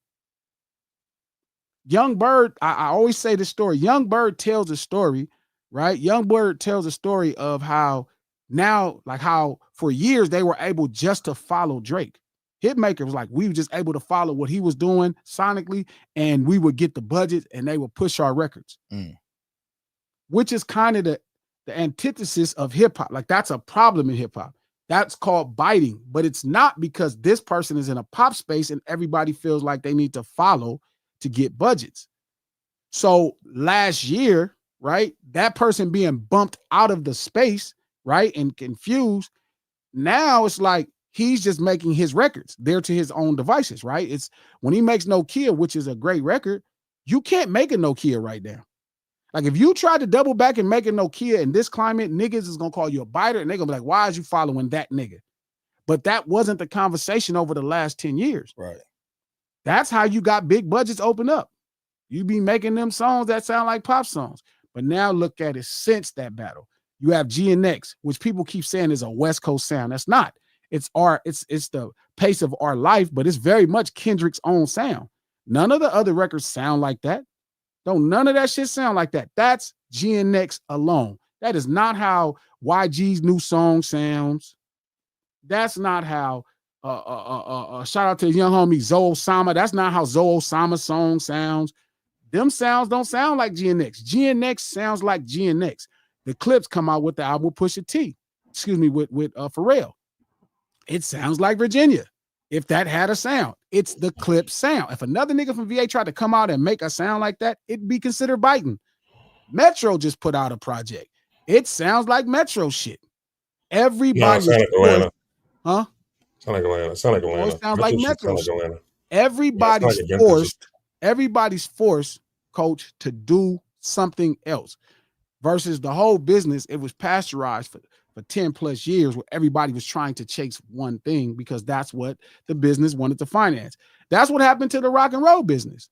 Young Bird, I always say this story. Young Bird tells a story, right? Young Bird tells a story of how now, like how for years they were able just to follow Drake. Hitmaker was like, we were just able to follow what he was doing sonically, and we would get the budget and they would push our records, which is kind of the antithesis of hip hop. Like that's a problem in hip hop. That's called biting, but it's not because this person is in a pop space and everybody feels like they need to follow to get budgets. So last year, right, that person being bumped out of the space, right, and confused, now it's like he's just making his records there to his own devices, right? It's when he makes Nokia, which is a great record, you can't make a Nokia right now. Like if you try to double back and make a Nokia in this climate, niggas is gonna call you a biter and they're gonna be like, why is you following that nigga? But that wasn't the conversation over the last 10 years. Right. That's how you got big budgets open up. You be making them songs that sound like pop songs. But now look at it since that battle. You have GNX, which people keep saying is a West Coast sound. That's not. It's the pace of our life, but it's very much Kendrick's own sound. None of the other records sound like that. Don't none of that shit sound like that. That's GNX alone. That is not how YG's new song sounds. That's not how shout out to the young homie Zoe Osama. That's not how Zoe Osama's song sounds. Them sounds don't sound like GNX. GNX sounds like GNX. The Clips come out with the album Pusha T. Excuse me, with Pharrell. It sounds like Virginia. If that had a sound, it's the Clip sound. If another nigga from VA tried to come out and make a sound like that, it'd be considered biting. Metro just put out a project. It sounds like Metro shit. Everybody sound like Atlanta. Huh? Sound like Atlanta. Sound like Atlanta. It sounds like Metro shit. Like Atlanta. Everybody's forced, coach, to do something else. Versus the whole business, it was pasteurized for 10 plus years where everybody was trying to chase one thing because that's what the business wanted to finance. That's what happened to the rock and roll business.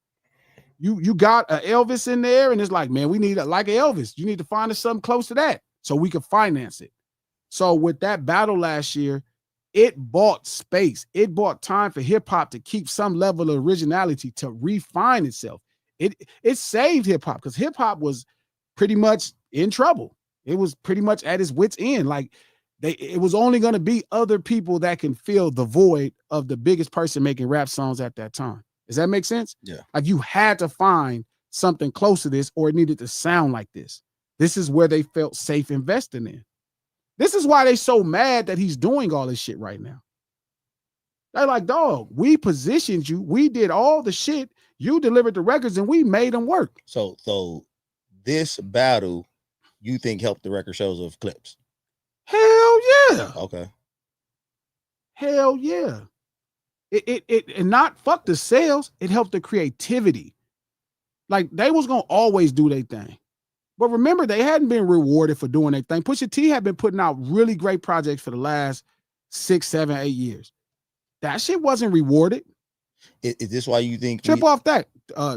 You got an Elvis in there and it's like, man, we need like an Elvis. You need to find us something close to that so we can finance it. So with that battle last year, it bought space. It bought time for hip hop to keep some level of originality, to refine itself. It saved hip hop because hip hop was pretty much in trouble. It was pretty much at its wit's end. Like it was only going to be other people that can fill the void of the biggest person making rap songs at that time. Does that make sense? Yeah. Like you had to find something close to this or it needed to sound like this. This is where they felt safe investing in. This is why they so mad that he's doing all this shit right now. They're like, dog, we positioned you. We did all the shit. You delivered the records and we made them work. So this battle, you think helped the record shows of Clips? Hell yeah. Okay. Hell yeah. It and not fuck the sales. It helped the creativity. Like they was gonna always do their thing. But remember, they hadn't been rewarded for doing their thing. Pusha T had been putting out really great projects for the last 6, 7, 8 years. That shit wasn't rewarded. Is this why you think Trip off that,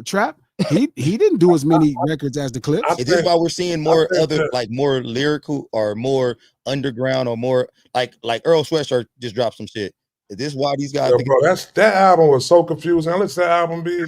Trap? He didn't do as many records as the Clips. Is this why we're seeing more other that, like more lyrical or more underground or more like Earl Sweatshirt just dropped some shit? Is this why these guys? Bro, that album was so confusing. I listened to that album, B.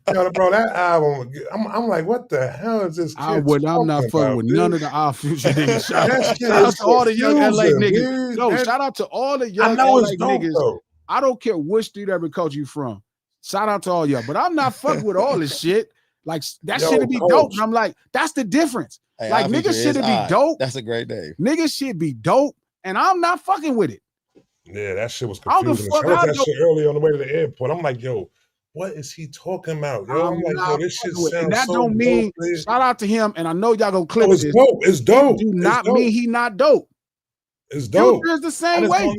Bro, that album. I'm like, what the hell is this kid? I'm not fucking with none of the Our Future niggas. Shout out to all the young LA niggas. No, shout out to all the young LA niggas. Though. I don't care which street every coach you from. Shout out to all y'all, but I'm not fucking with all this shit. Like that should be dope. And I'm like, that's the difference. Hey, like niggas should be dope. That's a great name. Niggas should be dope, and I'm not fucking with it. Yeah, that shit was confusing. I heard that shit early on the way to the airport. I'm like, yo, what is he talking about? Yo, I'm like, yo, this shit sounds and that so don't mean dope, shout out to him. And I know y'all gonna clip this. Dope. It's dope. Do not mean he not dope. It's dope. Future is the same way.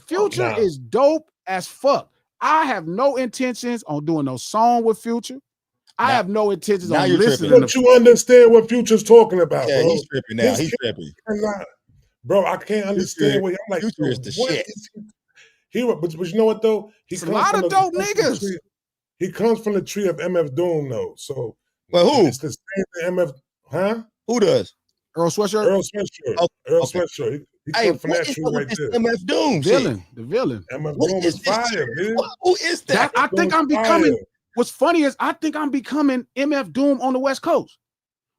Future is dope as fuck. I have no intentions on doing no song with Future. I have no intentions on listening. Don't you understand what Future's talking about? Yeah, bro? He's tripping now. He's tripping. Bro, I can't understand what I'm like. Future is the shit. But you know what though? He's a lot of dope niggas. He comes from the tree of MF Doom though. So well, who? It's the same MF, huh? Who does? Earl Sweatshirt. Earl Sweatshirt. Earl Sweatshirt. He comes from that tree right there. MF Doom. The villain. MF Doom is fire, dude. Who is that? I think I'm becoming. What's funny is I think I'm becoming MF Doom on the West Coast,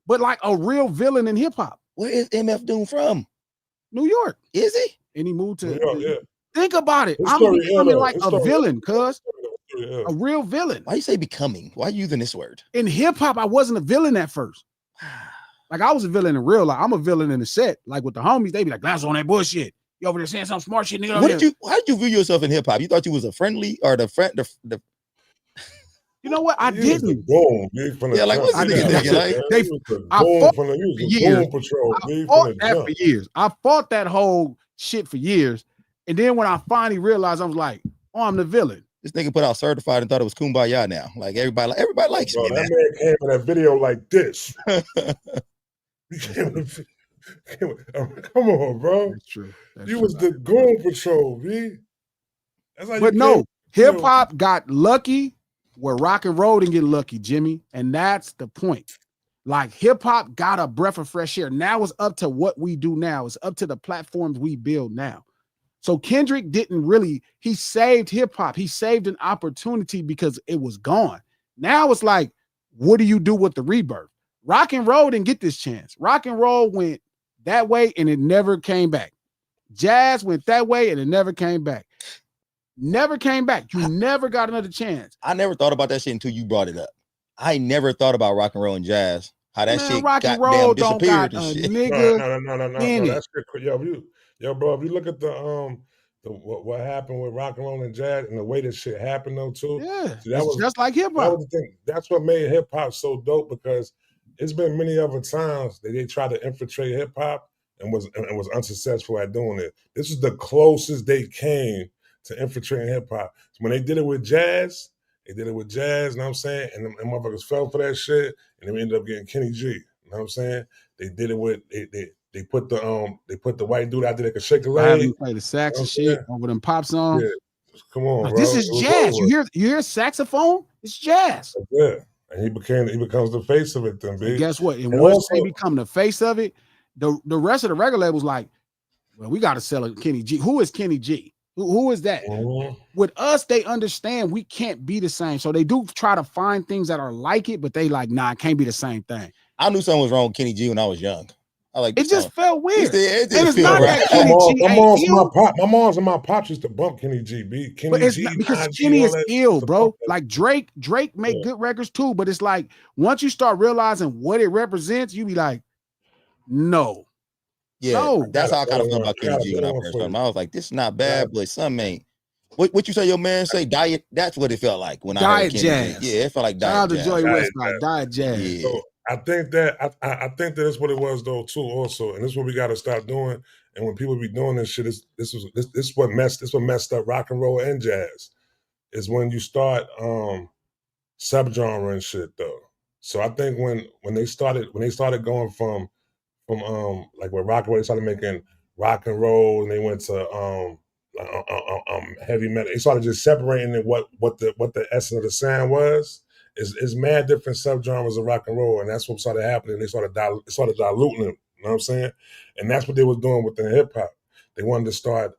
but like a real villain in hip hop. Where is MF Doom from? New York. Is he? And he moved to. New York, yeah. Think about it. I'm becoming like a villain, cuz. A real villain. Why you say becoming? Why are you using this word? In hip hop, I wasn't a villain at first. Like I was a villain in real life. I'm a villain in the set. Like with the homies, they be like, "That's on that bullshit. You over there saying some smart shit, nigga." How did you view yourself in hip hop? You thought you was a friendly or the friend? You know what? I didn't. Yeah, like what's the nigga? I fought that for years. I fought that whole shit for years, and then when I finally realized, I was like, "Oh, I'm the villain." This nigga put out Certified and thought it was Kumbaya now. Like everybody likes me. That man came in that video like this. Come on, bro. That's true. You was the Goon Patrol, B. That's how but no, hip hop got lucky where rock and roll didn't get lucky, Jimmy. And that's the point. Like hip hop got a breath of fresh air. Now it's up to what we do now. It's up to the platforms we build now. So Kendrick he saved hip hop. He saved an opportunity because it was gone. Now it's like, what do you do with the rebirth? Rock and roll didn't get this chance. Rock and roll went that way and it never came back. Jazz went that way and it never came back. Never came back. You never got another chance. I never thought about that shit until you brought it up. I never thought about rock and roll and jazz. How that shit rock and roll don't got and shit. Nigga. No. That's good. Yo, bro, if you look at what happened with rock and roll and jazz and the way this shit happened though too. Yeah, that was just like hip hop. That's what made hip hop so dope because it's been many other times that they tried to infiltrate hip hop and was unsuccessful at doing it. This is the closest they came to infiltrating hip hop. So when they did it with jazz, you know what I'm saying? And motherfuckers fell for that shit and they ended up getting Kenny G. You know what I'm saying? They did it with they put the white dude out there that could shake a leg. He played the sax and shit over them pop songs. Yeah. Come on, bro. This is jazz. You hear saxophone? It's jazz. Yeah. And he becomes the face of it then, and guess what? And once they become the face of it, the rest of the record label's like, well, we got to sell a Kenny G. Who is Kenny G? Who is that? Mm-hmm. With us, they understand we can't be the same. So they do try to find things that are like it, but they like, nah, it can't be the same thing. I knew something was wrong with Kenny G when I was young. It just felt weird. It and it's not right. that Kenny G my moms and my pops used to bump Kenny G. But it's not, because Kenny is ill, bro. Like Drake make good records too, but it's like once you start realizing what it represents, you be like, no. Yeah, no. That's how I kind of felt about Kenny G when I first heard him. I was like, this is not bad, but some ain't. What you say your man say? Diet. That's what it felt like when I heard Kenny jazz. G. Yeah, it felt like diet jazz. Joy Westside, diet jazz. Yeah. So I think that that's what it was though too. Also, and this is what we got to stop doing. And when people be doing this shit, this is what messed up rock and roll and jazz. Is when you start subgenre and shit though. So I think when they started going from like with rock and roll, they started making rock and roll, and they went to heavy metal. They started just separating it what the essence of the sound was, It's mad different subgenres of rock and roll, and that's what started happening. They started diluting it. You know what I'm saying? And that's what they was doing within hip hop. They wanted to start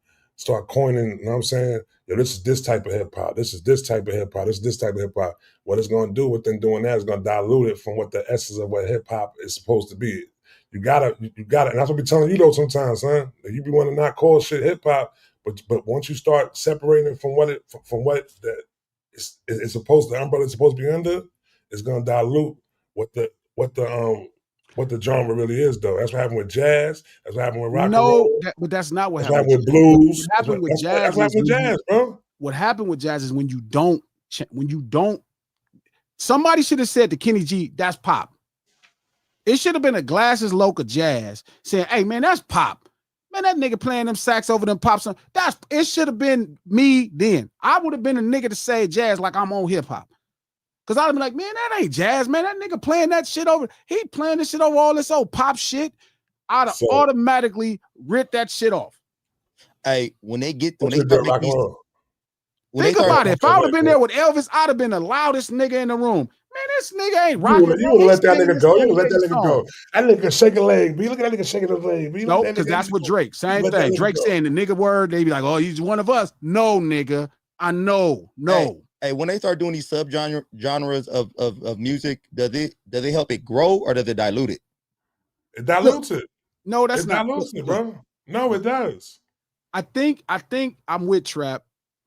coining. You know what I'm saying? Yo, this is this type of hip hop. This is this type of hip hop. This is this type of hip hop. What it's going to do within doing that is going to dilute it from what the essence of what hip hop is supposed to be. You gotta, and that's what I be telling you though sometimes, son. You be wanting to not call shit hip hop, but once you start separating it from what it's supposed, the umbrella is supposed to be under, it's gonna dilute what the genre really is though. That's what happened with jazz. That's what happened with rock and roll. But that's not what That's what happened happened with blues. What happened with jazz? That's what happened with jazz, bro. What happened with jazz is when you don't. Somebody should have said to Kenny G, "That's pop." It should have been a Glasses Local Jazz saying, "Hey man, that's pop. Man, that nigga playing them sax over them pop songs. It should have been me then. I would have been a nigga to say jazz like I'm on hip hop. Cause I'd have been like, man, that ain't jazz, man. That nigga playing that shit over. He playing this shit over all this old pop shit. I'd have automatically ripped that shit off. Hey, when they start rock and roll. Think about it. If I would have been there with Elvis, I'd have been the loudest nigga in the room. Man, this nigga ain't rocking. You would let that nigga go. You would let that nigga go. That nigga shake a leg. B. Look at that nigga shaking his leg. B. No, because that's what Drake. Same thing. Drake saying the nigga word. They be like, oh, he's one of us. No, nigga. I know. No. Hey, when they start doing these genres of music, does it help it grow or does it dilute it? It dilutes it. No, that's not. It dilutes it, bro. No, it does. I think I'm with Trap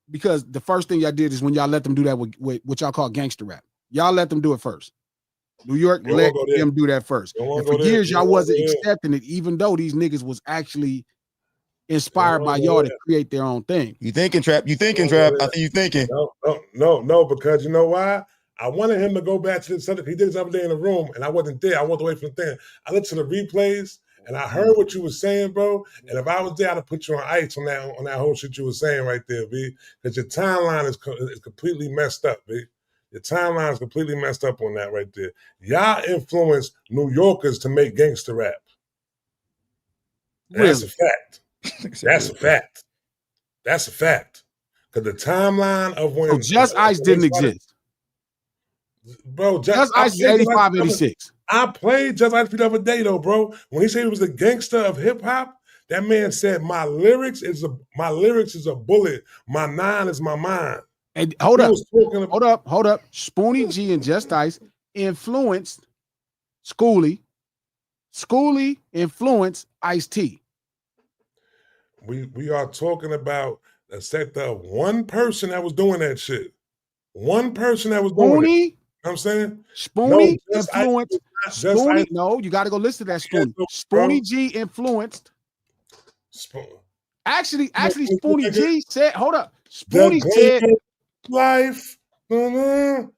because the first thing y'all did is when y'all let them do that with what y'all call gangster rap. Y'all let them do it first. New York let them do that first. And for years, y'all wasn't accepting it, even though these niggas was actually inspired by y'all to create their own thing. You thinking, Trap? I think you thinking. No, because you know why? I wanted him to go back to the subject. He did this other day in the room, and I wasn't there. I walked away from the thing. I listened to the replays, and I heard what you were saying, bro. And if I was there, I'd have put you on ice on that whole shit you were saying right there, B. Because your timeline is completely messed up, B. Your timeline is completely messed up on that right there. Y'all influenced New Yorkers to make gangster rap. Really? That's a fact. That's a fact. That's a fact. Because the timeline of when... So Just Ice didn't exist. Bro, Just Ice is 85, 86. I played Just Ice the other day, though, bro. When he said he was the gangster of hip-hop, that man said, my lyrics is a bullet. My 9 is my mind. And hold up. Spoonie G and Just Ice influenced Schoolie. Schoolie influenced Ice-T. We are talking about a sector of one person that was doing that shit. One person that was doing it. You know what I'm saying? Spoonie influenced. Spoonie, no, you got to go listen to that Spoonie. Spoonie G influenced. Actually, Spoonie G said, hold up. Spoonie said, life. The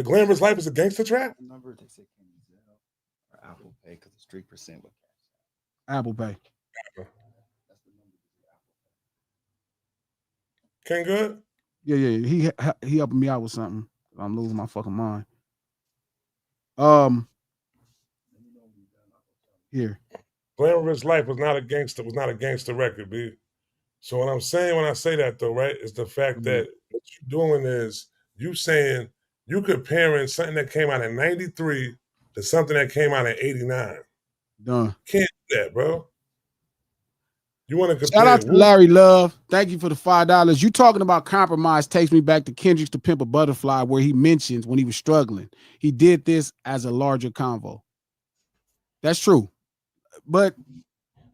glamorous life is a gangster trap. Number they say or Apple Pay because it's 3%. Apple Pay. Ken Good? Yeah. He helping me out with something. I'm losing my fucking mind. Here. Glamorous Life was not a gangster record, B. So what I'm saying when I say that though, right, is the fact that what you're doing is you saying you comparing something that came out in 93 to something that came out in 89. Done. Can't do that, bro. You want to compare. Shout out to Larry Love. Thank you for the $5. You talking about compromise takes me back to Kendrick's To Pimp a Butterfly, where he mentions when he was struggling, he did this as a larger convo. That's true. But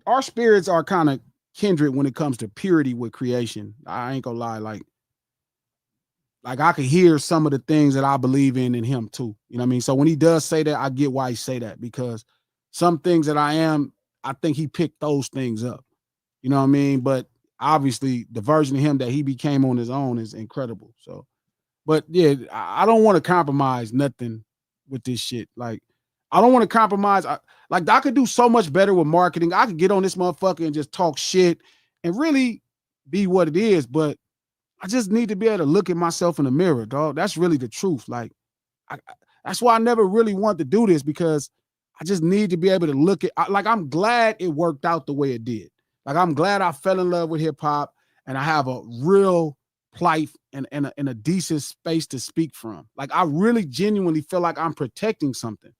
our spirits are kind of kindred when it comes to purity with creation. I ain't gonna lie, like I could hear some of the things that I believe in him too. You know what I mean? So when he does say that, I get why he say that, because some things that I think he picked those things up. You know what I mean? But obviously the version of him that he became on his own is incredible. So, but yeah, I don't want to compromise nothing with this shit. Like, I don't want to compromise. I could do so much better with marketing. I could get on this motherfucker and just talk shit and really be what it is. But I just need to be able to look at myself in the mirror, dog. That's really the truth. Like, that's why I never really want to do this, because I just need to be able to look at, I'm glad it worked out the way it did. Like, I'm glad I fell in love with hip hop and I have a real plight and in a decent space to speak from. Like I really genuinely feel like I'm protecting something.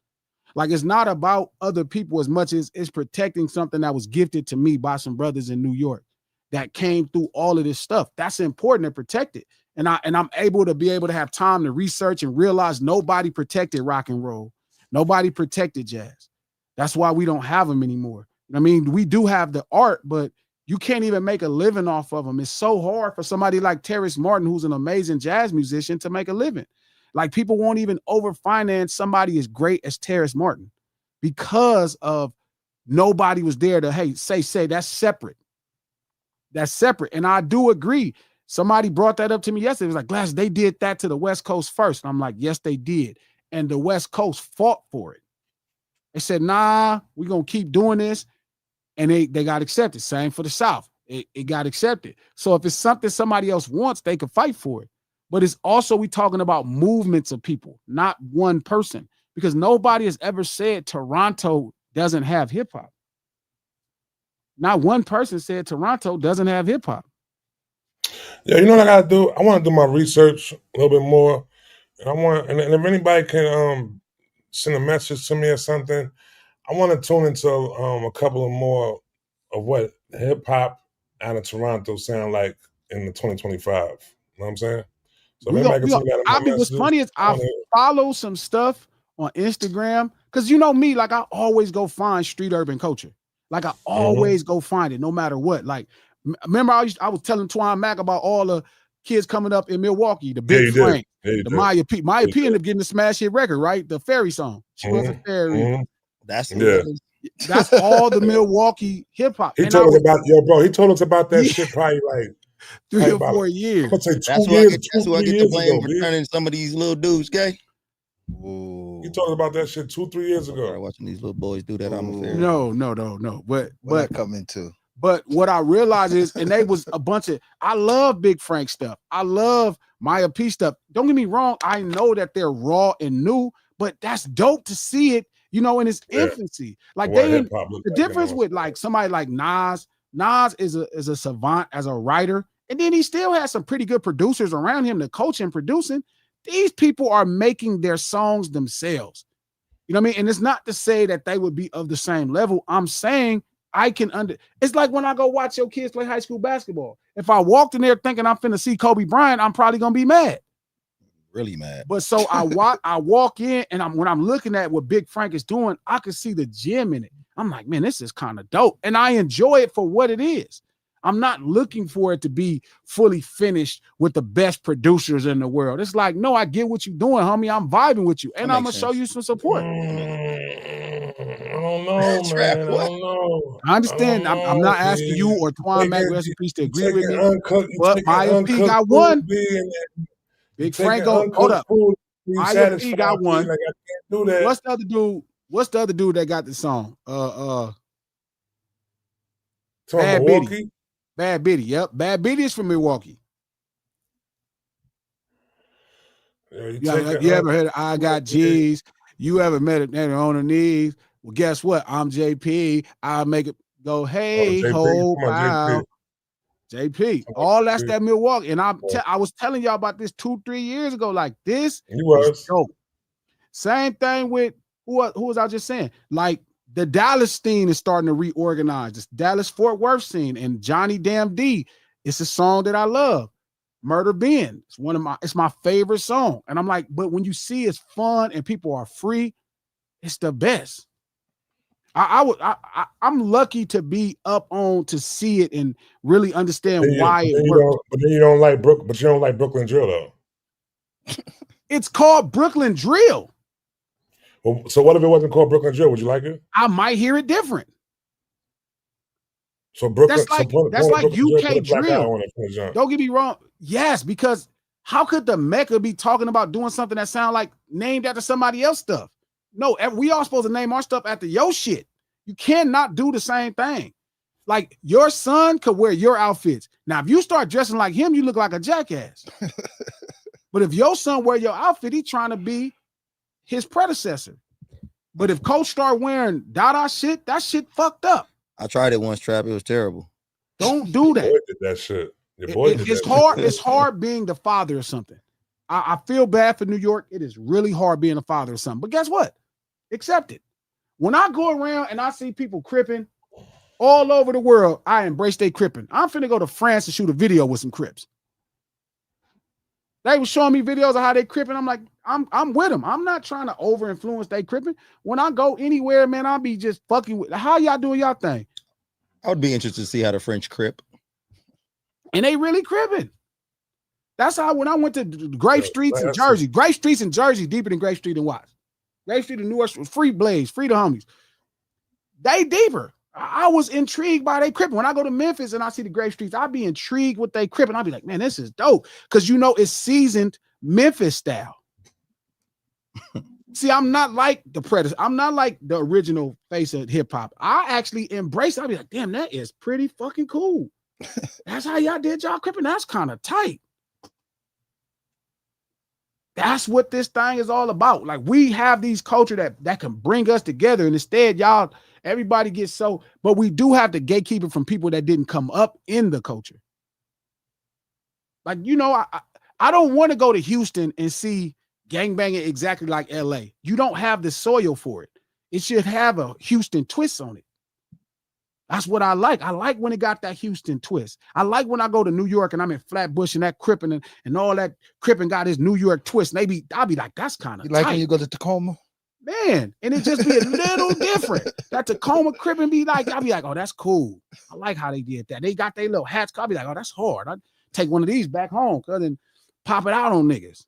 Like it's not about other people as much as it's protecting something that was gifted to me by some brothers in New York that came through all of this stuff. That's important to protect it. And I'm able to have time to research and realize nobody protected rock and roll. Nobody protected jazz. That's why we don't have them anymore. I mean, we do have the art, but you can't even make a living off of them. It's so hard for somebody like Terrence Martin, who's an amazing jazz musician, to make a living. Like people won't even overfinance somebody as great as Terrence Martin because of nobody was there to, hey, say that's separate. That's separate. And I do agree. Somebody brought that up to me yesterday. It was like, Glass, they did that to the West Coast first. And I'm like, yes, they did. And the West Coast fought for it. They said, nah, we're going to keep doing this. And they got accepted. Same for the South. It got accepted. So if it's something somebody else wants, they could fight for it. But it's also, we talking about movements of people, not one person. Because nobody has ever said Toronto doesn't have hip hop. Not one person said Toronto doesn't have hip hop. Yeah, you know what I gotta do? I want to do my research a little bit more, and if anybody can send a message to me or something, I want to tune into a couple of more of what hip hop out of Toronto sound like in the 2025. You know what I'm saying? So if anybody can send me that in my what's funny is I follow some stuff on Instagram because you know me, like I always go find street urban culture. Like I always go find it, no matter what. Like, remember I was telling Twine Mac about all the kids coming up in Milwaukee, the Big Frank, the Maya P. Maya P ended up getting the smash hit record, right? The Fairy song. She was a fairy. That's That's all the Milwaukee hip hop. He told us about He told us about that shit probably like 3 or 4 years. I'm gonna say 2 that's years. That's who I get to blame for turning some of these little dudes gay. You talking about that shit 2-3 years ago. Watching these little boys do that, I'm a fair. No. But coming to. But what I realized is, and they was a bunch of, I love Big Frank stuff. I love Maya P stuff. Don't get me wrong. I know that they're raw and new, but that's dope to see it, you know, in its infancy. Like the difference with like somebody like Nas is a savant as a writer. And then he still has some pretty good producers around him to coach him producing. These people are making their songs themselves. You know what I mean? And it's not to say that they would be of the same level. I'm saying I can it's like when I go watch your kids play high school basketball. If I walked in there thinking I'm finna see Kobe Bryant, I'm probably gonna be mad. Really mad. But so I walk in and when I'm looking at what Big Frank is doing, I can see the gem in it. I'm like, man, this is kind of dope. And I enjoy it for what it is. I'm not looking for it to be fully finished with the best producers in the world. It's like, no, I get what you're doing, homie. I'm vibing with you. And I'm going to show you some support. I don't know, man. I don't know. I understand. I'm not asking you or Twine Mac recipes to agree with me. But Maya P got one. Big Frank, hold up. Maya P got one. Like, I can't do that. What's the other dude that got the song? Bad Biddy. Bad Biddy, yep. Bad Biddy is from Milwaukee. You ever heard I Got G's? You ever met it on her knees? Well, guess what? I'm JP. I'll make it go, hey, ho, wow. JP. All that's that Milwaukee. And I was telling y'all about this 2-3 years ago. Like this is dope. Same thing with who was I just saying? Like the Dallas scene is starting to reorganize. This Dallas-Fort Worth scene, and Johnny Damn D. It's a song that I love. Murder Ben. It's my favorite song. And I'm like, but when you see it's fun and people are free, it's the best. I'm lucky to be up on to see it and really understand why it works. But then you don't like Brooklyn Drill though. It's called Brooklyn Drill. Well, so what if it wasn't called Brooklyn Drill? Would you like it? I might hear it different. So Brooklyn, that's like UK Drill. Don't get me wrong. Yes, because how could the Mecca be talking about doing something that sound like named after somebody else's stuff? No, we all supposed to name our stuff after your shit. You cannot do the same thing. Like your son could wear your outfits. Now, if you start dressing like him, you look like a jackass. But if your son wear your outfit, he's trying to be his predecessor. But if Coach start wearing Dada shit, that shit fucked up. I tried it once, Trap. It was terrible. Don't do that. Boy did that shit. Your boy did It's that. hard. It's hard being the father of something. I feel bad for New York. It is really hard being a father of something. But guess what? Accept it. When I go around and I see people cripping all over the world, I embrace they cripping. I'm finna go to France to shoot a video with some Crips. They was showing me videos of how they cripping. I'm like, I'm with them. I'm not trying to over influence they cripping. When I go anywhere, man, I'll be just fucking with how y'all doing y'all thing. I would be interested to see how the French Crip. And they really cripping. That's how when I went to Grape Streets in Jersey, Grape Streets in Jersey deeper than Grape Street in Watts. Grape Street in Newark was free Blaze, free the homies. They deeper. I was intrigued by they cripping. When I go to Memphis and I see the Grape Streets, I'll be intrigued with they cripping. I'll be like, man, this is dope. Because you know it's seasoned Memphis style. See, I'm not like the Predator. I'm not like the original face of hip hop. I actually embrace it. I'll be like, damn, that is pretty fucking cool. That's how y'all did y'all cripping. That's kind of tight. That's what this thing is all about. Like we have these culture that can bring us together. And instead, y'all, everybody gets so, but we do have to gatekeep it from people that didn't come up in the culture. Like, you know, I don't want to go to Houston and see gangbanging exactly like LA. You don't have the soil for it. It should have a Houston twist on it. That's what I like. I like when it got that Houston twist. I like when I go to New York and I'm in Flatbush and that cripping and all that cripping got his New York twist. Maybe I'll be like, that's kind of You like tight. when you go to Tacoma? Man, and it just be a little different. That Tacoma cripping be like, I'll be like, oh, that's cool. I like how they did that. They got their little hats. I'll be like, oh, that's hard. I'd take one of these back home cause then pop it out on niggas.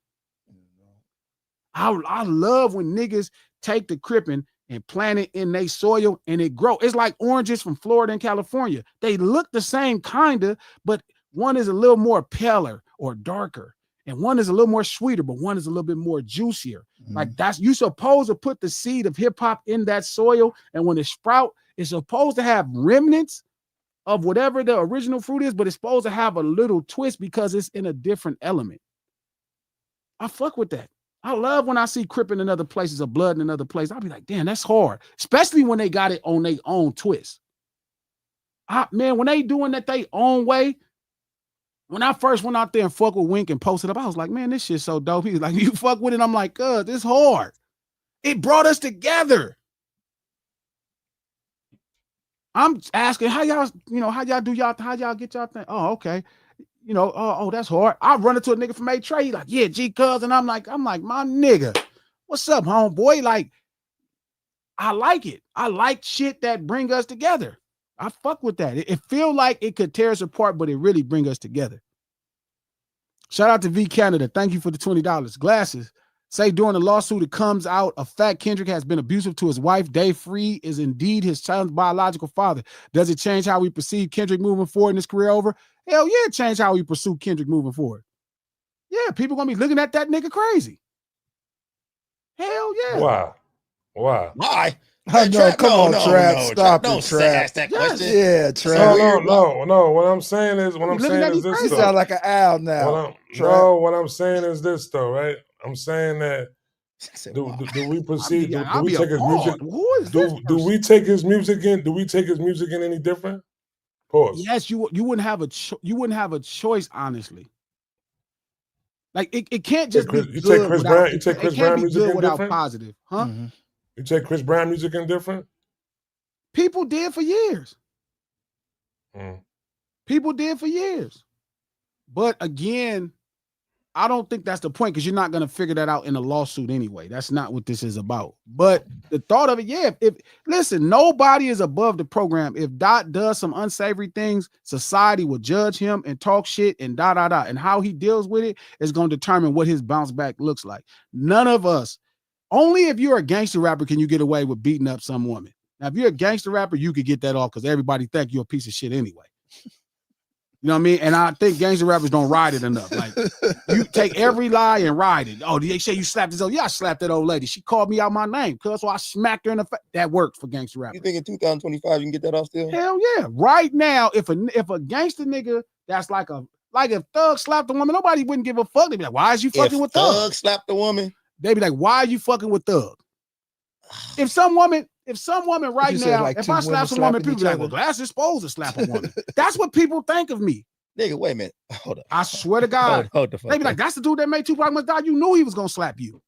I love when niggas take the cripping and plant it in their soil and it grow. It's like oranges from Florida and California. They look the same kinda, but one is a little more paler or darker. And one is a little more sweeter, but one is a little bit more juicier. Mm-hmm. Like that's, you supposed to put the seed of hip hop in that soil. And when it sprout, it's supposed to have remnants of whatever the original fruit is, but it's supposed to have a little twist because it's in a different element. I fuck with that. I love when I see cripping in other places or blood in another place. I'll be like, damn, that's hard. Especially when they got it on their own twist. Man, when they doing that their own way, when I first went out there and fuck with Wink and posted up, I was like, man, this shit's so dope. He was like, you fuck with it? I'm like, this hard. It brought us together. I'm asking how y'all get y'all thing. Oh, okay. You know, oh, that's hard. I run into a nigga from A-Trade. He like, yeah, G cuz. And I'm like, my nigga, what's up, homeboy? Like, I like it. I like shit that bring us together. I fuck with that. It feel like it could tear us apart, but it really bring us together. Shout out to V Canada. Thank you for the $20. Glasses. Say during the lawsuit, it comes out a fact Kendrick has been abusive to his wife. Dave Free is indeed his child's biological father. Does it change how we perceive Kendrick moving forward in his career over? Hell yeah, it changed how we pursue Kendrick moving forward. Yeah, people gonna be looking at that nigga crazy. Hell yeah. Why? I know, come on, Trap. Stop don't it, Trap. ask that question. Yeah, Trap. No. What I'm saying is this. You sound like an owl now. What I'm saying is this though, right? I'm saying that do we proceed? Do we take his music? Do we take his music in? Do we take his music in any different? Pause. Yes, you wouldn't have a choice, honestly. Like it can't just be you take Chris Brown. You take Chris Brown music in without different. Positive, huh? Mm-hmm. You take Chris Brown music in different. People did for years. Mm. People did for years. But again, I don't think that's the point because you're not going to figure that out in a lawsuit anyway. That's not what this is about. But the thought of it, yeah, listen, nobody is above the program. If Dot does some unsavory things, society will judge him and talk shit and . And how he deals with it is going to determine what his bounce back looks like. None of us, only if you're a gangster rapper can you get away with beating up some woman. Now, if you're a gangster rapper, you could get that off because everybody think you're a piece of shit anyway. You know what I mean? And I think gangster rappers don't ride it enough. Like, you take every lie and ride it. Oh, they say you slapped this old. Yeah, I slapped that old lady. She called me out my name, cuz, so I smacked her in the face. That worked for gangster rappers. You think in 2025 you can get that off still? Hell yeah. Right now, if a gangster nigga that's like if Thug slapped a woman, nobody wouldn't give a fuck. They'd be like, why is you fucking with Thug? Thug slapped a woman. They'd be like, why are you fucking with Thug? If some woman right now, like if I slap some woman, people be like, well, Glass is supposed to slap a woman. That's what people think of me. Nigga, wait a minute. Hold up. I swear to God. Hold the fuck They be up. like, that's the dude that made Tupac must die. You knew he was gonna slap you.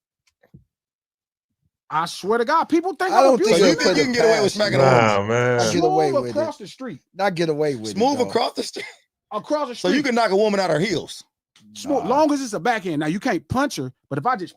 I swear to God, people think I I'm don't abusive. So think you think you can get away with smacking a woman? Nah, man. Get away Smooth with across it. the street. Not get away with Smooth it. across the street. Across the So street. you can knock a woman out her heels. Smooth, long as it's a backhand. Now you can't punch her, but if I just,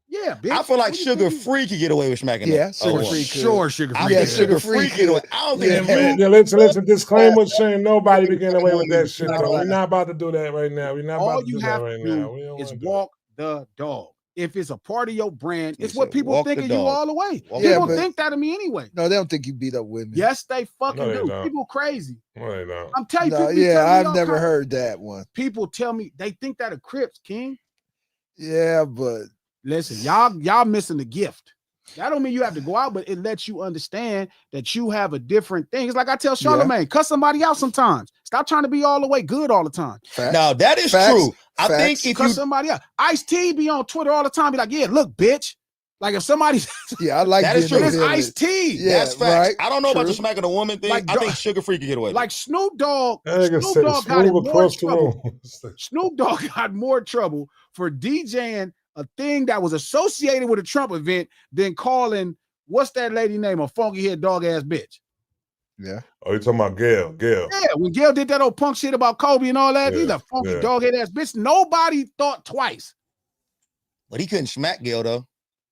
yeah, bitch. I feel like What you Sugar think? Free could get away with smacking Yeah, a Sugar woman. Free could. Sure, Sugar I Free. Yeah, think could. Sugar Free Free could get away. could. I don't Yeah, think Man, you. listen. Disclaimer, Shane. Nobody be getting away with that shit, though. We're not about to do that right now. We're not All about to you do that have right to now. do We don't is want to walk the dog. If it's a part of your brand, He it's what said, people walk think the of you dog. all the way. Walk Yeah, People but- think that of me anyway. No, they don't think you beat up women. Yes, they fucking No, they do. don't. People crazy. No, they don't. I'm telling you, No, people be yeah, telling me I've all never kinds- heard that one. People tell me they think that of Crips, King. Yeah, but Listen, y'all missing the gift. That don't mean you have to go out, but it lets you understand that you have a different thing. It's like I tell Charlamagne, cuss somebody out sometimes. Stop trying to be all the way good all the time. facts. Now that is Facts. true. I Facts. think if Cuss you somebody out. Ice-T be on Twitter all the time. Be like, yeah, look, bitch. Like if somebody Yeah, I like That is being true. in it's the hood. Ice-T. Yeah, that's facts. right. I don't know about True. the smacking a woman thing. Like, I think Sugar Free could get away with Like it. Snoop Dogg, That nigga Snoop said Dogg got in smooth more across the trouble. room. Snoop Dogg got more trouble for DJing a thing that was associated with a Trump event than calling what's that lady name, a funky head dog ass bitch. Yeah. Oh, you talking about Gail? Gail. Yeah, when Gail did that old punk shit about Kobe and all that, he's Yeah, a funky yeah. dog head ass bitch. Nobody thought twice. But he couldn't smack Gail though.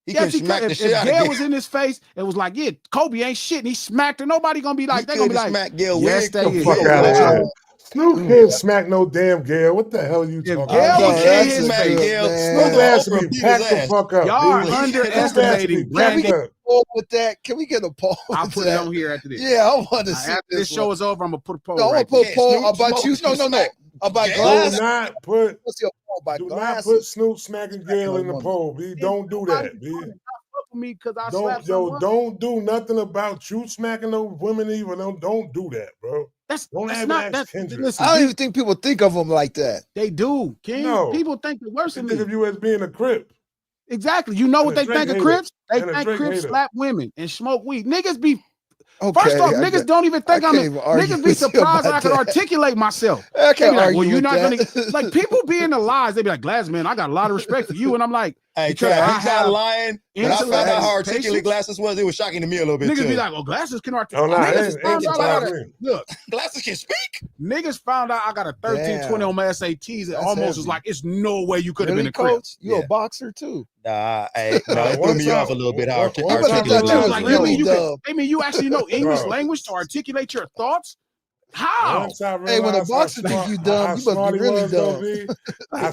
He Yes, couldn't smack the if shit out of Gail Gail. was in his face, it was like, yeah, Kobe ain't shit, and he smacked her. Nobody gonna be like, He they gonna be couldn't like, smack Gail. yes, Wig they from is. Fuck Gail. out of Yeah. here. Snoop can't smack no damn Gail. What the hell are you If talking Gail about? was No, in that's his a smack good Gail. man. Snoop ass to Oprah be beat packed his the ass. fuck up. y'all are B. underestimating Can we Brandon. get a poll with that? Can we get a poll? I'll with put it that? on here after this. Yeah, I want to Now, see after this show one. is over, I'm gonna put a poll No, I right want to put a there. poll Snoop about you. smoke No. smack. About Do glasses. not put Let's see a poll about do not glasses. put Snoop smacking Gail in the woman. poll, B. Don't do that, B. Fuck with me because I Don't slapped someone. don't do nothing about you smacking those women even. Don't do that, bro. That's Don't that's ever not ask that. Kendrick. Listen, I don't even think people think of them like that. they do, King. No. People think the worst They of think me. of you as being a Crip. Exactly. You know And what a they Drake think of hater. Crips? They And a think Drake Crips hater. slap women and smoke weed. Niggas be Okay. first off, I niggas got- don't even think I I'm can't in. even argue Niggas be with you surprised that I about can that. articulate myself. I They can't be like, argue well, you're with not that. gonna like people being the lies. They be like, Glass man, I got a lot of respect for you. And I'm like, Hey, because Trav, I he's not have lying. When I found intellect, out how patience. articulate Glasses was, it was shocking to me a little bit Niggas too. be like, well, Glasses can Oh, articulate. nah, Niggas ain't found out I got surprised a me. look. Glasses can speak. Niggas found out I got a 1320 Damn. on my SATs. It That's almost was heavy. like, it's no way you could have Really, been a Crip. coach? You Yeah. a boxer too? Nah, hey, no, it threw One me time- off a little bit how one time- articulate I thought you was Glasses Like, was. you mean you dumb. can? I mean, you actually know English Bro. language to articulate your thoughts? How? Once I Hey, when a realized how boxer think smart- you dumb, how you must be smart he really was, though, dumb. B, I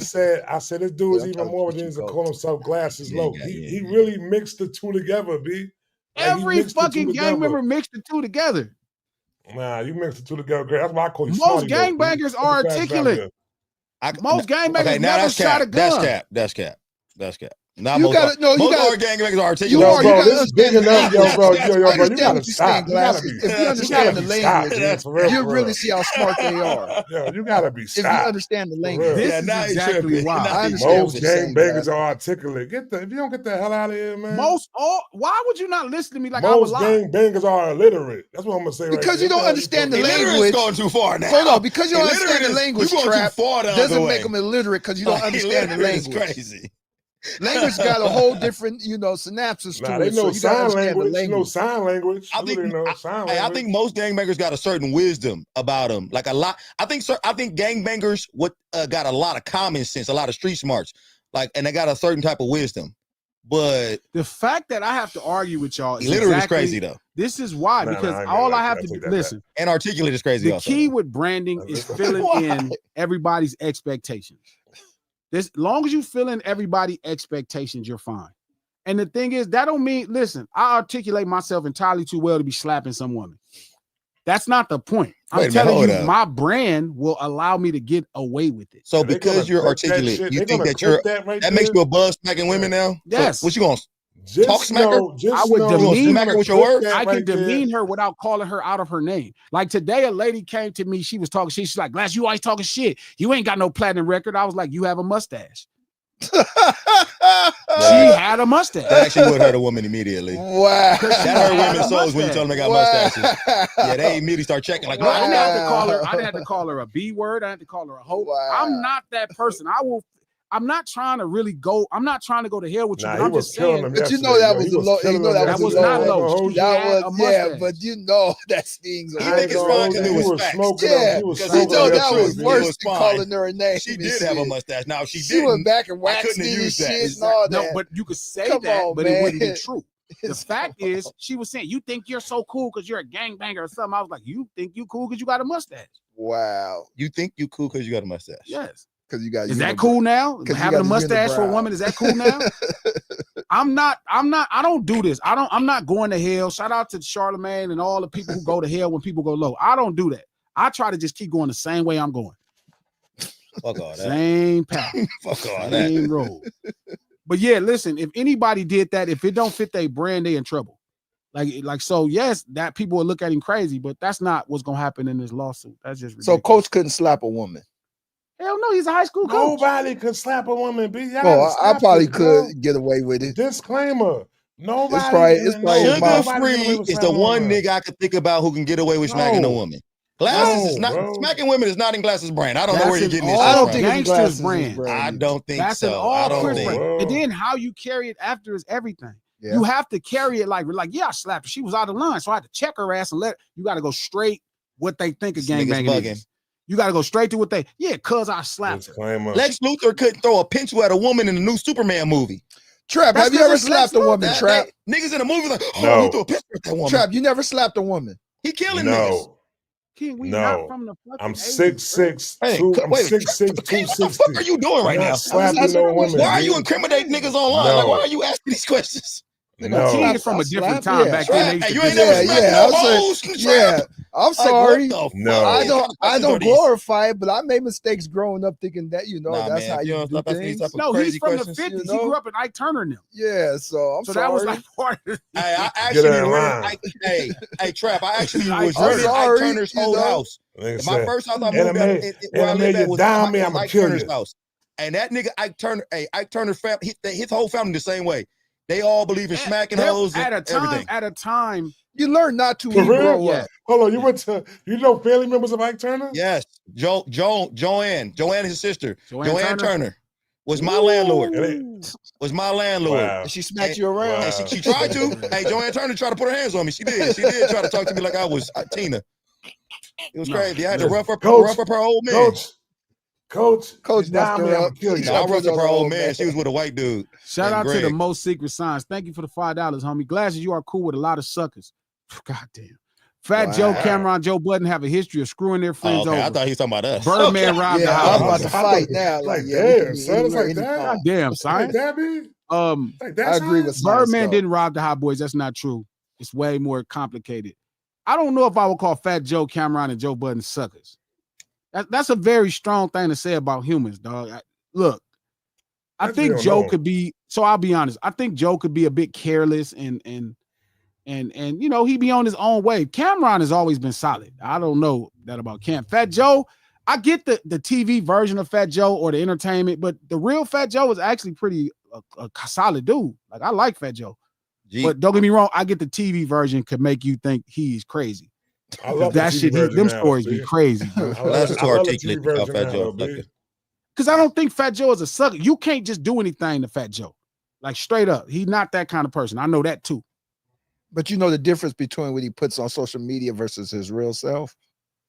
said this dude is Yeah, I'm even talking more to than you, to coach. call himself Glasses Yeah, Low. yeah, He yeah. really mixed the two together, B. Like, he Every mixed the two fucking gang together. member mixed the two together. Nah, you mixed the two together. Great. That's why I call you Most Smarty Low, B. gangbangers are What the class articulate. value? Most gangbangers Okay, now never that's shot a cap. That's gun. cap. That's cap. That's cap. Now You most gotta- no, you most gotta- our gangbangers are articulate. You Yo, are. You bro, gotta this is big understand the enough, yo, language. bro. I Yo, bro, you understand gotta what you're saying, stop. You gotta Glasses. be. If you You understand gotta the be stopped, language, man, for real. you for really real. see how smart they are. Yo, you gotta be If you stopped. understand the For language. real. This Yeah, is now you exactly tripping. why. Now I you understand Most what you're saying, gangbangers Glasses. are articulate. If you don't get the hell out of here, man. Why would you not listen to me like I was Most lying? gangbangers are illiterate. That's what I'm gonna say. Because right you there. don't understand the talking about? Illiterate's language. going too far now. Hold on, because you don't Illiterate understand the is- language, you going too Trap, far the other doesn't way. make them illiterate because you don't Like, understand the illiterate is language. crazy. Language got a whole different, synapses Nah, to they it. So know you gotta sign understand language. the You know language. sign language. I Who think they know I, sign hey, I language. think most gangbangers got a certain wisdom about them. Like a lot. I think gangbangers got a lot of common sense, a lot of street smarts. Like, and they got a certain type of wisdom. But The fact that I have to argue with y'all is illiterate exactly, is crazy though, this is why, Nah, because I ain't all gonna I lie have to to you. I take that listen. and articulate is crazy. The also, key though. with branding is filling Why? in everybody's expectations. As long as you fill in everybody's expectations, you're fine. And the thing is, that don't mean, listen, I articulate myself entirely too well to be slapping some woman. That's not the point. Wait a I'm minute, telling hold you, up. my brand will allow me to get away with it. So Yeah, they because gonna you're clip that articulate, shit. you They think gonna that you're clip that right that makes there. you above smacking women now? Yes. So what you gonna Just talk smack her? know, just I would know, demean they her gonna with your clip words. that I can right there. demean her without calling her out of her name. Like today, a lady came to me. She was talking shit. She's like, Glass, you always talking shit. You ain't got no platinum record. I was like, you have a mustache. She had a mustache. That actually would hurt a woman immediately. Wow. That hurt women's souls when you tell them they got mustaches. Yeah, they immediately start checking like, I didn't have to Wow. call her. I didn't have to call her a B word. I had to call her a hoe. Wow. I'm not that person. I'm not trying to really go. I'm not trying to go to hell with you. Nah, But he I'm was just killing saying. him But you yesterday. know that yo. was He a low. You killing know him that That was was a not low. low. She That had a was yeah, mustache. but you know that stings. He I think ain't it's gonna fine hold 'cause you. it was He was facts. smoking Yeah, him. He was because you he smoking know told him the that truth. was It worse was than fine. calling her a name. She and did have a shit. mustache. Now, if she She went didn't, back and I waxed couldn't it have and used that. shit and all No, that. but you could say Come that, on, but it wouldn't be man. true. The fact is, she was saying, "You think you're so cool because you're a gangbanger or something." I was like, "You think you cool because you got a mustache?" Wow, You think you cool because you got a mustache? Yes. because you got Is that cool now? 'cause you Having a got a mustache for a unibrow. woman, is that cool now? I don't do this. I'm not going to hell. Shout out to Charlemagne and all the people who go to hell when people go low. I don't do that. I try to just keep going the same way I'm going. Fuck all that. Same path. Fuck all that. Same road. But yeah, listen, if anybody did that, if it don't fit their brand, they in trouble. Like so, yes, that people will look at him crazy, but that's not what's gonna happen in this lawsuit. That's just ridiculous. So coach couldn't slap a woman. Hell no, he's a high school coach. Nobody could slap a woman. B. Y'all Oh, gotta I stop probably this, bro. could get away with it. Disclaimer. Nobody. probably my- Sugar nobody get away Free with is the slapping a one woman. nigga I could think about who can get away with smacking a No. woman. Glasses is No, not bro. smacking women is not in Glasses' brand. I don't know That's where you're in getting this all shit I don't from. think it's gangsters Glasses' brand. I either. don't think That's so. an I all don't Crips think. brand. Well. And then how you carry it after is everything. Yeah. You have to carry it like yeah, I slapped her. She was out of line, so I had to check her ass and you got to go straight what they think a This nigga's gangbanging bugging. is. You got to go straight to what they cuz I slapped her. Disclaimer. Lex Luthor couldn't throw a pencil at a woman in the new Superman movie. Trap, That's have you 'cause ever it's Lex slapped a woman, Luthor. Trap? Niggas in the movie like, oh, No. he threw a pencil at that woman. Trap, you never slapped a woman. He killing niggas. No. King, we No. not from the fucking I'm 80s, 6'6", Hey, I'm wait, 6'6", what the 260. fuck are you doing right I'm now? not slapping no woman. Why are B. you incriminating niggas online? Like, No. why are you asking these questions? No. King is from a different time. Back then, they used Hey, to you ain't do never that. smacked yeah, no I'm saying- hoes. Trap? Yeah, I'm Like, sorry. what the No. fuck? I What kind don't of questions are these? glorify it, but I made mistakes growing up thinking that, Nah, that's man, how if you you don't do stop asking these things. type of No, crazy he's from questions. the 50s. you know? He grew up in Ike Turner and them. Yeah, so I'm So sorry. that was like part of Hey, I Get actually her in rented. line. Hey, Trap. I actually I'm was renting Ike sorry, Turner's you old know? house. Nigga My said, first house I moved Anime, out where I lived at was down me, I'ma Ike kill Turner's you. house. And that nigga Ike Turner, Ike Turner family, his whole family the same way. They all believe in smacking hoes and at a time. everything. At a time, You learn not to For when you real? grow Yeah. up. Hold on, you know family members of Ike Turner? Yes, Joanne is his sister. Joanne Joanne Turner? Turner was my landlord. And Was my landlord. Wow. And she smacked you around. Wow. And she tried to. Hey, Joanne Turner tried to put her hands on me. She did. She did try to talk to me like I was Tina. It was No. crazy. I had to rough up her old man. Coach, Coach you down messed me, her I'ma up. kill you. No, I roughed up her Old old man. man. She was with a white dude. shout And out to the Greg. Most Secret Signs. Thank you for the $5, homie. Glasses, you are cool with a lot of suckers. God damn. Fat Joe, Wow. Cameron, Joe Budden have a history of screwing their Oh, friends okay. I over. thought he was talking about us. Birdman Okay. robbed the Yeah, house. I'm about to fight now. Like, Like, yeah, damn, son, it's like that? God damn, son. Like that, B? Like that, I agree son? with Science, Birdman though. didn't rob the Hot Boys. That's not true. It's way more complicated. I don't know if I would call Fat Joe, Cameron, and Joe Budden suckers. That's a very strong thing to say about humans, dog. Look, I Actually, think don't Joe know. could be. So I'll be honest. I think Joe could be a bit careless and you know he be on his own way. Cameron has always been solid. I don't know that about Cam. Fat Joe, I get the TV version of Fat Joe or the entertainment, but the real Fat Joe is actually pretty a solid dude. Like I like Fat Joe, but don't get me wrong. I get the TV version could make you think he's crazy. I love That the TV shit, version them now, stories B. be crazy, bro. I love That's it. too I love the articulate TV to call version Fat now, Joe though, a B. sucker. Because I don't think Fat Joe is a sucker. You can't just do anything to Fat Joe. Like straight up. He's not that kind of person. I know that too. But you know the difference between what he puts on social media versus his real self?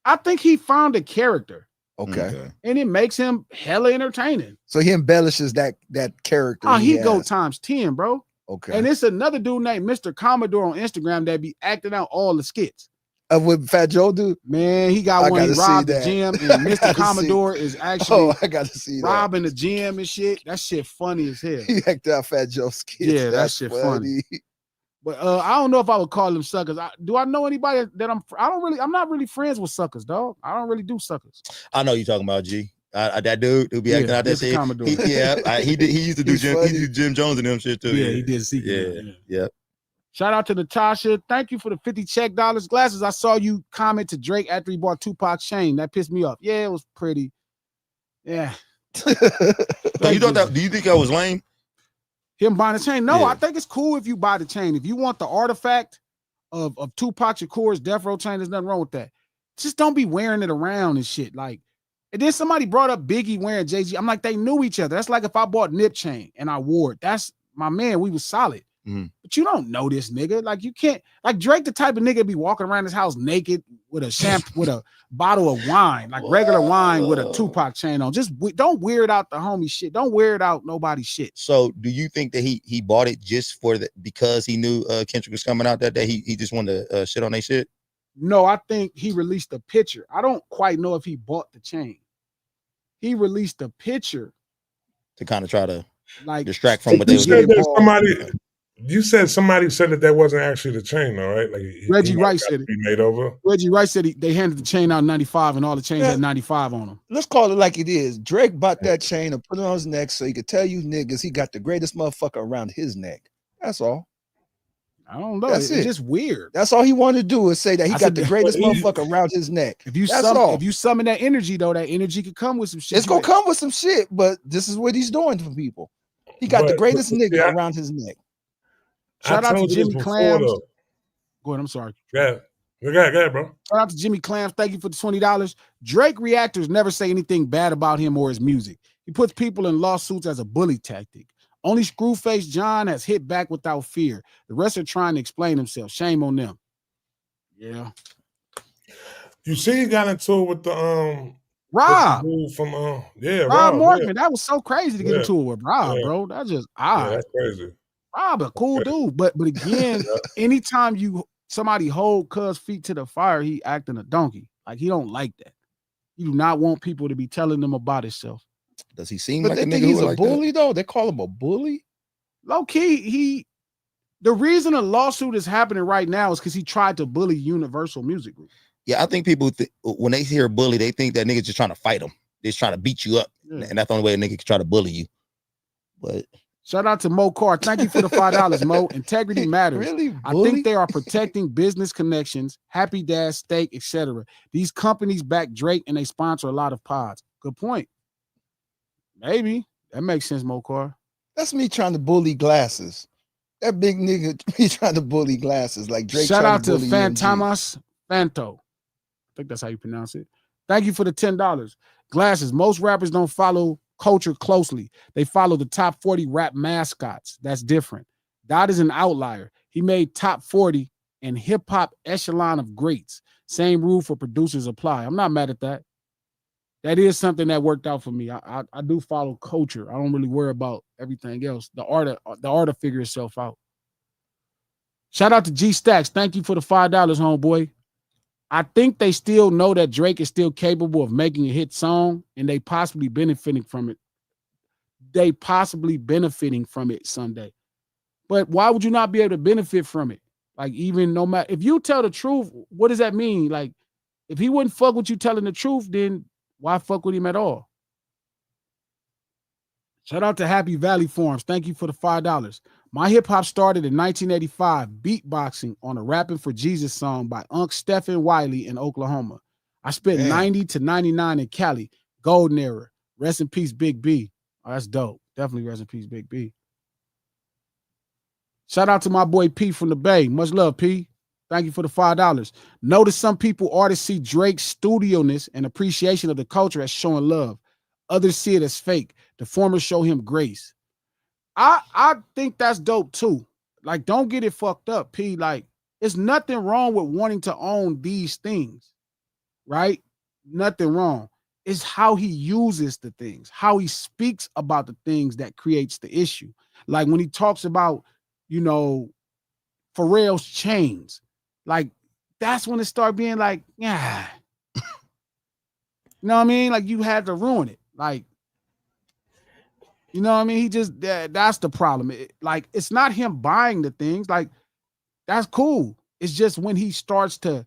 I think he found a character Okay. and it makes him hella entertaining. So he embellishes that character. Oh, he has. go times 10, bro. Okay. And it's another dude named Mr. Commodore on Instagram that be acting out all the skits. Of what Fat Joe do? Man, he got I one. He gotta see robbed the that. gym, and I Mr. gotta see. Commodore is actually I got to see that. robbing the gym and shit. That shit funny as hell. He acted out Fat Joe's kids. Yeah, that That's shit funny. But I don't know if I would call them suckers. Do I know anybody that I'm not really friends with suckers, dog. I don't really do suckers. I know you talking about G. That dude who be acting out that Mr. shit. Commodore. He used to do He's Jim. funny. He did Jim Jones and them shit too. Yeah, he did Secret. Yeah. Shout out to Natasha. Thank you for the 50 check dollars. Glasses, I saw you comment to Drake after he bought Tupac Shane. That pissed me off. Yeah, it was pretty. Yeah, So you thought that? Do you think that was lame? Him buying the chain? No, Yeah. I think it's cool if you buy the chain. If you want the artifact of Tupac Shakur's Death Row chain, there's nothing wrong with that. Just don't be wearing it around and shit. Like, and then somebody brought up Biggie wearing Jay-Z. I'm like, they knew each other. That's like if I bought Nip chain and I wore it. That's my man. We was solid. Mhm. But you don't know this nigga. Like, you can't, like Drake, the type of nigga be walking around his house naked with a shampoo, with a bottle of wine, like regular wine with a Tupac chain on. Just don't weird out the homie shit. Don't weird out nobody's shit. So do you think that he bought it just for the because he knew Kendrick was coming out that day? He just wanted to shit on their shit? No, I think he released a picture. I don't quite know if he bought the chain. He released a picture To kind of try to like distract from what You they was said doing. that somebody. You said somebody said that wasn't actually the chain, though, right? Like Reggie Wright said it. Be made over. Reggie Wright said they handed the chain out in 95 and all the chains had 95 on them. Let's call it like it is. Drake bought that chain and put it on his neck so he could tell you niggas he got the greatest motherfucker around his neck. That's all. I don't know. That's It's it. just weird. That's all he wanted to do is say that he I got said the that- greatest motherfucker around his neck. If you That's if you summon that energy though, that energy could come with some shit. It's gonna come with some shit, but this is what he's doing for people. He got the greatest nigga around his neck. Shout out to told you this Jimmy before, Clams. though. Go ahead, I'm sorry. Yeah. Go ahead, bro. Shout out to Jimmy Clams. Thank you for the $20. Drake reactors never say anything bad about him or his music. He puts people in lawsuits as a bully tactic. Only Screwface John has hit back without fear. The rest are trying to explain themselves. Shame on them. Yeah. You see, he got into it with the Rob. with the dude from Rob Morgan. Yeah. That was so crazy to get into it with Rob, bro. That's just odd. Yeah, that's crazy. Rob, a cool dude. But again, anytime somebody hold Cuz feet to the fire, he acting a donkey. Like he don't like that. You do not want people to be telling them about himself. Does he seem But like they a think nigga he's who a like bully though? They call him a bully? Low key, the reason a lawsuit is happening right now is because he tried to bully Universal Music Group. Yeah, I think people when they hear bully, they think that nigga's just trying to fight them. They're just trying to beat you up, and that's the only way a nigga can try to bully you. But shout out to Mo Carr. Thank you for the $5, Mo. Integrity matters. Really? I think they are protecting business connections, Happy Dad Steak, etc. These companies back Drake and they sponsor a lot of pods. Good point. Maybe that makes sense, Mo Carr. That's me trying to bully Glasses. That big nigga me trying to bully Glasses like Drake. Shout out to bully Fantamas Fanto. I think that's how you pronounce it. Thank you for the $10. Glasses. Most rappers don't follow culture closely. They follow the top 40 rap mascots. That's different. Dot is an outlier. He made top 40 and hip hop echelon of greats. Same rule for producers apply. I'm not mad at that. That is something that worked out for me. I do follow culture. I don't really worry about everything else. The art to figure itself out. Shout out to G Stacks. Thank you for the $5, homeboy. I think they still know that Drake is still capable of making a hit song, and they possibly benefiting from it. They possibly benefiting from it someday. But why would you not be able to benefit from it? Like, even no matter if you tell the truth, what does that mean? Like, if he wouldn't fuck with you telling the truth, then why fuck with him at all? Shout out to Happy Valley Farms. Thank you for the $5. My hip hop started in 1985, beatboxing on a Rapping for Jesus song by Unc Stephen Wiley in Oklahoma. I spent 90 to 99 in Cali, golden era. Rest in peace, Big B. Oh, that's dope. Definitely rest in peace, Big B. Shout out to my boy P from the Bay. Much love, P. Thank you for the $5. Notice some artists see Drake's studio-ness and appreciation of the culture as showing love. Others see it as fake. The former show him grace. I think that's dope too. Like, don't get it fucked up, P. Like, there's nothing wrong with wanting to own these things, right? Nothing wrong. It's how he uses the things, how he speaks about the things that creates the issue. Like when he talks about, Pharrell's chains, like that's when it started being like, yeah. You know what I mean? Like you had to ruin it. Like, you know what I mean? He just, that's the problem. Like, it's not him buying the things. Like, that's cool. It's just when he starts to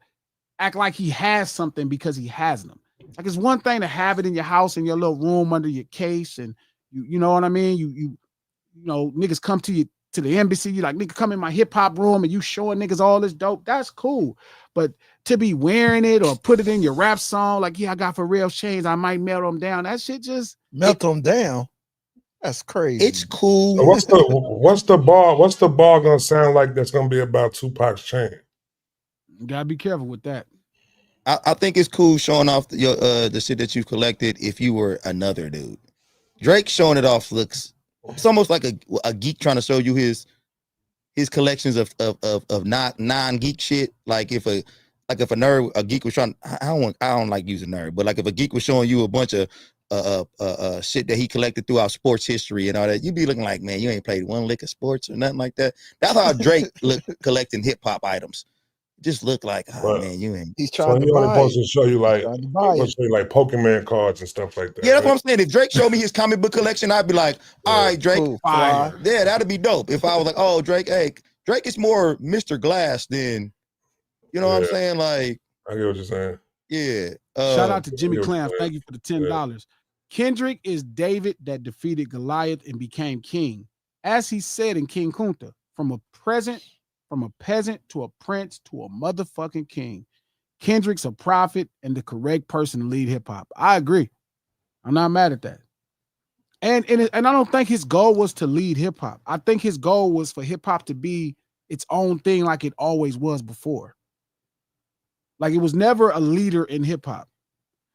act like he has something because he has them. Like, it's one thing to have it in your house, in your little room under your case. And you know what I mean? You niggas come to you, to the embassy. You like, nigga, come in my hip hop room and you showing niggas all this dope. That's cool. But to be wearing it or put it in your rap song, like, yeah, I got Pharrell's chains, I might melt them down. That shit just, Melt them down. That's crazy. It's cool. What's the bar gonna sound like that's gonna be about Tupac's chain? You gotta be careful with that. I think it's cool showing off the shit that you've collected if you were another dude. Drake showing it off looks, it's almost like a geek trying to show you his collections of non-geek shit. Like if a nerd, a geek was trying, I don't like using nerd, but like if a geek was showing you a bunch of shit that he collected throughout sports history and all that, you'd be looking like, man, you ain't played one lick of sports or nothing like that. That's how Drake looked collecting hip hop items. Just look like, oh man, you ain't. He's trying to only buy supposed it. to show you like, He's show you like Pokemon cards and stuff like that. Yeah, that's what I'm saying. If Drake showed me his comic book collection, I'd be like, all right, Drake, Cool, fire. fly. Yeah, that'd be dope. If I was like, oh, Drake, hey, Drake is more Mr. Glass than, you know what I'm saying? Like, I get what you're saying. yeah. Shout out to Jimmy Clam. Thank you for the $10. Kendrick is David that defeated Goliath and became king. As he said in King Kunta, from a peasant to a prince to a motherfucking king. Kendrick's a prophet and the correct person to lead hip hop. I agree. I'm not mad at that. And I don't think his goal was to lead hip hop. I think his goal was for hip hop to be its own thing like it always was before. Like it was never a leader in hip hop.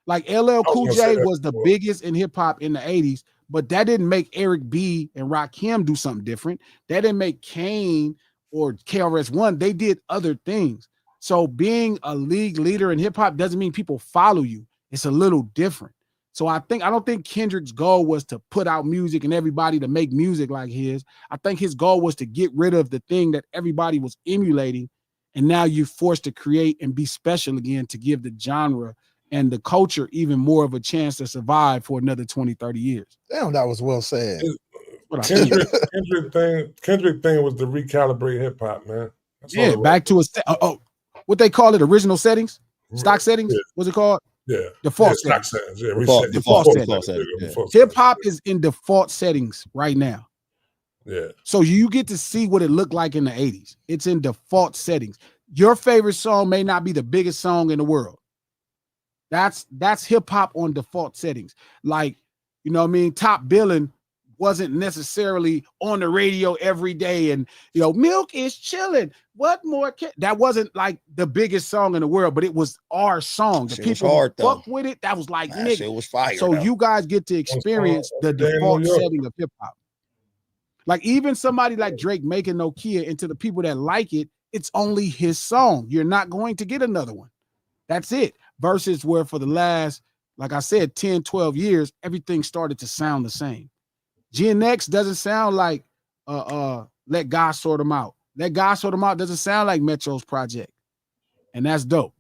Like LL Cool J was the biggest in hip hop in the 80s, but that didn't make Eric B and Rakim do something different. That didn't make Kane or KRS-One. They did other things. So being a league leader in hip hop doesn't mean people follow you. It's a little different. So I don't think Kendrick's goal was to put out music and everybody to make music like his. I think his goal was to get rid of the thing that everybody was emulating. And now you're forced to create and be special again to give the genre and the culture even more of a chance to survive for another 20, 30 years. Damn, that was well said. Kendrick thing was to recalibrate hip hop, man. That's back to what they call it, original settings, stock settings. What's it called? Yeah, default stock settings. Default settings. Hip hop is in default settings right now. Yeah. So you get to see what it looked like in the 80s. It's in default settings. Your favorite song may not be the biggest song in the world. That's hip hop on default settings. Like, you know what I mean? Top Billing wasn't necessarily on the radio every day and, you know, Milk is chilling. What more? That wasn't like the biggest song in the world, but it was our song. The people fuck with it. That was like, nigga. It was fire. So you guys get to experience the default setting of hip hop. Like even somebody like Drake making Nokia into the people that like it, it's only his song. You're not going to get another one. That's it. Versus where for the last, like I said, 10, 12 years, everything started to sound the same. GNX doesn't sound like Let God Sort Them Out. Let God Sort Them Out doesn't sound like Metro's project. And that's dope.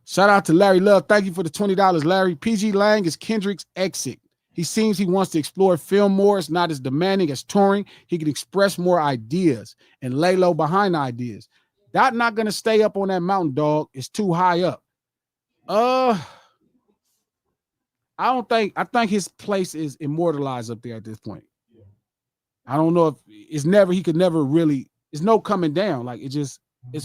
Shout out to Larry Love. Thank you for the $20, Larry. PG Lang is Kendrick's exit. He seems he wants to explore film more. It's not as demanding as touring. He can express more ideas and lay low behind ideas. That's not going to stay up on that mountain, dog. It's too high up. I think his place is immortalized up there at this point. I don't know if he could never really, it's no coming down. Like it's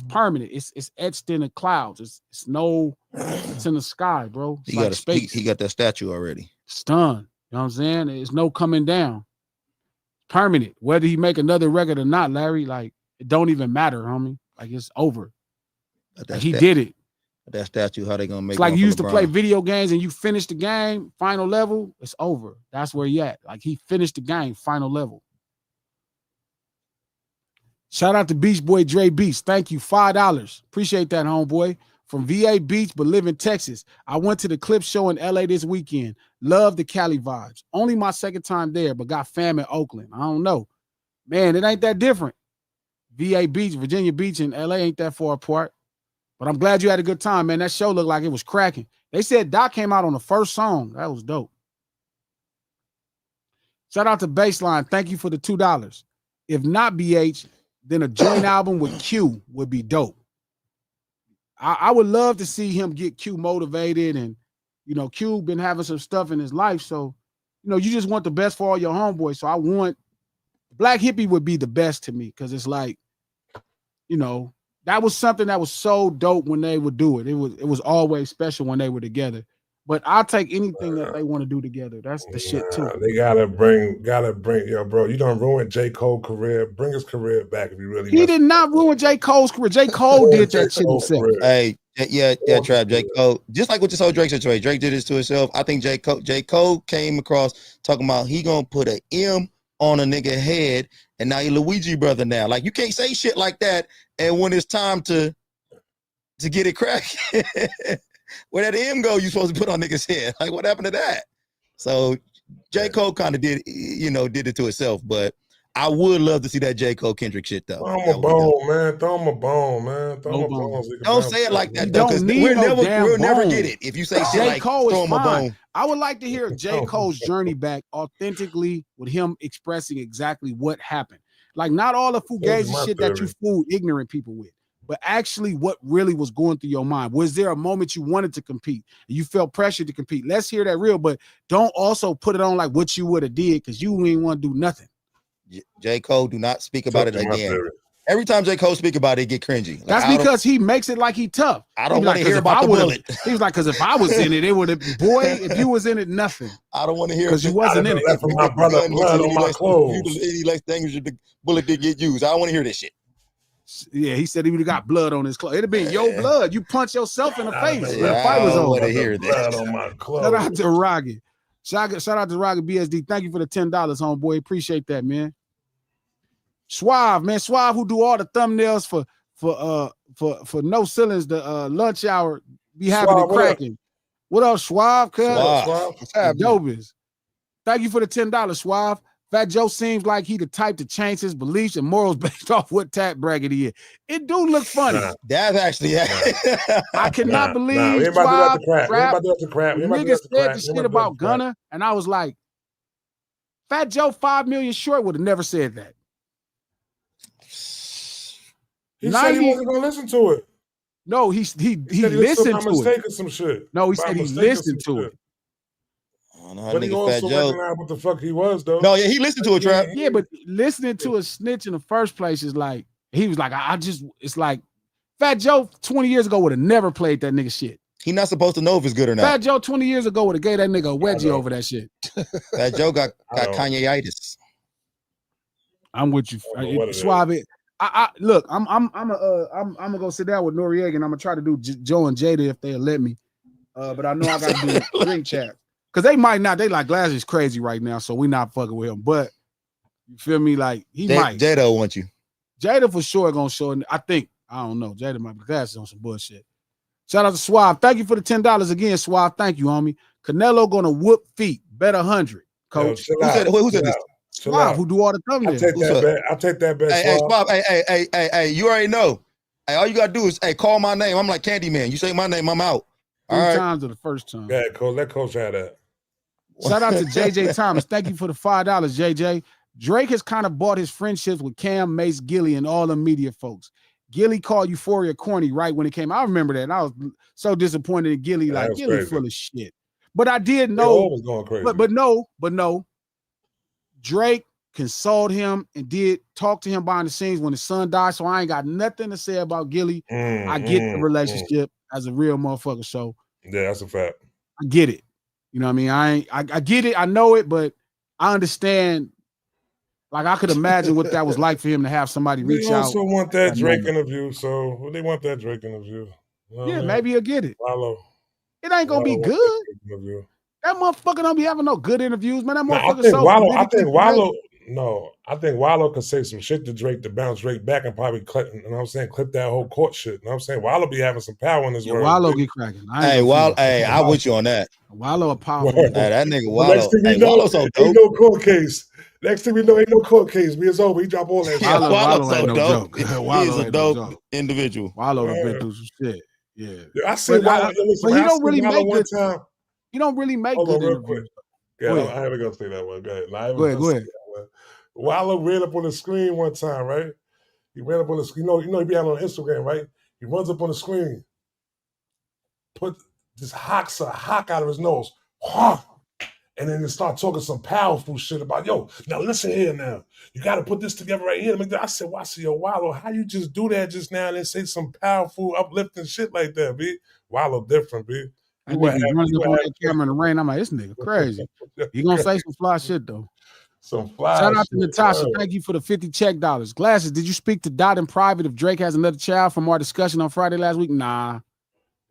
permanent. It's etched in the clouds. It's in the sky, bro. It's like space. He got that statue already. It's done. You know what I'm saying? It's no coming down. Permanent. Whether he make another record or not, Larry, like it don't even matter, homie. Like it's over. Like, he did it. That statue, how they gonna make? It's like you used to play video games and you finish the game, final level, it's over. That's where you at. Like he finished the game, final level. Shout out to Beach Boy Dre Beach. Thank you. $5. Appreciate that, homeboy. From VA Beach, but live in Texas. I went to the Crips show in LA this weekend. Love the Cali vibes. Only my second time there, but got fam in Oakland. I don't know. Man, it ain't that different. VA Beach, Virginia Beach, and LA ain't that far apart. But I'm glad you had a good time, man. That show looked like it was cracking. They said Doc came out on the first song. That was dope. Shout out to Baseline. Thank you for the $2. If not BH, then a joint album with Q would be dope. I would love to see him get Q motivated. And, you know, Q been having some stuff in his life. So, you know, you just want the best for all your homeboys. So I want Black Hippie would be the best to me because it's like, you know, that was something that was so dope when they would do it. It was always special when they were together. But I'll take anything that they want to do together. That's the shit too. They gotta bring, yo, bro. You don't ruin J. Cole's career. Bring his career back if you really. He did not ruin J. Cole's career. J. Cole did that shit himself. Hey, yeah, Trap. J. Cole, just like with this whole Drake situation, Drake did this to himself. I think J. Cole came across talking about he gonna put an M on a nigga head, and now he Luigi brother now. Like you can't say shit like that. And when it's time to get it cracking, where that M go, you supposed to put on niggas' head. Like what happened to that? So J. Cole kind of did it to himself, but I would love to see that J. Cole Kendrick shit though. Throw him a bone, man. Throw him a bone, man. Throw him a bone. Don't say it like that though, because we'll never get it if you say shit like Cole throw is him a fine. bone. I would like to hear J. Cole's journey back authentically with him expressing exactly what happened. Like not all the fugazi shit that you fool ignorant people with, but actually what really was going through your mind. Was there a moment you wanted to compete and you felt pressure to compete? Let's hear that real, but don't also put it on like what you would have did because you ain't want to do nothing. J. Cole, do not speak about it again. Every time J. Cole speak about it, it get cringy. Like, that's because he makes it like he tough. I don't want to hear about the bullet. He was like, because if I was in it, it would have, boy, if you was in it, nothing. I don't want to hear because you wasn't in it. From my brother, blood on my clothes. Any less language the bullet did get used. I don't want to hear this shit. Yeah, he said he would have got blood on his clothes. It'd have been your blood. You punch yourself in the face when the fight was over. I want to hear this. Blood on my clothes. Shout out to Rocky. Shout out to Rocky BSD. Thank you for the $10, homeboy. Appreciate that, man. Suave, man. Suave, who do all the thumbnails for no ceilings, the lunch hour, be having it cracking. What up, Suave? Suave. Dopest. Thank you for the $10, Suave. Fat Joe seems like he the type to change his beliefs and morals based off what tax bracket he is. It do look funny. That's actually I cannot believe Suave niggas said the shit about Gunna, and I was like, Fat Joe 5 million short would have never said that. He said he wasn't gonna listen to it. No, he listened to it. Some shit. No, he said he listened to it. But he also recognized what the fuck he was, though. No, yeah, he listened to it, Trap. Yeah, but listening to a snitch in the first place is like, he was like, it's like, Fat Joe 20 years ago would have never played that nigga shit. He not supposed to know if it's good or not. Fat Joe 20 years ago would have gave that nigga a wedgie over that shit. Fat Joe got Kanye-itis. I'm with you. Suave. Look, I'm gonna go sit down with Noriega and I'm gonna try to do Joe and Jada if they'll let me. But I know I gotta do drink chat. Cause they might not, they like Glass is crazy right now, so we not fucking with him. But you feel me? Like he might. Jada will want you. Jada for sure gonna show. I think, I don't know. Jada might be Glass on some bullshit. Shout out to Suave. Thank you for the $10 again, Suave. Thank you, homie. Canelo gonna whoop feet. Bet 100. Coach. Yo, who said this? Suave, who do all the thumbnails. I'll take that bet. Hey, Suave. Hey, you already know. Hey, all you gotta do is call my name. I'm like Candyman. You say my name, I'm out. Three times or the first time. Yeah, Coach. Let Coach have that. Shout out to JJ Thomas. Thank you for the $5, JJ. Drake has kind of bought his friendships with Cam, Mace, Gilly, and all the media folks. Gilly called Euphoria corny right when it came. I remember that. And I was so disappointed in Gilly. Like, Gilly crazy. Full of shit. But I did know. Going crazy. But no. Drake consoled him and did talk to him behind the scenes when his son died. So I ain't got nothing to say about Gilly. I get the relationship as a real motherfucker. So yeah, that's a fact. I get it. You know what I mean? I get it. I know it, but I understand. Like I could imagine what that was like for him to have somebody reach out. They also want that Drake interview, so they want that Drake interview. Yeah, maybe he'll get it. Wallow. It ain't gonna be good. That motherfucker don't be having no good interviews, man. That motherfucker I think Wallow could say some shit to Drake to bounce Drake back and probably clip that whole court shit. You know what I'm saying? Wallow be having some power in his world. Wallow get cracking. I with you on that. Wallow a powerful. That nigga Wallow. Wallow so dope. Ain't no court case. Next thing we know, ain't no court case. It's over. He drop all that shit. Wallow so dope. He's a dope individual. Wallow been through some shit. Yeah. I see Wallow. But he don't really make one time. He don't really make good interviews. Yeah, I ain't gonna say that one. Go ahead. Go ahead. Wallow ran up on the screen one time, right? He ran up on the screen. You know, he be out on Instagram, right? He runs up on the screen, just hocks a hock out of his nose, and then they start talking some powerful shit about, yo, now listen here now. You got to put this together right here. I said, well, I see, yo, Wallow, how you just do that just now and then say some powerful, uplifting shit like that, B? Wallow different, B. That You would nigga have- running you up would on have- that camera in the rain. I'm like, this nigga crazy. He gonna say some fly shit though. Some fly. Shout out to shit, Natasha. bro. Thank you for the 50 check dollars. Glasses, did you speak to Dot in private if Drake has another child from our discussion on Friday last week? Nah.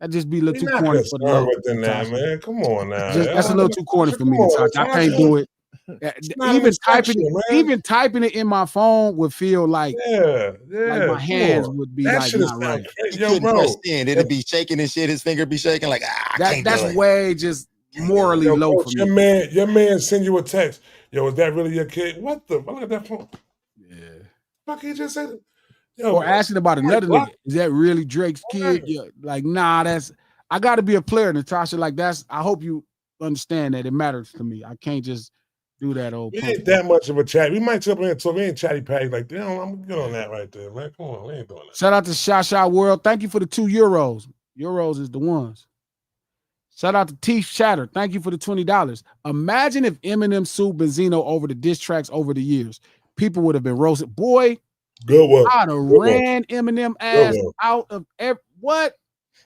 That just be a little We're too not corny for the concerned low. within that, Natasha. man. Come on now. That's a little too corny for me, Come on, Natasha. I can't Natasha. do it. not Even an typing instruction, it, man. even typing it in my phone would feel like Yeah. my come hands on. would be that like shit is not not right. crazy. He Yo, couldn't bro. press in. It'd be shaking and shit. His finger be shaking like, I can't That's do it. way just morally Yo, low coach, for me. your man send you a text. Yo, is that really your kid? What the? Look at that phone. Yeah. Fuck, he just said. Yo, Or asking about another what? nigga. Is that really Drake's kid? Right. Yeah. Like, nah, I gotta be a player, Natasha. Like I hope you understand that it matters to me. I can't just do that old We punk. ain't that much of a chat. We might jump in and talk. We ain't chatty patty like that. I'm good on that right there, man. Come on, we ain't doing that. Shout out to Shot World. Thank you for the €2. Euros is the ones. Shout out to Teeth Shatter. Thank you for the $20. Imagine if Eminem sued Benzino over the diss tracks over the years. People would have been roasted. Boy, Good one. I'd have Good ran Eminem ass one. out of what?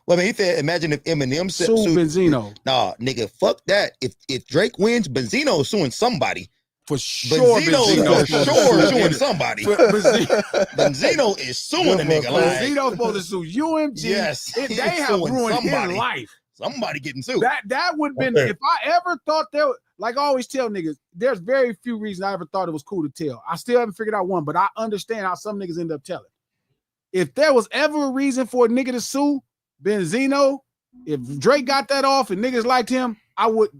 Well, I mean, he said, imagine if Eminem Sue Benzino. Nah, nigga, fuck that. If Drake wins, Benzino is suing somebody. For sure, Benzino is Benzino. for sure suing somebody. Benzino Benzino is suing a nigga. Like, Benzino's supposed to sue UMG. yes, They he's have suing ruined somebody. his life. Somebody getting sued. That would have been, Okay. if I ever thought that, like I always tell niggas, there's very few reasons I ever thought it was cool to tell. I still haven't figured out one, but I understand how some niggas end up telling. If there was ever a reason for a nigga to sue Benzino, if Drake got that off and niggas liked him, I would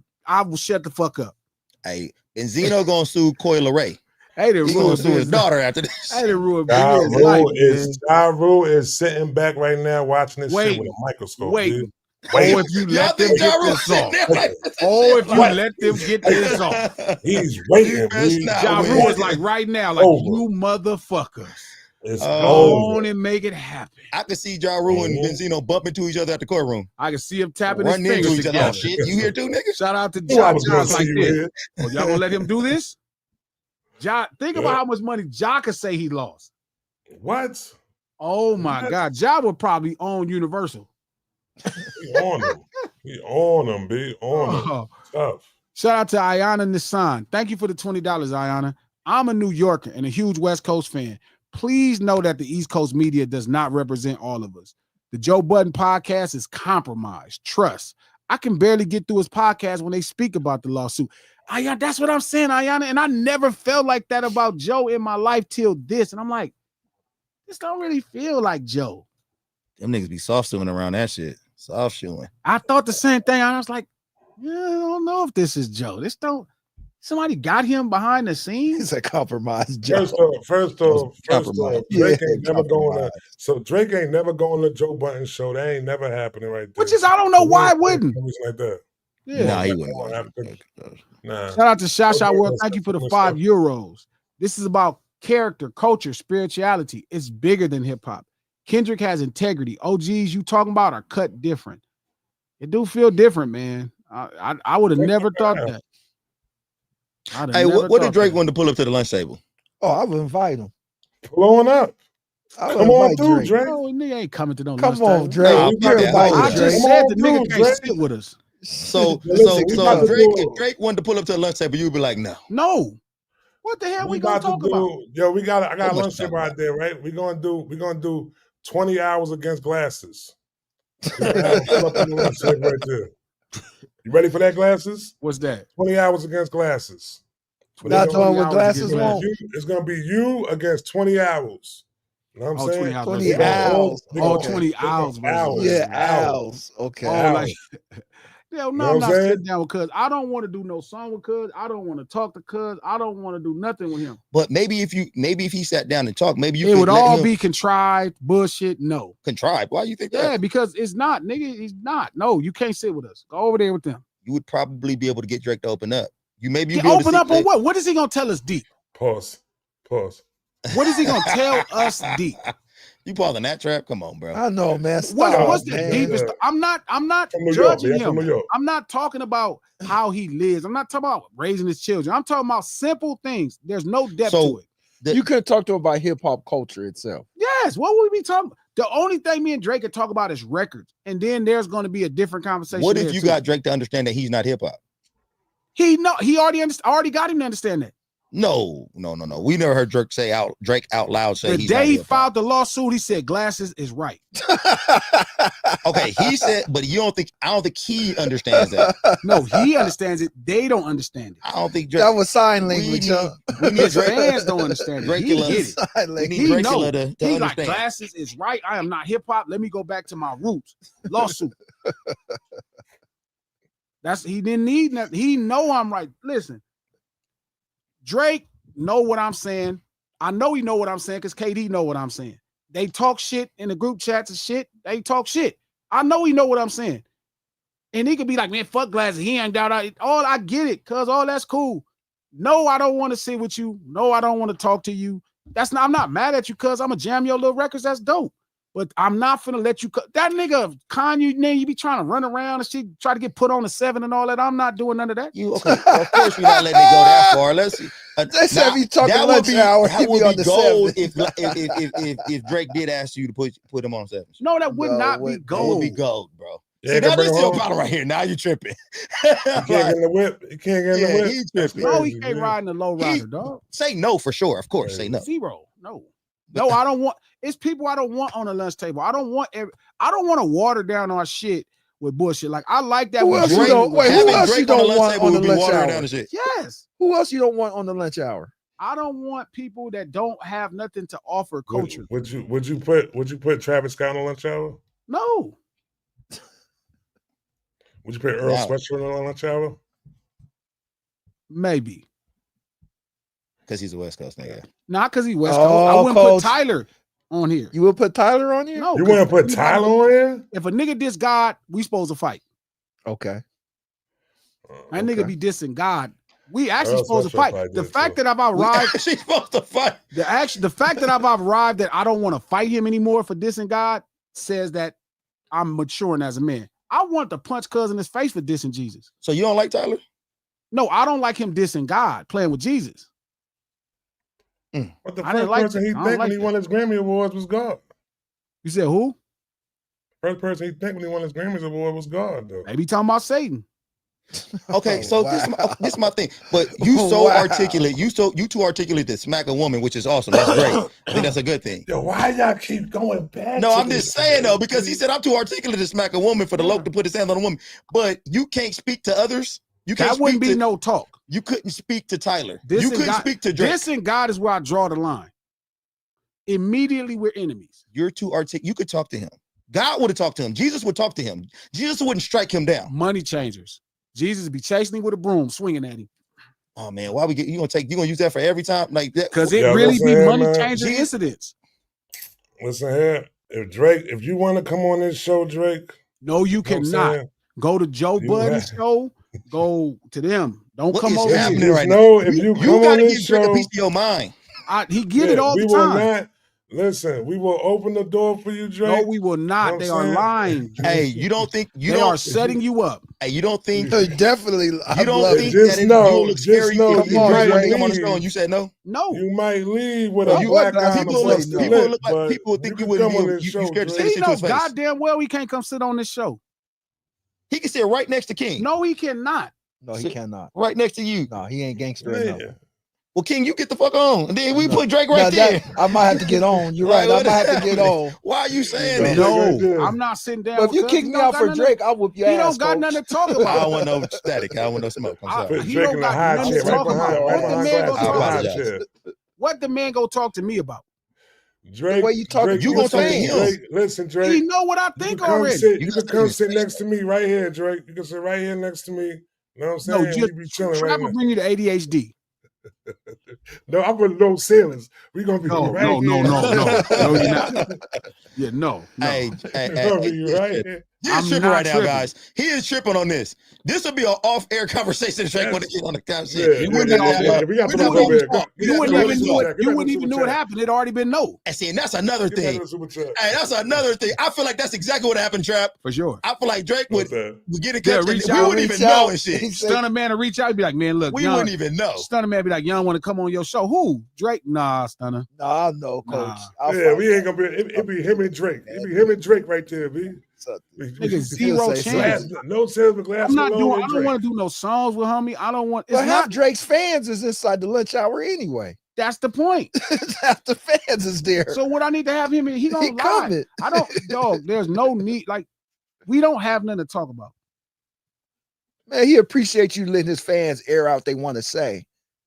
shut the fuck up. Hey, Benzino gonna sue Coi Leray. Hey, they He gonna ruined sue his Benz. daughter after this. Hey, they ruined Ja Benzino's life, Rule is sitting back right now watching this shit Waiting. with a microscope. Waiting. Dude. Oh, if you Y'all let them think Ja get Rule this sitting off. there like this? Oh, if you What? let them get this off. He's waiting. best dude. not Ja win. Rule is like right now, like Over. you motherfuckers. It's Oh. Go over. on and make it happen. I could see Ja Rule and Benzino bump into each other at the courtroom. I can see him tapping Run his into fingers each other. together. Oh shit, you here too, nigga? Shout out to Knew I Ja. was gonna Ja's see like you this. here. Oh, y'all gonna let him do this? Ja, think Yeah. about how much money Ja could say he lost. What? Oh my What? God. Ja would probably own Universal. He on him. He on him, B. On him. Oh. Tough. Shout out to Ayana Nissan. Thank you for the $20, Ayana. I'm a New Yorker and a huge West Coast fan. Please know that the East Coast media does not represent all of us. The Joe Budden podcast is compromised. Trust. I can barely get through his podcast when they speak about the lawsuit. Ayana, that's what I'm saying, Ayana. And I never felt like that about Joe in my life till this. And I'm like, this don't really feel like Joe. Them niggas be soft suing around that shit. Soft shoeing. I thought the same thing. I was like, yeah, I don't know if this is Joe. This don't. Somebody got him behind the scenes. He's a compromised Joe. First off, Compromise. Drake Yeah, ain't never going to. compromise. So Drake ain't never going to Joe Budden show. That ain't never happening right there. Which is, I don't know why it wouldn't. Something like that. Yeah. Nah, he Come wouldn't on, go. after- Nah. Shout out to Shasha Okay, World. let's Thank you for the let's €5. This is about character, culture, spirituality. It's bigger than hip hop. Kendrick has integrity. OGs you talking about are cut different. It do feel different, man. I would have never thought that. I'd have Hey, never what if thought Drake that. wanted to pull up to the lunch table? Oh, I would invite him. Pull on up. I would Come on invite through, Drake. Drake. No, nigga ain't coming to no Come lunch on, table. Drake. Nah, You're fuck that. invited, I Drake. just Come said on the through, nigga can't Drake. sit with us. So Listen, we about to if Drake wanted to pull up to the lunch table, you'd be like, no. No. What the hell we gonna talk about? Yo, I got What a much lunch to talk table about? out there, right? We're gonna do 20 hours against glasses. We're gonna have pull up on the lunch table right there. You ready for that, glasses? What's that? 20 hours against glasses. Not the one with hours glasses against won't. It's gonna be you against 20 hours. You know what I'm Oh, saying? 20 hours. 20 versus- hours. We're gonna- Oh, Okay. 20 hours. versus- Yeah, Hours. owls. Okay. Oh, Hours. like, hell no, know I'm what not I'm saying? sitting down with Cuz. I don't want to do no song with Cuz. I don't want to talk to Cuz. I don't want to do nothing with him. But maybe if he sat down and talked, maybe you It could would let all him be contrived, bullshit. No. contrive. Why you think that? Yeah, because it's not, nigga. He's not. No, you can't sit with us. Go over there with them. You would probably be able to get Drake to open up. You maybe He you'd be able to open see- up on what? What is he gonna tell us deep? Pause. What is he gonna tell us deep? You pausing that trap? Come on, bro. I know, man. Stop, What's the man. deepest? Yeah. I'm not From New York, judging man. From him. New York. I'm not talking about how he lives. I'm not talking about raising his children. I'm talking about simple things. There's no depth So- to it. You could talk to him about hip hop culture itself. Yes. What would we be talking? The only thing me and Drake can talk about is records, and then there's going to be a different conversation. What if there you too. got Drake to understand that he's not hip hop? He already got him to understand that. No. We never heard Drake out loud say The he's not day he hip hop. filed the lawsuit, he said glasses is right. Okay, he said, but I don't think he understands that. No, he understands it. They don't understand it. I don't think Drake. That was sign language, huh? We need His Drake. fans don't understand it. Drake He can get it. Sign We language. need He Drake know. to He like understand. glasses is right. I am not hip hop. Let me go back to my roots. Lawsuit. He didn't need nothing. He know I'm right. Listen, Drake know what I'm saying. I know he know what I'm saying because KD know what I'm saying. They talk shit in the group chats and shit. They talk shit. I know he know what I'm saying. And he could be like, man, fuck glasses. He ain't doubt it. All I get it, cuz all that's cool. No, I don't want to sit with you. No, I don't want to talk to you. I'm not mad at you, cuz I'm gonna jam your little records. That's dope. But I'm not finna let you that nigga Kanye name. You be trying to run around and shit, try to get put on the 7 and all that. I'm not doing none of that. Okay, of course we're not letting it go that far. Let's see. They said he talking lunch hour. That would be gold if Drake did ask you to put him on 7. No, that would not be That gold. would be gold, bro. Yeah, See, now bring this him is your home. problem right here. Now you're tripping. You can't get in the whip. You can't get in the whip. He's That's tripping. No, he crazy, can't man. ride in the low rider, dog. Say no for sure. Of course, Right. say no. Zero. No, I don't want. It's people I don't want on the lunch table. I don't want to water down our shit with bullshit. Like I like that. Who with else you Drake. don't- wait, who Having else Drake you don't on the lunch want table on would the be lunch watering hour? down the shit. Yes, Who else you don't want on the lunch hour? I don't want people that don't have nothing to offer culture. Would you put Travis Scott on the lunch hour? No, Would you put Earl Wow. Sweatshirt on the lunch hour? maybe Because he's a West Coast nigga. not because he West Oh, Coast. I wouldn't Coach. put Tyler on here. You will put Tyler on here? No, You 'cause want to put Tyler on here? if a nigga diss God, we supposed to fight. Okay. That nigga be dissing God. We actually Earl supposed to Sweatshirt fight. probably The did, fact too. that I've arrived, She's supposed to fight. the fact that I've arrived that I don't want to fight him anymore for dissing God says that I'm maturing as a man. I want to punch cuz in his face for dissing Jesus. So you don't like Tyler? No, I don't like him dissing God, playing with Jesus. But the I didn't first like person that. he I don't thanked like when he that. won his Grammy Awards was God. You said who? First person he thanked when he won his Grammy Award was God, though. Maybe talking about Satan. Okay, Oh, so wow. this is my thing. But you so Wow. articulate. You too articulate to smack a woman, which is awesome. That's great. I think that's a good thing. Yo, why y'all keep going back? No, to I'm this just saying shit, though, because he dude? said I'm too articulate to smack a woman for the loc to put his hand on a woman. But you can't speak to others. You can't That wouldn't speak be to, no talk. You couldn't speak to Tyler. Dissing You couldn't God, speak to Drake. Dissing God is where I draw the line. Immediately we're enemies. You're too articulate. You could talk to him. God would have talked to him. Jesus would talk to him. Jesus wouldn't strike him down. Money changers. Jesus be chasing him with a broom, swinging at him. Oh man, why you gonna use that for every time like that? Because it Yeah, really listen be here, money man. changing Jesus- incidents. Listen here. If you want to come on this show, Drake, No, you you know what I'm cannot. saying? Go to Joe You Budden's have- show. Go to them. Don't What come is over happening here. right Just now? know if you come on gotta this give Drake a show, piece of your mind. He get it yeah, all we the will time. not. Listen, we will open the door for you, Drake. No, we will not. Know They what I'm are saying? lying. Hey, you don't think you They don't are setting you up. Hey, you don't think Definitely. you I don't love think it. Just that know- you'll look just scary know if you might Drake come on the leave. show and you said no? No. You might leave with Well, a you black would eye not and a say busted no. People lip, look like but people would think you can wouldn't come be on this you show, scared to say Drake. this He shit to knows his face. goddamn well he can't come sit on this show. He can sit right next to King. No, he cannot. No, he cannot. Right next to you. No, he ain't gangster Yeah. enough. Well, King, you get the fuck on. And then we No. put Drake No, right there. I might have to get on. You're Like, right. I what might is have to get happening? on. Why are you saying No. that? Drake right No, there. I'm not sitting down. But if you because kick he me don't out got for nothing- Drake, I'll whoop your He ass. don't got Coach. nothing to talk I about. don't want no static. I don't want no smoke. I'm sorry. Put He Drake don't in the got high nothing chair, to right talk about. behind, What right the behind man glass, gonna talk the high about? chair. What the man gonna talk to me about? Drake, way you talking, Drake, you gonna talk to listen, him. Drake, listen, He Drake. know what I You think can come already. sit. You You got can to come his sit face. next to me right here, Drake. You can sit right here next to me. You know what I'm saying? No, We just be chilling right Trap will now. bring you to ADHD. No, I'm with no ceilings. We gonna be No, right no, here. no, you're not. Yeah, no. Hey, We gonna be right here. He is I'm tripping not right now, tripping. guys. He is tripping on this. This will be an off-air conversation. Drake Yes. want to get on the Yeah, conversation. It yeah, wouldn't yeah, be yeah, off yeah. air. We got We to not put gonna over here. talk. We You got wouldn't to even super knew chat. it. Get You back wouldn't to the even super knew it chat. happened. It already been known And see, and that's another Get back to thing. the super chat. Hey, that's another thing. I feel like that's exactly what happened, Trap. for sure. I feel like Drake What's would that? get in Yeah, touch and reach we out, wouldn't reach even know out. and shit. He said, Stunner man to reach out and be like, man, look, We young, wouldn't even know. Stunner man be like, don't want to come on your show. Who? Drake? Nah, Stunner. Nah, no, coach. Nah. I'll Yeah, find we ain't out. gonna be. It be him and Drake. It be him and Drake right there, B. Something. Nigga, zero say chance. Glass, no salesman, Glass I'm not Malone doing. and I don't Drake. want to do no songs with homie. I don't want. It's But half not. Drake's fans is inside the lunch hour anyway. That's the point. Half the fans is there. So what I need to have him in? He gonna He lie. coming. I don't. Dog. There's no need. Like we don't have nothing to talk about. Man, he appreciates you letting his fans air out they want to say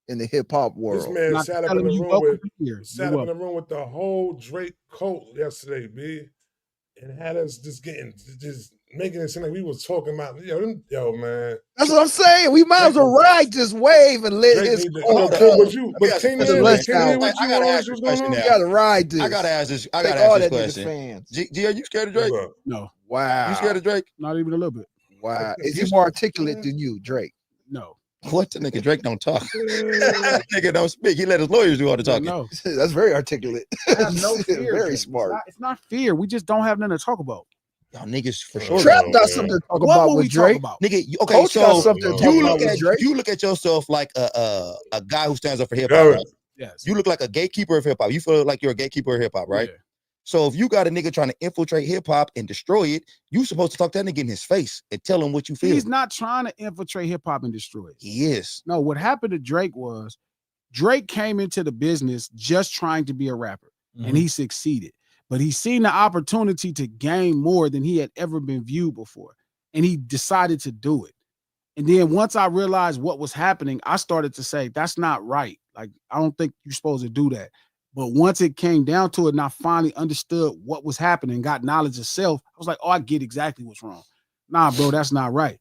in the hip hop This world. man Not sat up telling in the you room welcome with to here. sat You're up in the welcome. room with the whole Drake cult yesterday, B, and had us just making it seem like we was talking about yo man. That's what I'm saying. We might as well ride this wave and let Drake his need to, cult yo, Hold Ken, up. was you Let me was ask you Ken a the here? question, lunch Was Ken hour. here with I you gotta on ask what you you a was going question on? You now. gotta ride this. I gotta ask this. I Take gotta ask all this that nigga's question. fans. G, are you scared of Drake? What's up? No, Wow. You scared of Drake? not even a little bit. Wow. Like, Is he he's- more articulate than you, Drake? No. What the nigga? Drake don't talk. Nigga don't speak. He let his lawyers do all the talking. No. That's very articulate. I have no fear. Very Drake. smart. It's not fear. We just don't have nothing to talk about. Y'all niggas for sure. Trap Oh, got man. something to talk What about will we with talk Drake. about? Nigga, okay, Coach got so something to talk no, you about look with at Drake. you look at yourself like a guy who stands up for hip Got hop, it. right? Yes. You look like a gatekeeper of hip hop. You feel like you're a gatekeeper of hip hop, right? Yeah. So if you got a nigga trying to infiltrate hip hop and destroy it, you supposed to talk that nigga in his face and tell him what you feel. He's not trying to infiltrate hip hop and destroy it. He is. No, what happened to Drake was Drake came into the business just trying to be a rapper, and he succeeded. But he seen the opportunity to gain more than he had ever been viewed before, and he decided to do it. And then once I realized what was happening, I started to say, that's not right. Like, I don't think you're supposed to do that. But once it came down to it and I finally understood what was happening, got knowledge of self, I was like, oh, I get exactly what's wrong. Nah, bro, that's not right.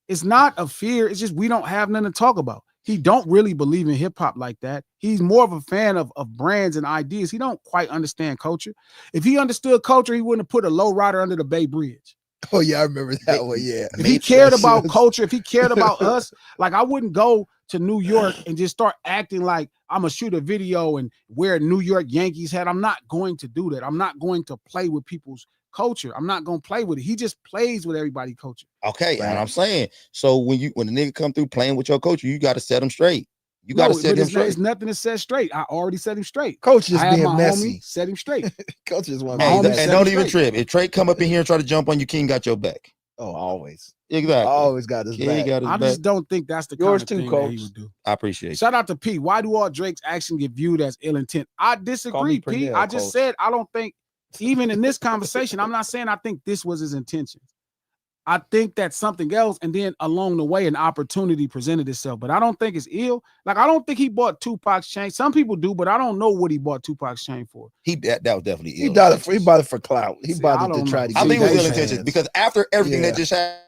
It's not a fear. It's just we don't have nothing to talk about. He don't really believe in hip hop like that. He's more of a fan of brands and ideas. He don't quite understand culture. If he understood culture, he wouldn't have put a low rider under the Bay Bridge. Oh yeah, I remember that one. Yeah. If he cared about culture, if he cared about us, like I wouldn't go to New York and just start acting like I'm gonna shoot a video and wear a New York Yankees hat. I'm not going to do that. I'm not going to play with people's culture. I'm not gonna play with it. He just plays with everybody's culture. Okay, Right. and I'm saying, so when the nigga come through playing with your culture, you got to set him straight. You got to set him straight. It's nothing to set straight. I already set him straight. Coach I just had being my messy. homie set him straight. Coach just want Hey, homie to and set don't him even straight. trip. If Trey come up in here and try to jump on you, King got your back. Oh, always. Exactly. Always got his King back. got his I back. just don't think that's the Yours kind of too, thing that he Coach. would do. I appreciate Shout out to P. Why do all Drake's actions get viewed as ill intent? I disagree, P. Pernell, I just Coach. said I don't think, even in this conversation, I'm not saying I think this was his intention. I think that's something else, and then along the way, an opportunity presented itself. But I don't think it's ill. Like I don't think he bought Tupac's chain. Some people do, but I don't know what he bought Tupac's chain for. that was definitely He ill. bought it. He bought it for clout. He See, bought I it to don't try know. to. I get think it was those ill intentions fans. because after everything Yeah. that just happened.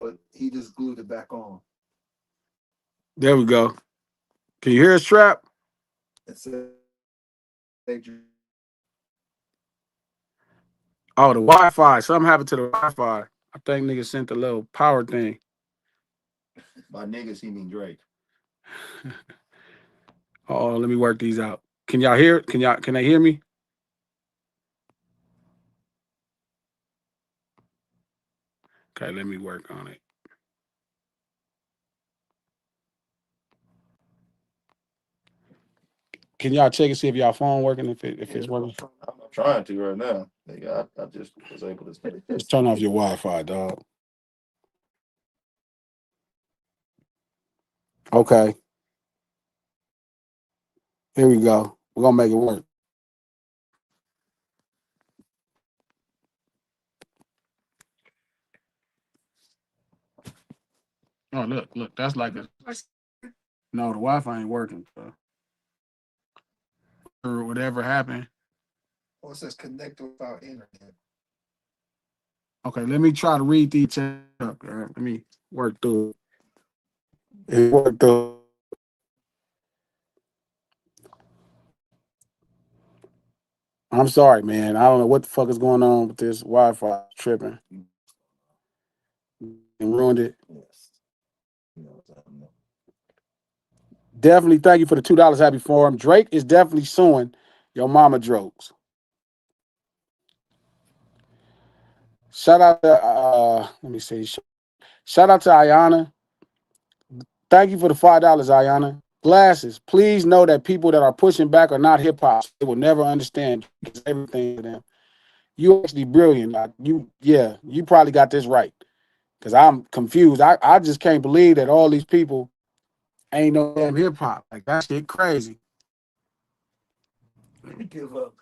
but he just glued it back on. There we go. Can you hear us, Trap? It said, Oh, the Wi-Fi. Something happened to the Wi-Fi. I think niggas sent the little power thing. By niggas, he mean Drake. Oh, let me work these out. Can y'all hear? Can they hear me? Okay, let me work on it. Can y'all check and see if y'all phone working? If it's working? I'm trying to right now. Nigga, I just was able to stay. Just turn off your Wi-Fi, dog. Okay. Here we go. We're gonna make it work. Oh, look, that's like a no, the Wi-Fi ain't working. Or whatever happened. oh, it says connect without internet. Okay, let me try to read these up. Let me work through it. It worked through. I'm sorry, man. I don't know what the fuck is going on with this Wi-Fi tripping. And ruined it. Definitely thank you for the $2 happy forum. Drake is definitely suing your mama jokes. Shout out to let me see. Shout out to Ayana. Thank you for the $5, Ayana. Glasses. Please know that people that are pushing back are not hip hop. They will never understand everything to them. You actually brilliant. You probably got this right. Because I'm confused. I just can't believe that all these people ain't no damn hip hop. Like that shit crazy. Give up.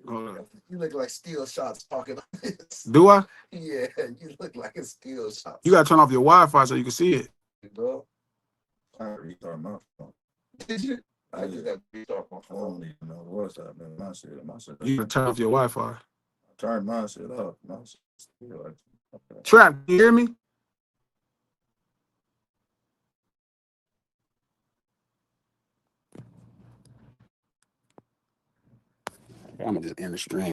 You look like Steel Shots talking like this. Do I? Yeah, you look like a Steel Shots. You gotta turn off your Wi-Fi so you can see it. Bro, I restart my phone. Did you? I just got to restart my phone. I don't even know what's happening. My shit. You gotta turn off your Wi-Fi. I turned my shit off. My shit still okay. Trap, can you hear me? I'm gonna just end the stream.